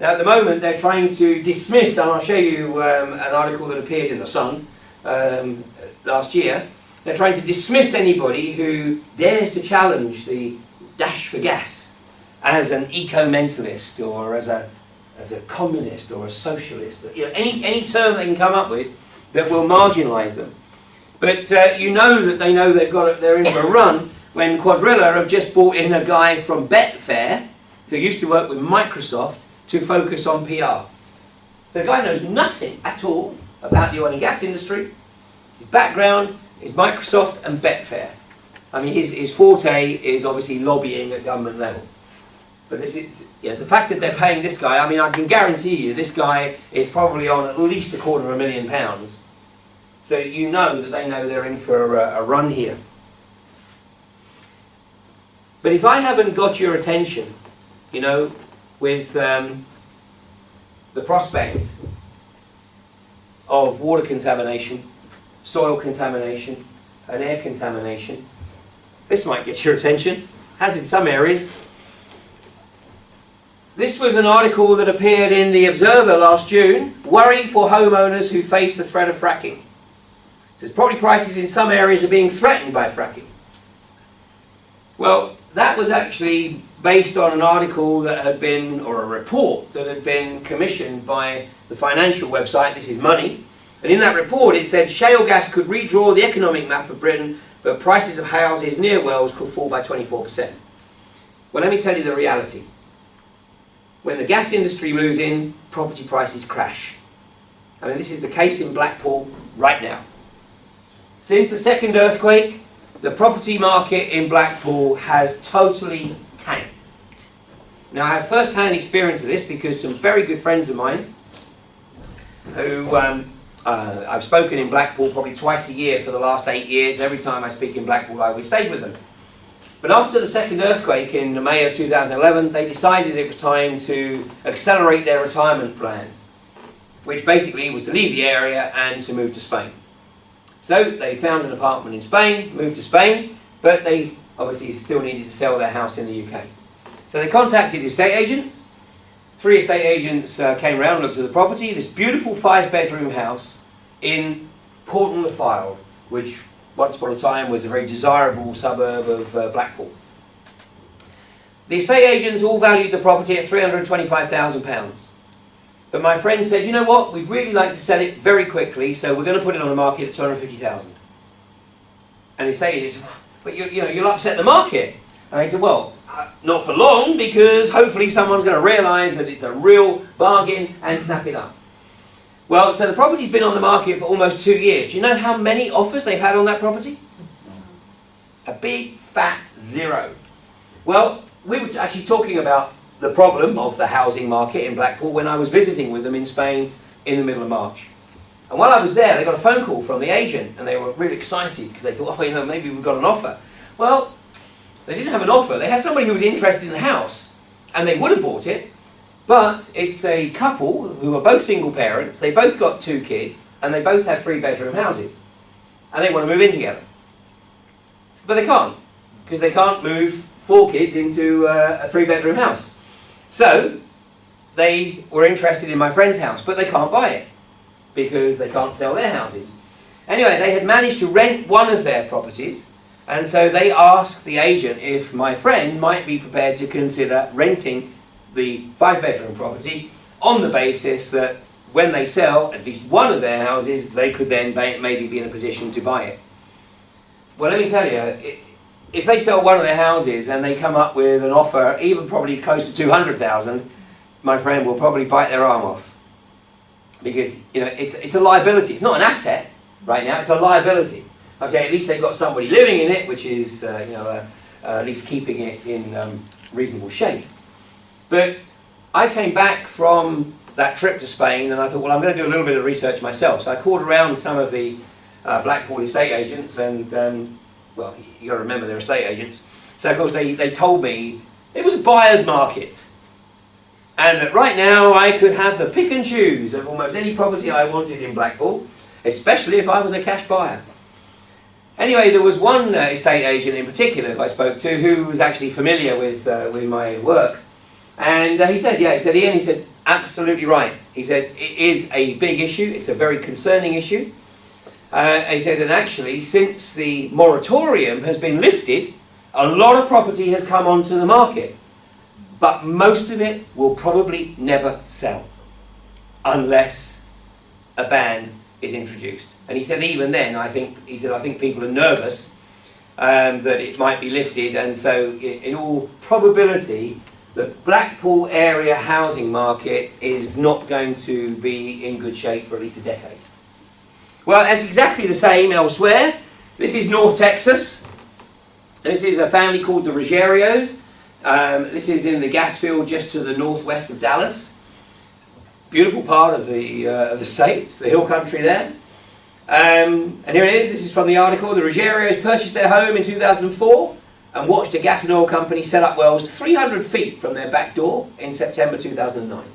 Now at the moment they're trying to dismiss, and I'll show you an article that appeared in The Sun last year, they're trying to dismiss anybody who dares to challenge the dash for gas as an eco-mentalist or as a communist or a socialist, any term they can come up with that will marginalise them. But you know that they know they're in for a run when Quadrilla have just brought in a guy from Betfair who used to work with Microsoft to focus on PR. The guy knows nothing at all about the oil and gas industry. His background is Microsoft and Betfair. I mean, his forte is obviously lobbying at government level. But this is, the fact that they're paying this guy, I mean, I can guarantee you this guy is probably on at least £250,000. So you know that they know they're in for a run here. But if I haven't got your attention, with the prospect of water contamination, soil contamination, and air contamination, this might get your attention, has in some areas. This was an article that appeared in The Observer last June, worry for homeowners who face the threat of fracking. It says property prices in some areas are being threatened by fracking. Well, that was actually based on an article that had been, or a report that had been commissioned by the financial website, This Is Money. And in that report it said shale gas could redraw the economic map of Britain, but prices of houses near wells could fall by 24%. Well, let me tell you the reality. When the gas industry moves in, property prices crash. I mean, this is the case in Blackpool right now. Since the second earthquake, the property market in Blackpool has totally tanked. Now, I have first-hand experience of this because some very good friends of mine who I've spoken in Blackpool probably twice a year for the last 8 years, and every time I speak in Blackpool I always stayed with them. But after the second earthquake in May of 2011, they decided it was time to accelerate their retirement plan, which basically was to leave the area and to move to Spain. So they found an apartment in Spain, moved to Spain, but they obviously still needed to sell their house in the UK. So they contacted estate agents. 3 estate agents came around and looked at the property, this beautiful 5-bedroom house in Porton-le-Fylde, which once upon a time was a very desirable suburb of Blackpool. The estate agents all valued the property at £325,000. But my friend said, you know what, we'd really like to sell it very quickly, so we're going to put it on the market at £250,000. And the estate agents said, but you'll upset the market. And they said, well, not for long, because hopefully someone's going to realise that it's a real bargain and snap it up. Well, so the property's been on the market for almost 2 years. Do you know how many offers they've had on that property? A big fat 0. Well, we were actually talking about the problem of the housing market in Blackpool when I was visiting with them in Spain in the middle of March. And while I was there, they got a phone call from the agent, and they were really excited because they thought, oh, maybe we've got an offer. Well, they didn't have an offer. They had somebody who was interested in the house, and they would have bought it, but it's a couple who are both single parents, they both got 2 kids, and they both have 3-bedroom houses, and they want to move in together. But they can't, because they can't move 4 kids into a 3-bedroom house. So, they were interested in my friend's house, but they can't buy it, because they can't sell their houses. Anyway, they had managed to rent one of their properties, and so they asked the agent if my friend might be prepared to consider renting the 5-bedroom property on the basis that when they sell at least one of their houses, they could then maybe be in a position to buy it. Well, let me tell you, if they sell one of their houses and they come up with an offer, even probably close to 200,000, my friend will probably bite their arm off. Because, it's a liability. It's not an asset right now, it's a liability. Okay, at least they've got somebody living in it, which is, at least keeping it in reasonable shape. But I came back from that trip to Spain and I thought, well, I'm going to do a little bit of research myself. So I called around some of the Blackpool estate agents and, well, you got to remember they're estate agents. So of course they told me it was a buyer's market. And that right now I could have the pick and choose of almost any property I wanted in Blackpool, especially if I was a cash buyer. Anyway, there was one estate agent in particular who I spoke to who was actually familiar with my work. And he said, Ian, he said, absolutely right. He said, it is a big issue. It's a very concerning issue. He said, and actually, since the moratorium has been lifted, a lot of property has come onto the market. But most of it will probably never sell unless a ban is introduced. And he said even then, I think people are nervous that it might be lifted, and so in all probability, the Blackpool area housing market is not going to be in good shape for at least a decade. Well, it's exactly the same elsewhere. This is North Texas. This is a family called the Ruggerios. This is in the gas field just to the northwest of Dallas. Beautiful part of the state. It's the hill country there. And here it is. This is from the article. The Ruggerios purchased their home in 2004 and watched a gas and oil company set up wells 300 feet from their back door in September 2009.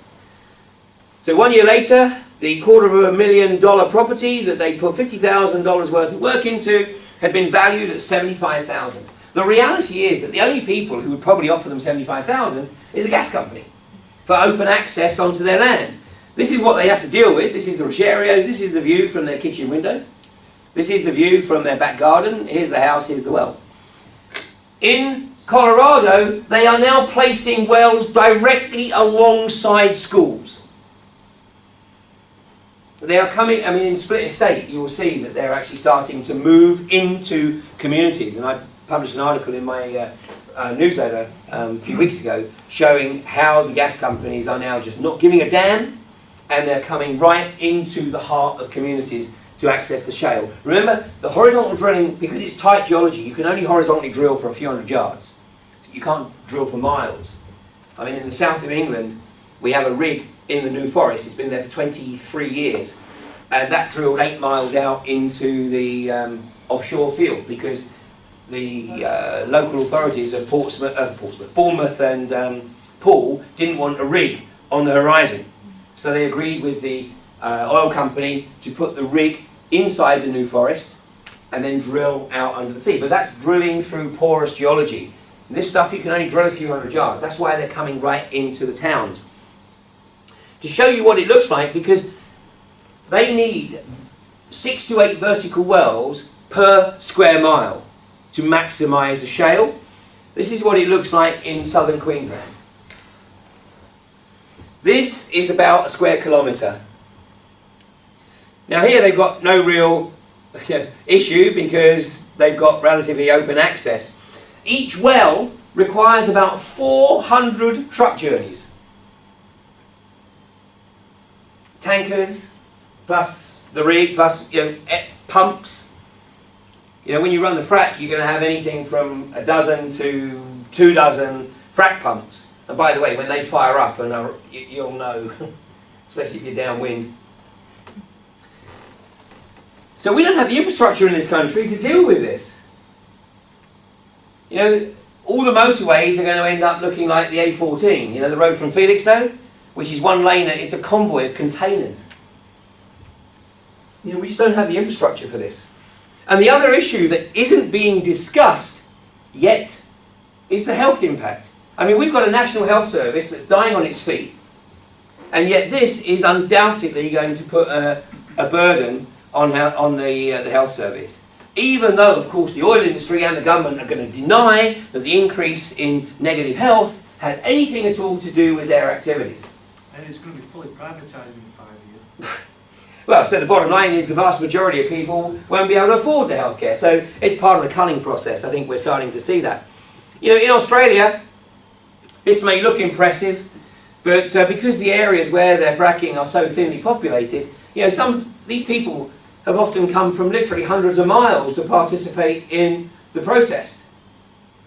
So 1 year later, the $250,000 property that they put $50,000 worth of work into had been valued at $75,000. The reality is that the only people who would probably offer them $75,000 is a gas company for open access onto their land. This is what they have to deal with. This is the Ruggerios. This is the view from their kitchen window. This is the view from their back garden. Here's the house, here's the well. In Colorado, they are now placing wells directly alongside schools. They are coming, I mean, in Split Estate, you will see that they're actually starting to move into communities. And I published an article in my newsletter a few weeks ago showing how the gas companies are now just not giving a damn, and they're coming right into the heart of communities to access the shale. Remember, the horizontal drilling, because it's tight geology, you can only horizontally drill for a few hundred yards. You can't drill for miles. I mean, in the south of England, we have a rig in the New Forest. It's been there for 23 years. And that drilled 8 miles out into the offshore field because the local authorities of Bournemouth and Poole didn't want a rig on the horizon. So they agreed with the oil company to put the rig inside the New Forest and then drill out under the sea. But that's drilling through porous geology. And this stuff you can only drill a few hundred yards. That's why they're coming right into the towns. To show you what it looks like, because they need 6 to 8 vertical wells per square mile to maximise the shale. This is what it looks like in southern Queensland. This is about a square kilometre. Now here they've got no real issue because they've got relatively open access. Each well requires about 400 truck journeys. Tankers, plus the rig, plus pumps. When you run the frack, you're going to have anything from a dozen to 2 dozen frack pumps. And by the way, when they fire up, and you'll know, especially if you're downwind. So we don't have the infrastructure in this country to deal with this. All the motorways are going to end up looking like the A14, the road from Felixstowe, which is one lane, it's a convoy of containers. We just don't have the infrastructure for this. And the other issue that isn't being discussed yet is the health impact. I mean, we've got a National Health Service that's dying on its feet, and yet this is undoubtedly going to put a burden on the health service. Even though, of course, the oil industry and the government are going to deny that the increase in negative health has anything at all to do with their activities. And it's going to be fully privatised in 5 years. Well, so the bottom line is the vast majority of people won't be able to afford the healthcare. So it's part of the culling process. I think we're starting to see that. In Australia, this may look impressive, but because the areas where they're fracking are so thinly populated, these people have often come from literally hundreds of miles to participate in the protest.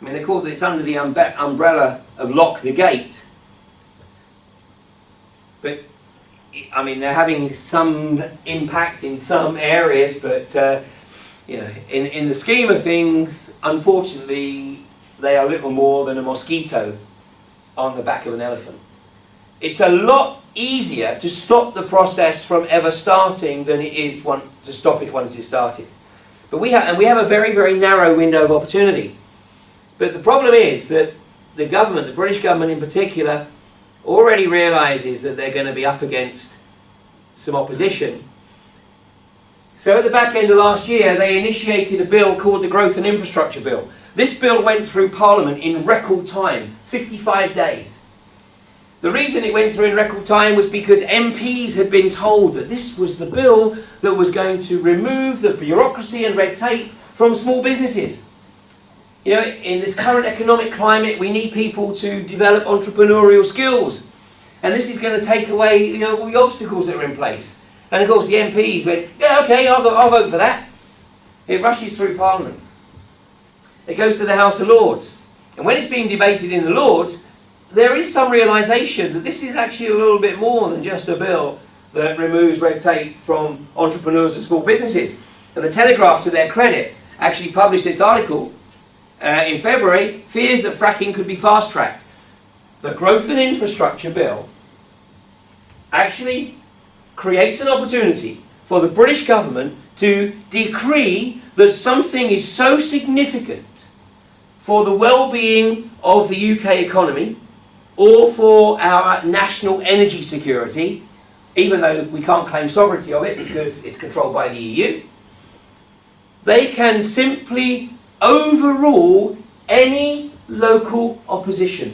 I mean, it's under the umbrella of Lock the Gate. But, I mean, they're having some impact in some areas, but, in the scheme of things, unfortunately, they are little more than a mosquito on the back of an elephant. It's a lot easier to stop the process from ever starting than it is to stop it once it's started. But we have a very, very narrow window of opportunity. But the problem is that the government, the British government in particular, already realises that they're going to be up against some opposition. So at the back end of last year, they initiated a bill called the Growth and Infrastructure Bill. This bill went through Parliament in record time, 55 days. The reason it went through in record time was because MPs had been told that this was the bill that was going to remove the bureaucracy and red tape from small businesses. You know, in this current economic climate, we need people to develop entrepreneurial skills. And this is going to take away, you know, all the obstacles that are in place. And of course the MPs went, yeah, okay, I'll vote for that. It rushes through Parliament. It goes to the House of Lords. And when it's being debated in the Lords, there is some realisation that this is actually a little bit more than just a bill that removes red tape from entrepreneurs and small businesses. And the Telegraph, to their credit, actually published this article in February, fears that fracking could be fast-tracked. The Growth and Infrastructure Bill actually creates an opportunity for the British government to decree that something is so significant for the well-being of the UK economy or for our national energy security, even though we can't claim sovereignty of it because it's controlled by the EU, they can simply overrule any local opposition.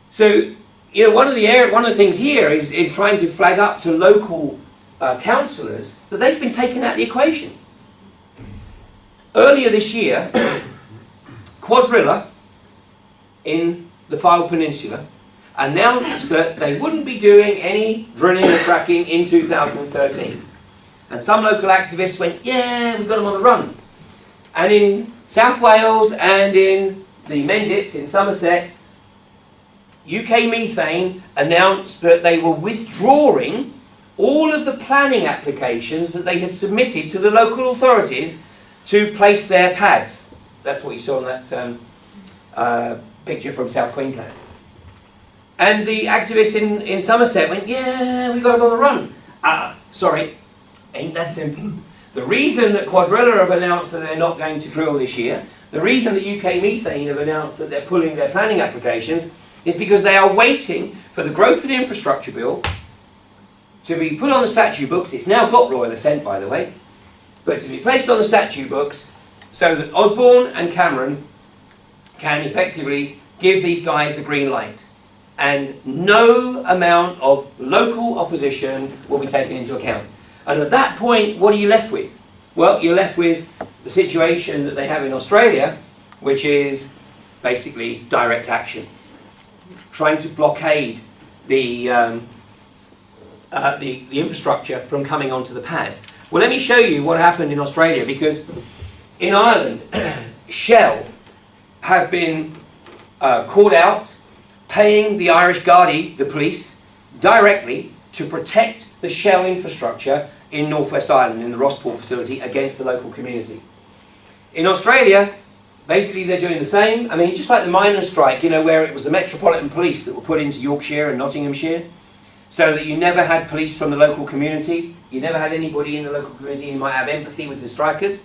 So, you know, one of the things here is in trying to flag up to local councillors that they've been taken out of the equation. Earlier this year, Quadrilla in the Fylde Peninsula announced that they wouldn't be doing any drilling and fracking in 2013. And some local activists went, yeah, we've got them on the run. And in South Wales and in the Mendips in Somerset, UK Methane announced that they were withdrawing all of the planning applications that they had submitted to the local authorities to place their pads. That's what you saw in that picture from South Queensland. And the activists in Somerset went, yeah, we got them on the run. Sorry, ain't that simple. The reason that Quadrilla have announced that they're not going to drill this year, the reason that UK Methane have announced that they're pulling their planning applications is because they are waiting for the Growth and Infrastructure Bill to be put on the statute books. It's now got royal assent, by the way, but to be placed on the statute books so that Osborne and Cameron can effectively give these guys the green light. And no amount of local opposition will be taken into account. And at that point, what are you left with? Well, you're left with the situation that they have in Australia, which is basically direct action, trying to blockade the infrastructure from coming onto the pad. Well, let me show you what happened in Australia, because in Ireland, Shell have been called out paying the Irish Gardaí, the police, directly to protect the Shell infrastructure in Northwest Ireland, in the Rossport facility, against the local community. In Australia, basically they're doing the same. I mean, just like the miners' strike, you know, where it was the Metropolitan Police that were put into Yorkshire and Nottinghamshire, so that you never had police from the local community, you never had anybody in the local community who might have empathy with the strikers.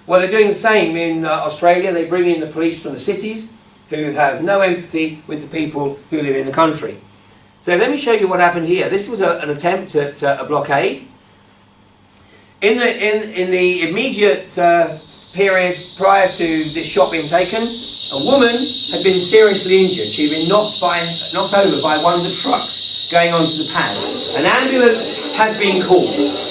Well, they're doing the same in Australia. They bring in the police from the cities who have no empathy with the people who live in the country. So let me show you what happened here. This was an attempt at a blockade. In the immediate period prior to this shot being taken, a woman had been seriously injured. She'd been knocked over by one of the trucks going onto the pad. An ambulance has been called.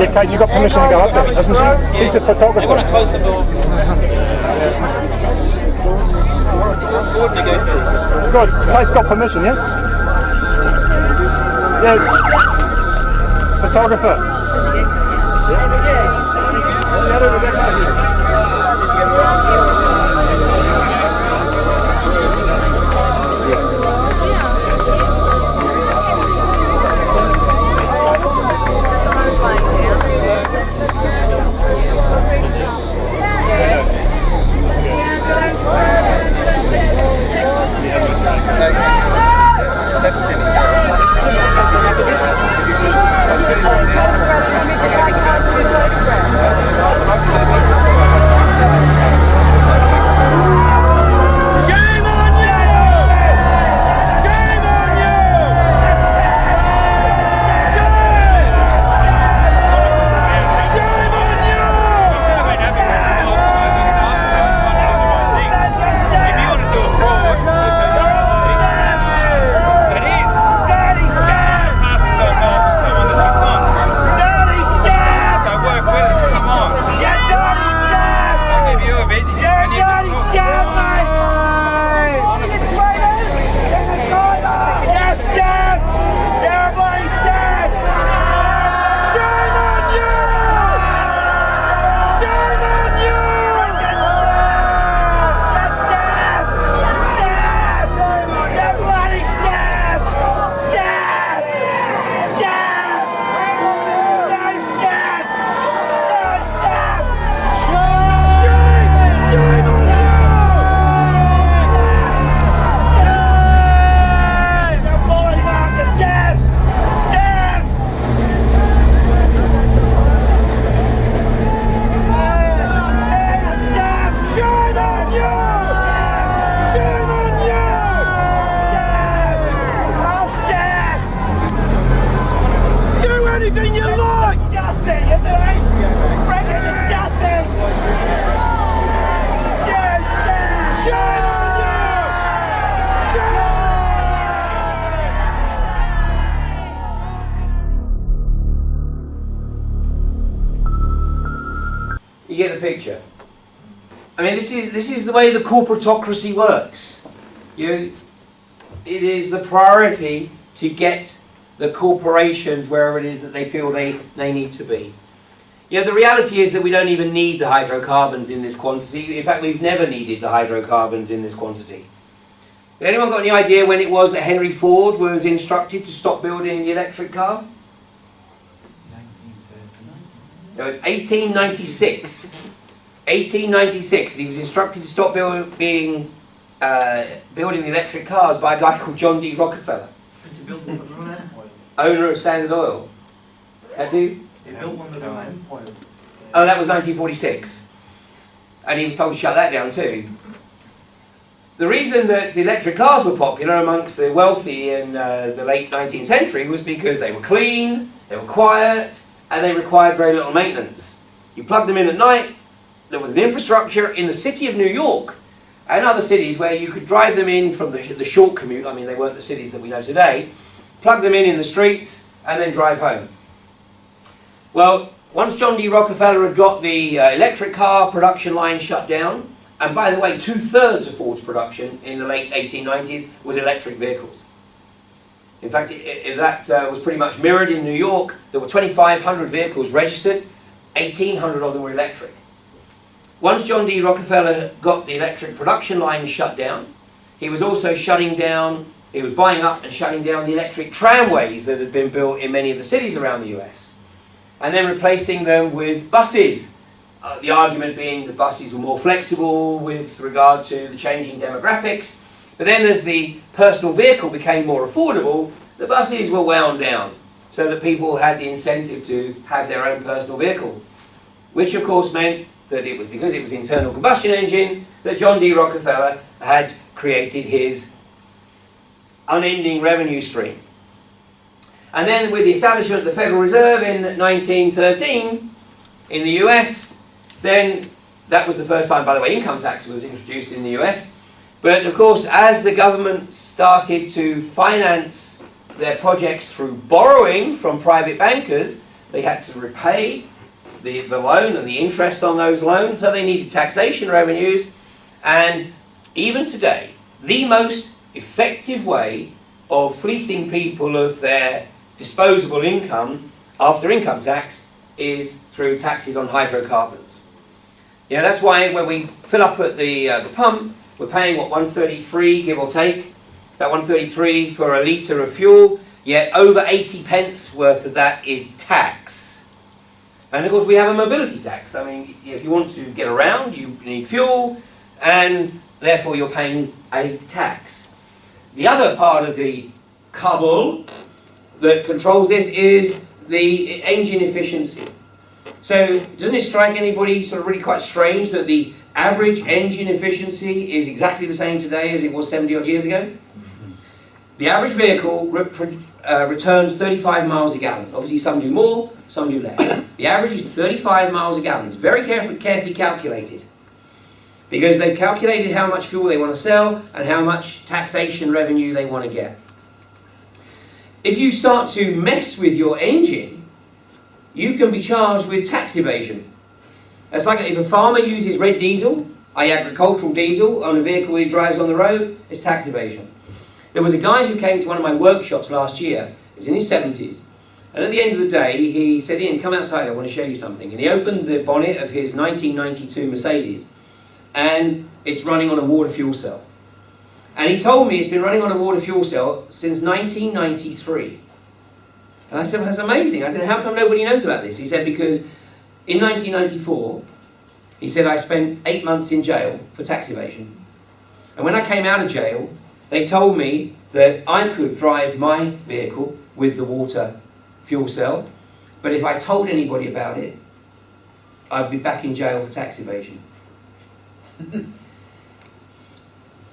Yeah, Kate, you got permission to go up there, hasn't she? She's a photographer. I want to close the door. Good. Kate's got permission, yeah? Yeah. Photographer. You get the picture. I mean, this is the way the corporatocracy works. It is the priority to get the corporations wherever it is that they feel they need to be. The reality is that we don't even need the hydrocarbons in this quantity. In fact, we've never needed the hydrocarbons in this quantity. Anyone got any idea when it was that Henry Ford was instructed to stop building the electric car? It was 1896. 1896. He was instructed to stop building the electric cars by a guy called John D. Rockefeller. And to build one with their own empire. Owner of Standard Oil. Had to? They built one with their own empire. Oh, that was 1946. And he was told to shut that down too. The reason that the electric cars were popular amongst the wealthy in the late 19th century was because they were clean, they were quiet, and they required very little maintenance. You plugged them in at night, there was an infrastructure in the city of New York and other cities where you could drive them in from the short commute. I mean, they weren't the cities that we know today. Plug them in the streets and then drive home. Well, once John D. Rockefeller had got the electric car production line shut down, and by the way, 2/3 of Ford's production in the late 1890s was electric vehicles. In fact, that was pretty much mirrored in New York. There were 2,500 vehicles registered, 1,800 of them were electric. Once John D. Rockefeller got the electric production line shut down, he was also he was buying up and shutting down the electric tramways that had been built in many of the cities around the US, and then replacing them with buses. The argument being that buses were more flexible with regard to the changing demographics. But then as the personal vehicle became more affordable, the buses were wound down so that people had the incentive to have their own personal vehicle. Which of course meant that because it was the internal combustion engine, that John D. Rockefeller had created his unending revenue stream. And then with the establishment of the Federal Reserve in 1913 in the US, then that was the first time, by the way, income tax was introduced in the US. But of course, as the government started to finance their projects through borrowing from private bankers, they had to repay the loan and the interest on those loans, so they needed taxation revenues. And even today, the most effective way of fleecing people of their disposable income after income tax is through taxes on hydrocarbons. You know, that's why when we fill up at the pump, we're paying, what, 133, give or take, about 133 for a litre of fuel, yet over 80 pence worth of that is tax. And of course we have a mobility tax. I mean, if you want to get around, you need fuel, and therefore you're paying a tax. The other part of the cabal that controls this is the engine efficiency. So doesn't it strike anybody sort of really quite strange that the average engine efficiency is exactly the same today as it was 70 odd years ago? The average vehicle returns 35 miles a gallon. Obviously some do more, some do less. The average is 35 miles a gallon. It's very carefully calculated, because they've calculated how much fuel they want to sell and how much taxation revenue they want to get. If you start to mess with your engine, you can be charged with tax evasion. It's like if a farmer uses red diesel, i.e. agricultural diesel, on a vehicle he drives on the road, it's tax evasion. There was a guy who came to one of my workshops last year. He was in his 70s. And at the end of the day, he said, "Ian, come outside, I want to show you something." And he opened the bonnet of his 1992 Mercedes, and it's running on a water fuel cell. And he told me it's been running on a water fuel cell since 1993. And I said, "Well, that's amazing." I said, "How come nobody knows about this?" He said, "Because in 1994, he said, I spent 8 months in jail for tax evasion. And when I came out of jail, they told me that I could drive my vehicle with the water fuel cell, but if I told anybody about it, I'd be back in jail for tax evasion."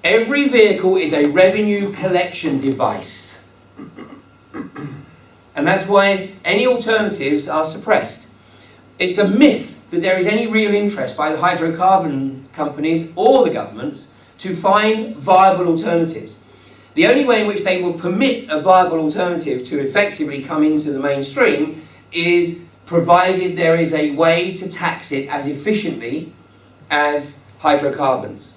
Every vehicle is a revenue collection device. And that's why any alternatives are suppressed. It's a myth that there is any real interest by the hydrocarbon companies or the governments to find viable alternatives. The only way in which they will permit a viable alternative to effectively come into the mainstream is provided there is a way to tax it as efficiently as hydrocarbons.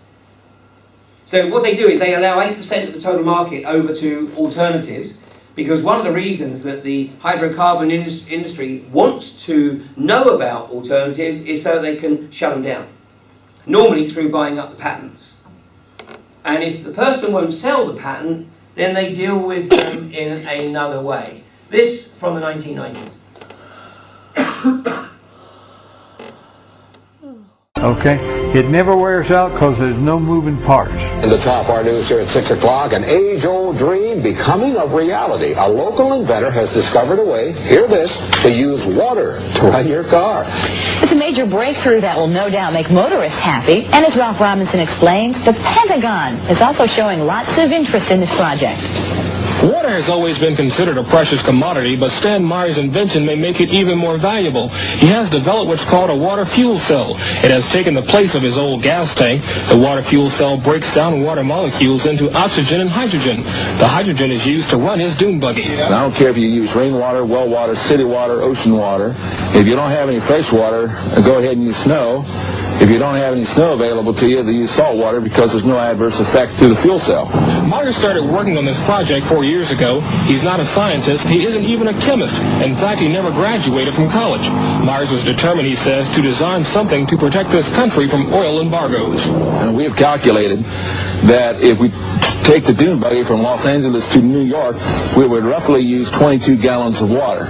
So what they do is they allow 8% of the total market over to alternatives, because one of the reasons that the hydrocarbon industry wants to know about alternatives is so they can shut them down, normally through buying up the patents. And if the person won't sell the patent, then they deal with them in another way. This from the 1990s. Okay, it never wears out because there's no moving parts. In the top, our news here at 6 o'clock, an age-old dream becoming a reality. A local inventor has discovered a way, hear this, to use water to run your car. It's a major breakthrough that will no doubt make motorists happy. And as Ralph Robinson explains, the Pentagon is also showing lots of interest in this project. Water has always been considered a precious commodity, but Stan Meyer's invention may make it even more valuable. He has developed what's called a water fuel cell. It has taken the place of his old gas tank. The water fuel cell breaks down water molecules into oxygen and hydrogen. The hydrogen is used to run his dune buggy. I don't care if you use rainwater, well water, city water, ocean water. If you don't have any fresh water, go ahead and use snow. If you don't have any snow available to you, then use salt water because there's no adverse effect to the fuel cell. Meyer started working on this project 4 years ago. He's not a scientist. He isn't even a chemist. In fact, he never graduated from college. Myers was determined, he says, to design something to protect this country from oil embargoes. And we have calculated that if we take the dune buggy from Los Angeles to New York, we would roughly use 22 gallons of water.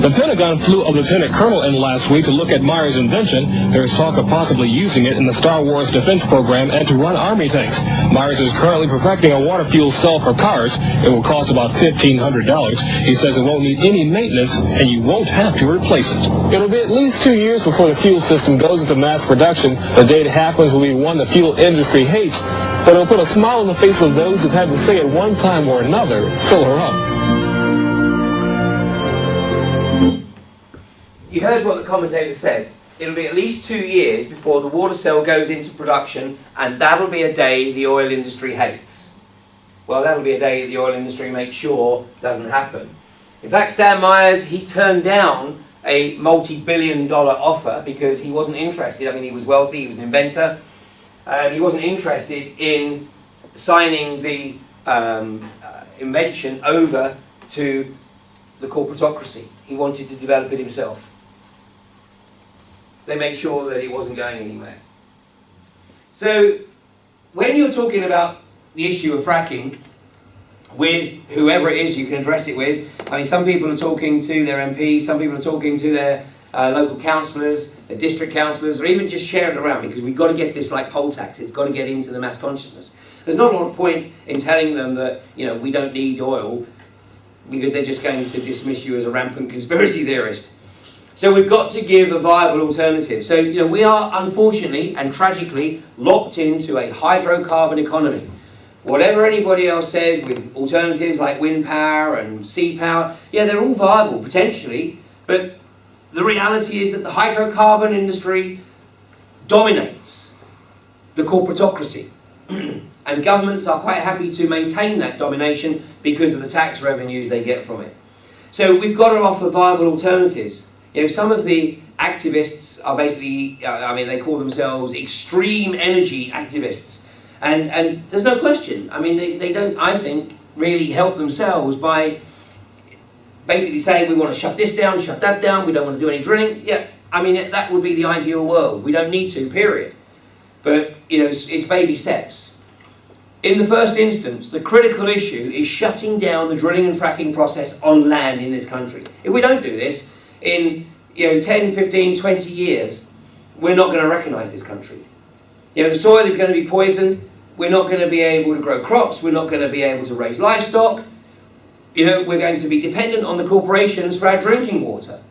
The Pentagon flew a lieutenant colonel in last week to look at Meyer's invention. There's talk of possibly using it in the Star Wars defense program and to run army tanks. Myers is currently perfecting a water fuel cell for cars. It will cost about $1,500. He says it won't need any maintenance and you won't have to replace it. It'll be at least 2 years before the fuel system goes into mass production. The day it happens will be one the fuel industry hates, but it'll put a smile on the face of those who've had to say at one time or another, fill her up. You heard what the commentator said. it'll be at least 2 years before the water cell goes into production, and that'll be a day the oil industry hates. Well, that'll be a day the oil industry makes sure doesn't happen. In fact, Stan Myers, he turned down a multi-billion-dollar offer because he wasn't interested. I mean, he was wealthy, he was an inventor, and he wasn't interested in signing the invention over to the corporatocracy. He wanted to develop it himself. They made sure that it wasn't going anywhere. So, when you're talking about the issue of fracking, with whoever it is you can address it with, I mean, some people are talking to their MPs, some people are talking to their local councillors, their district councillors, or even just share it around, because we've got to get this like poll tax. It's got to get into the mass consciousness. There's not a lot of point in telling them that, you know, we don't need oil, because they're just going to dismiss you as a rampant conspiracy theorist. So we've got to give a viable alternative. So, you know, we are unfortunately and tragically locked into a hydrocarbon economy. Whatever anybody else says with alternatives like wind power and sea power, yeah, they're all viable potentially, but the reality is that the hydrocarbon industry dominates the corporatocracy. And governments are quite happy to maintain that domination because of the tax revenues they get from it. So we've got to offer viable alternatives. You know, some of the activists are basically, I mean, they call themselves extreme energy activists. And there's no question. I mean, they don't, I think, really help themselves by basically saying we want to shut this down, shut that down, we don't want to do any drilling. Yeah, I mean, that would be the ideal world. We don't need to, period. But, you know, it's baby steps. In the first instance, the critical issue is shutting down the drilling and fracking process on land in this country. If we don't do this, in 10, 15, 20 years, we're not going to recognise this country. You know, the soil is going to be poisoned, we're not going to be able to grow crops, we're not going to be able to raise livestock, you know, we're going to be dependent on the corporations for our drinking water.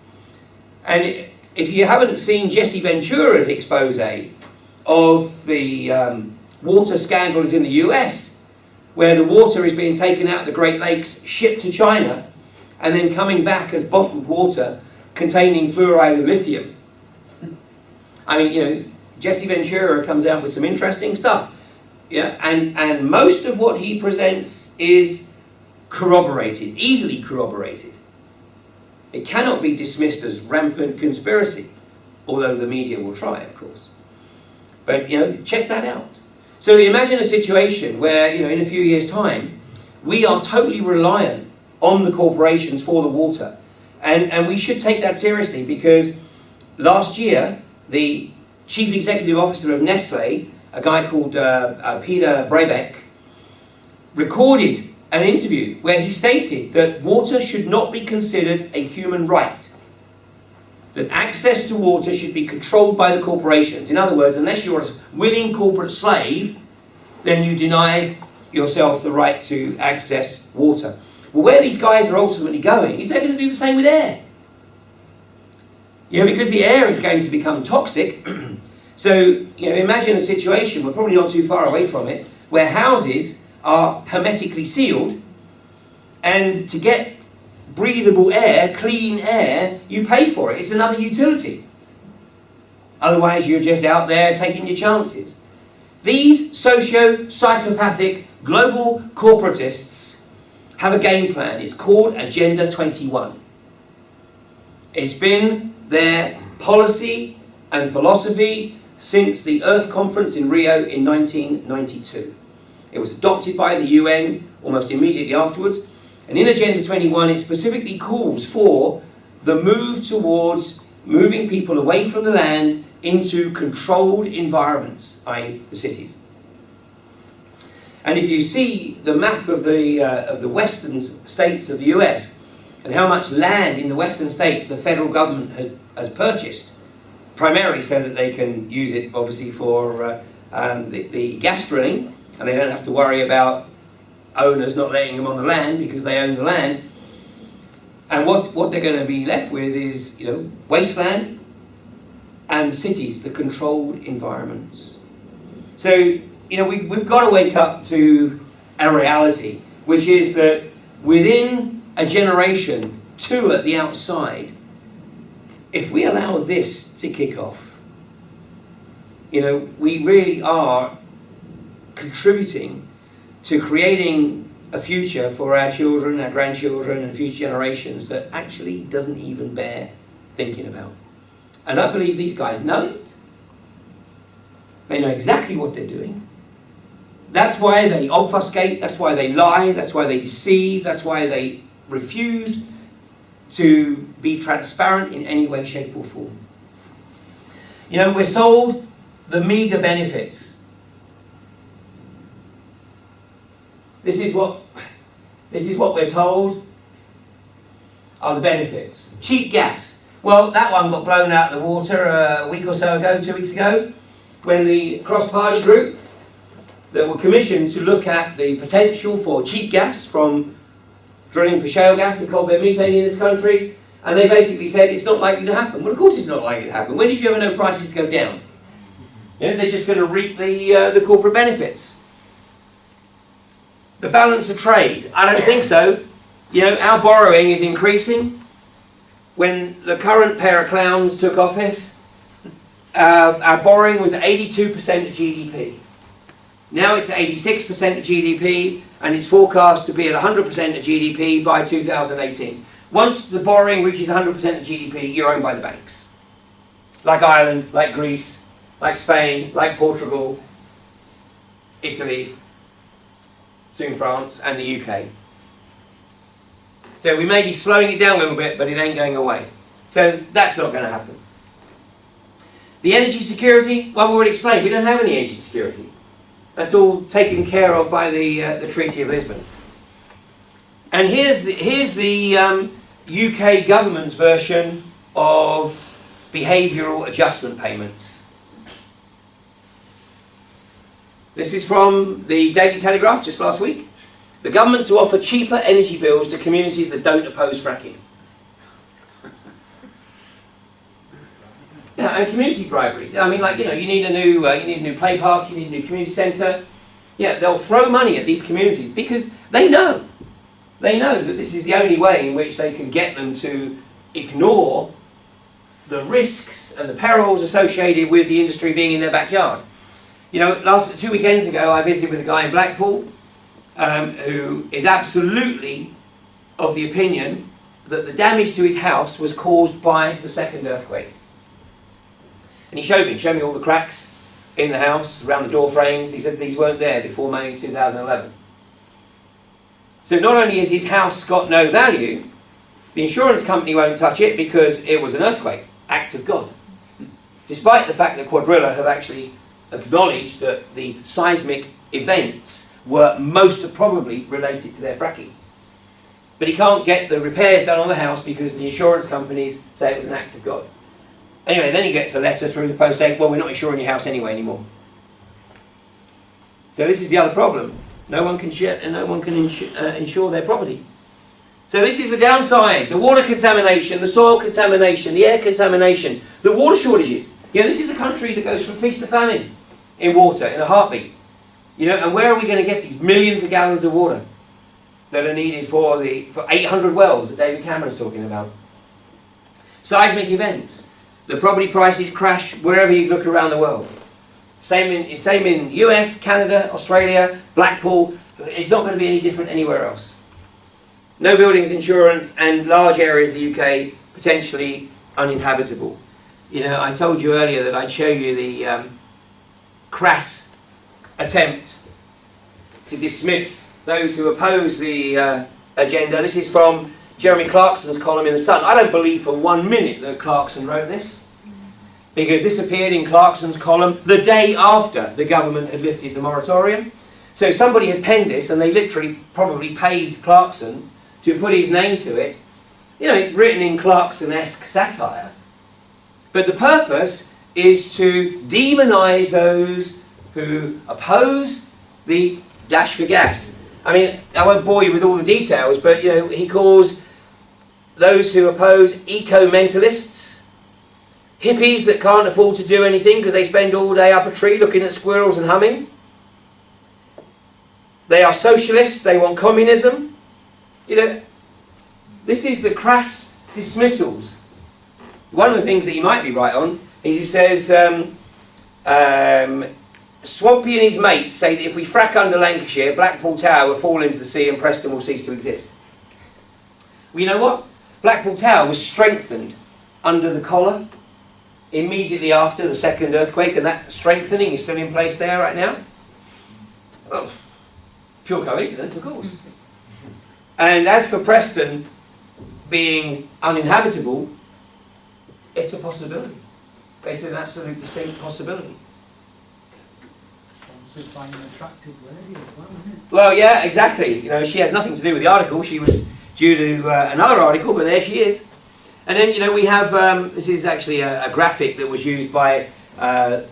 And if you haven't seen Jesse Ventura's expose of the water scandals in the US, where the water is being taken out of the Great Lakes, shipped to China, and then coming back as bottled water containing fluoride and lithium. I mean, you know, Jesse Ventura comes out with some interesting stuff. Yeah, and most of what he presents is corroborated, easily corroborated. It cannot be dismissed as rampant conspiracy, although the media will try, of course. But, you know, check that out. So imagine a situation where, you know, in a few years' time, we are totally reliant on the corporations for the water. And we should take that seriously, because last year, the chief executive officer of Nestle, a guy called Peter Brabeck, recorded an interview where he stated that water should not be considered a human right. That access to water should be controlled by the corporations. In other words, unless you're a willing corporate slave, then you deny yourself the right to access water. Well, where these guys are ultimately going is they're going to do the same with air. You know, because the air is going to become toxic. So, you know, imagine a situation, we're probably not too far away from it, where houses are hermetically sealed, and to get breathable air, clean air, you pay for it. It's another utility. Otherwise, you're just out there taking your chances. These socio-psychopathic global corporatists have a game plan. It's called Agenda 21. It's been their policy and philosophy since the Earth Conference in Rio in 1992. It was adopted by the UN almost immediately afterwards. And in Agenda 21, it specifically calls for the move towards moving people away from the land into controlled environments, i.e. the cities. And if you see the map of the western states of the US, and how much land in the western states the federal government has purchased, primarily so that they can use it, obviously, for the gas drilling, and they don't have to worry about owners not letting them on the land because they own the land. And what they're going to be left with is, you know, wasteland and cities, the controlled environments. So, you know, we've got to wake up to a reality, which is that within a generation, 2 at the outside, if we allow this to kick off, you know, we really are contributing to creating a future for our children, our grandchildren, and future generations that actually doesn't even bear thinking about. And I believe these guys know it. They know exactly what they're doing. That's why they obfuscate, that's why they lie, that's why they deceive, that's why they refuse to be transparent in any way, shape or form. You know, we're sold the meager benefits. This is what we're told are the benefits. Cheap gas. Well, that one got blown out of the water a week or so ago, 2 weeks ago, when the cross-party group that were commissioned to look at the potential for cheap gas from drilling for shale gas and coal bed methane in this country, and they basically said it's not likely to happen. Well, of course it's not likely to happen. When did you ever know prices go down? You know, they're just going to reap the corporate benefits. The balance of trade, I don't think so. You know, our borrowing is increasing. When the current pair of clowns took office, our borrowing was 82% of GDP. Now it's at 86% of GDP, and it's forecast to be at 100% of GDP by 2018. Once the borrowing reaches 100% of GDP, you're owned by the banks. Like Ireland, like Greece, like Spain, like Portugal, Italy, soon France, and the UK. So we may be slowing it down a little bit, but it ain't going away. So that's not going to happen. The energy security, well, we already explained, we don't have any energy security. That's all taken care of by the Treaty of Lisbon. And here's the UK government's version of behavioural adjustment payments. This is from the Daily Telegraph just last week. The government to offer cheaper energy bills to communities that don't oppose fracking. Yeah, and community briberies. I mean, like, you know, you need a new play park, you need a new community centre. Yeah, they'll throw money at these communities because they know that this is the only way in which they can get them to ignore the risks and the perils associated with the industry being in their backyard. You know, 2 weekends ago, I visited with a guy in Blackpool who is absolutely of the opinion that the damage to his house was caused by the second earthquake. And he showed me all the cracks in the house, around the door frames. He said these weren't there before May 2011. So not only has his house got no value, the insurance company won't touch it because it was an earthquake, act of God. Despite the fact that Quadrilla have actually acknowledged that the seismic events were most probably related to their fracking. But he can't get the repairs done on the house because the insurance companies say it was an act of God. Anyway, then he gets a letter through the post saying, well, we're not insuring your house anyway anymore. So this is the other problem. No one can insure their property. So this is the downside. The water contamination, the soil contamination, the air contamination, the water shortages. You know, this is a country that goes from feast to famine in water in a heartbeat. You know, and where are we going to get these millions of gallons of water that are needed for 800 wells that David Cameron's talking about? Seismic events. The property prices crash wherever you look around the world. Same in US, Canada, Australia, Blackpool. It's not going to be any different anywhere else. No buildings insurance and large areas of the UK potentially uninhabitable. You know, I told you earlier that I'd show you the crass attempt to dismiss those who oppose the agenda. This is from Jeremy Clarkson's column in The Sun. I don't believe for 1 minute that Clarkson wrote this, because this appeared in Clarkson's column the day after the government had lifted the moratorium. So somebody had penned this, and they literally probably paid Clarkson to put his name to it. You know, it's written in Clarkson-esque satire. But the purpose is to demonise those who oppose the dash for gas. I mean, I won't bore you with all the details, but, you know, he calls those who oppose eco-mentalists, hippies that can't afford to do anything because they spend all day up a tree looking at squirrels and humming. They are socialists, they want communism. You know, this is the crass dismissals one of the things that he might be right on is he says, Swampy and his mates say that if we frack under Lancashire, Blackpool Tower will fall into the sea and Preston will cease to exist. Well, you know what? Blackpool Tower was strengthened under the collar immediately after the second earthquake, and that strengthening is still in place there right now. Well, pure coincidence, of course. And as for Preston being uninhabitable, it's a possibility. It's an absolute distinct possibility. Sponsored by an attractive lady as well, isn't it? Well, yeah, exactly. You know, she has nothing to do with the article. She was due to another article, but there she is. And then, you know, we have, this is actually a graphic that was used by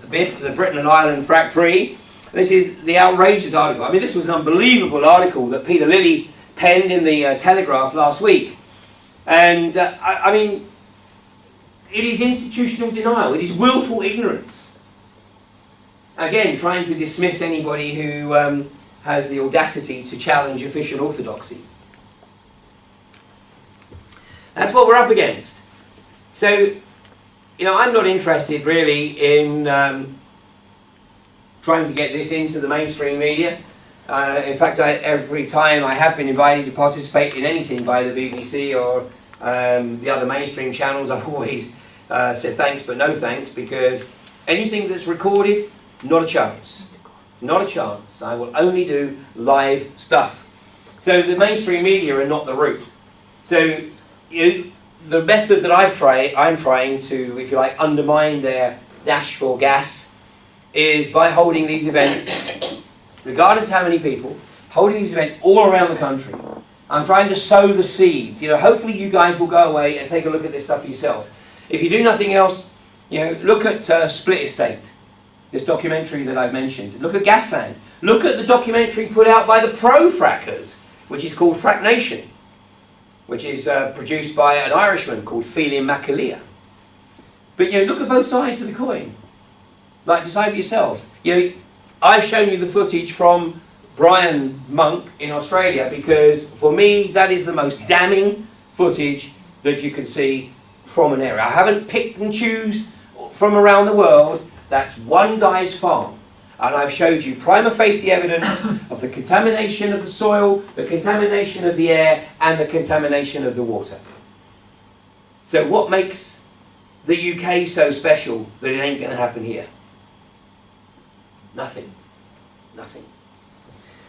BIF, the Britain and Ireland Frack Free. This is the outrageous article. I mean, this was an unbelievable article that Peter Lilly penned in the Telegraph last week. And, I mean, it is institutional denial. It is willful ignorance. Again, trying to dismiss anybody who has the audacity to challenge official orthodoxy. That's what we're up against. So, you know, I'm not interested really in trying to get this into the mainstream media. In fact, every time I have been invited to participate in anything by the BBC or the other mainstream channels, I've always said thanks but no thanks, because anything that's recorded, not a chance. Not a chance. I will only do live stuff. So the mainstream media are not the route. So the method that I'm trying to, if you like, undermine their dash for gas is by holding these events, regardless of how many people, holding these events all around the country. I'm trying to sow the seeds. You know, hopefully you guys will go away and take a look at this stuff yourself. If you do nothing else, you know, look at Split Estate, this documentary that I've mentioned. Look at Gasland. Look at the documentary put out by the pro-frackers, which is called Frack Nation, which is produced by an Irishman called Phelim McAleer. But, you know, look at both sides of the coin. Like, decide for yourself. You know, I've shown you the footage from Brian Monk in Australia because, for me, that is the most damning footage that you can see from an area. I haven't picked and choose from around the world. That's one guy's farm. And I've showed you prima facie evidence of the contamination of the soil, the contamination of the air, and the contamination of the water. So what makes the UK so special that it ain't going to happen here? Nothing. Nothing.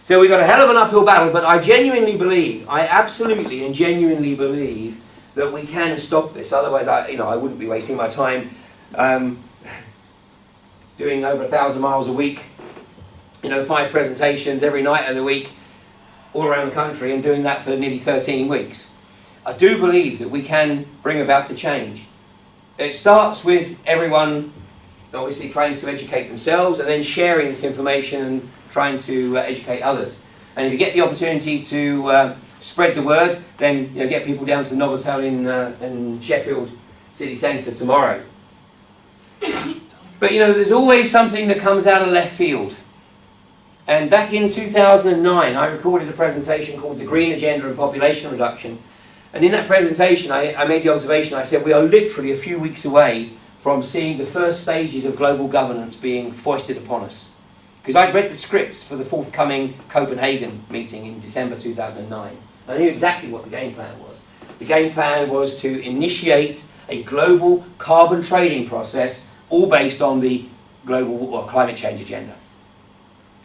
So we've got a hell of an uphill battle, but I genuinely believe, I absolutely and genuinely believe that we can stop this. Otherwise, I wouldn't be wasting my time doing over 1,000 miles a week, 5 presentations every night of the week, all around the country, and doing that for nearly 13 weeks. I do believe that we can bring about the change. It starts with everyone obviously trying to educate themselves and then sharing this information and trying to educate others. And if you get the opportunity to spread the word, then get people down to Novotel in Sheffield city centre tomorrow. But there's always something that comes out of left field. And back in 2009, I recorded a presentation called The Green Agenda and Population Reduction. And in that presentation, I made the observation, I said, we are literally a few weeks away from seeing the first stages of global governance being foisted upon us. Because I'd read the scripts for the forthcoming Copenhagen meeting in December 2009. I knew exactly what the game plan was. The game plan was to initiate a global carbon trading process, all based on the global or climate change agenda.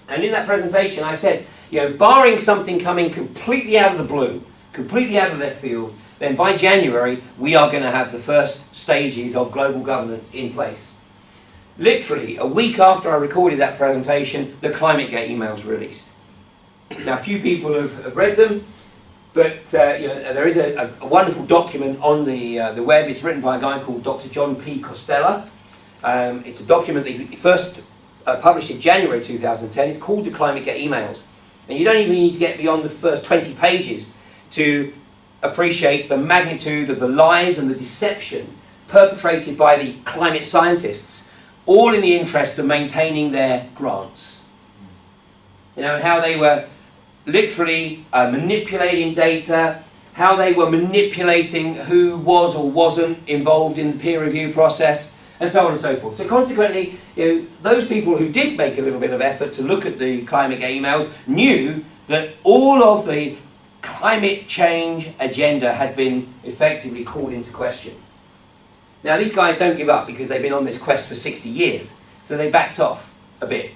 And in that presentation I said, barring something coming completely out of the blue, completely out of left field, then by January we are going to have the first stages of global governance in place. Literally, a week after I recorded that presentation, the ClimateGate emails were released. Now, a few people have read them, but there is a wonderful document on the web. It's written by a guy called Dr. John P. Costello. It's a document that he first published in January 2010. It's called the ClimateGate emails. And you don't even need to get beyond the first 20 pages to appreciate the magnitude of the lies and the deception perpetrated by the climate scientists, all in the interest of maintaining their grants. And how they were literally manipulating data, how they were manipulating who was or wasn't involved in the peer review process, and so on and so forth. So consequently, those people who did make a little bit of effort to look at the ClimateGate emails knew that all of the climate change agenda had been effectively called into question. Now these guys don't give up because they've been on this quest for 60 years, so they backed off a bit.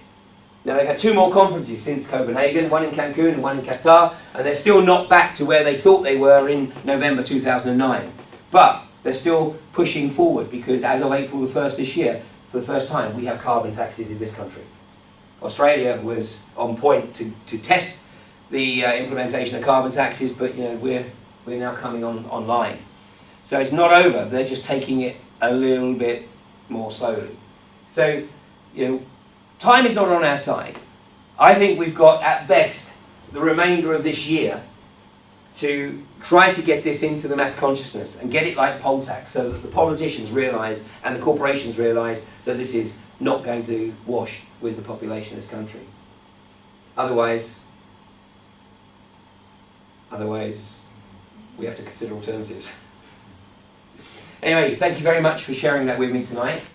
Now they've had 2 more conferences since Copenhagen, one in Cancun and one in Qatar, and they're still not back to where they thought they were in November 2009. But they're still pushing forward because as of April the 1st this year, for the first time, we have carbon taxes in this country. Australia was on point to test the implementation of carbon taxes, but we're now coming online. So it's not over, they're just taking it a little bit more slowly. So, time is not on our side. I think we've got, at best, the remainder of this year to try to get this into the mass consciousness and get it like poll tax so that the politicians realise and the corporations realise that this is not going to wash with the population of this country. Otherwise, we have to consider alternatives. Anyway, thank you very much for sharing that with me tonight.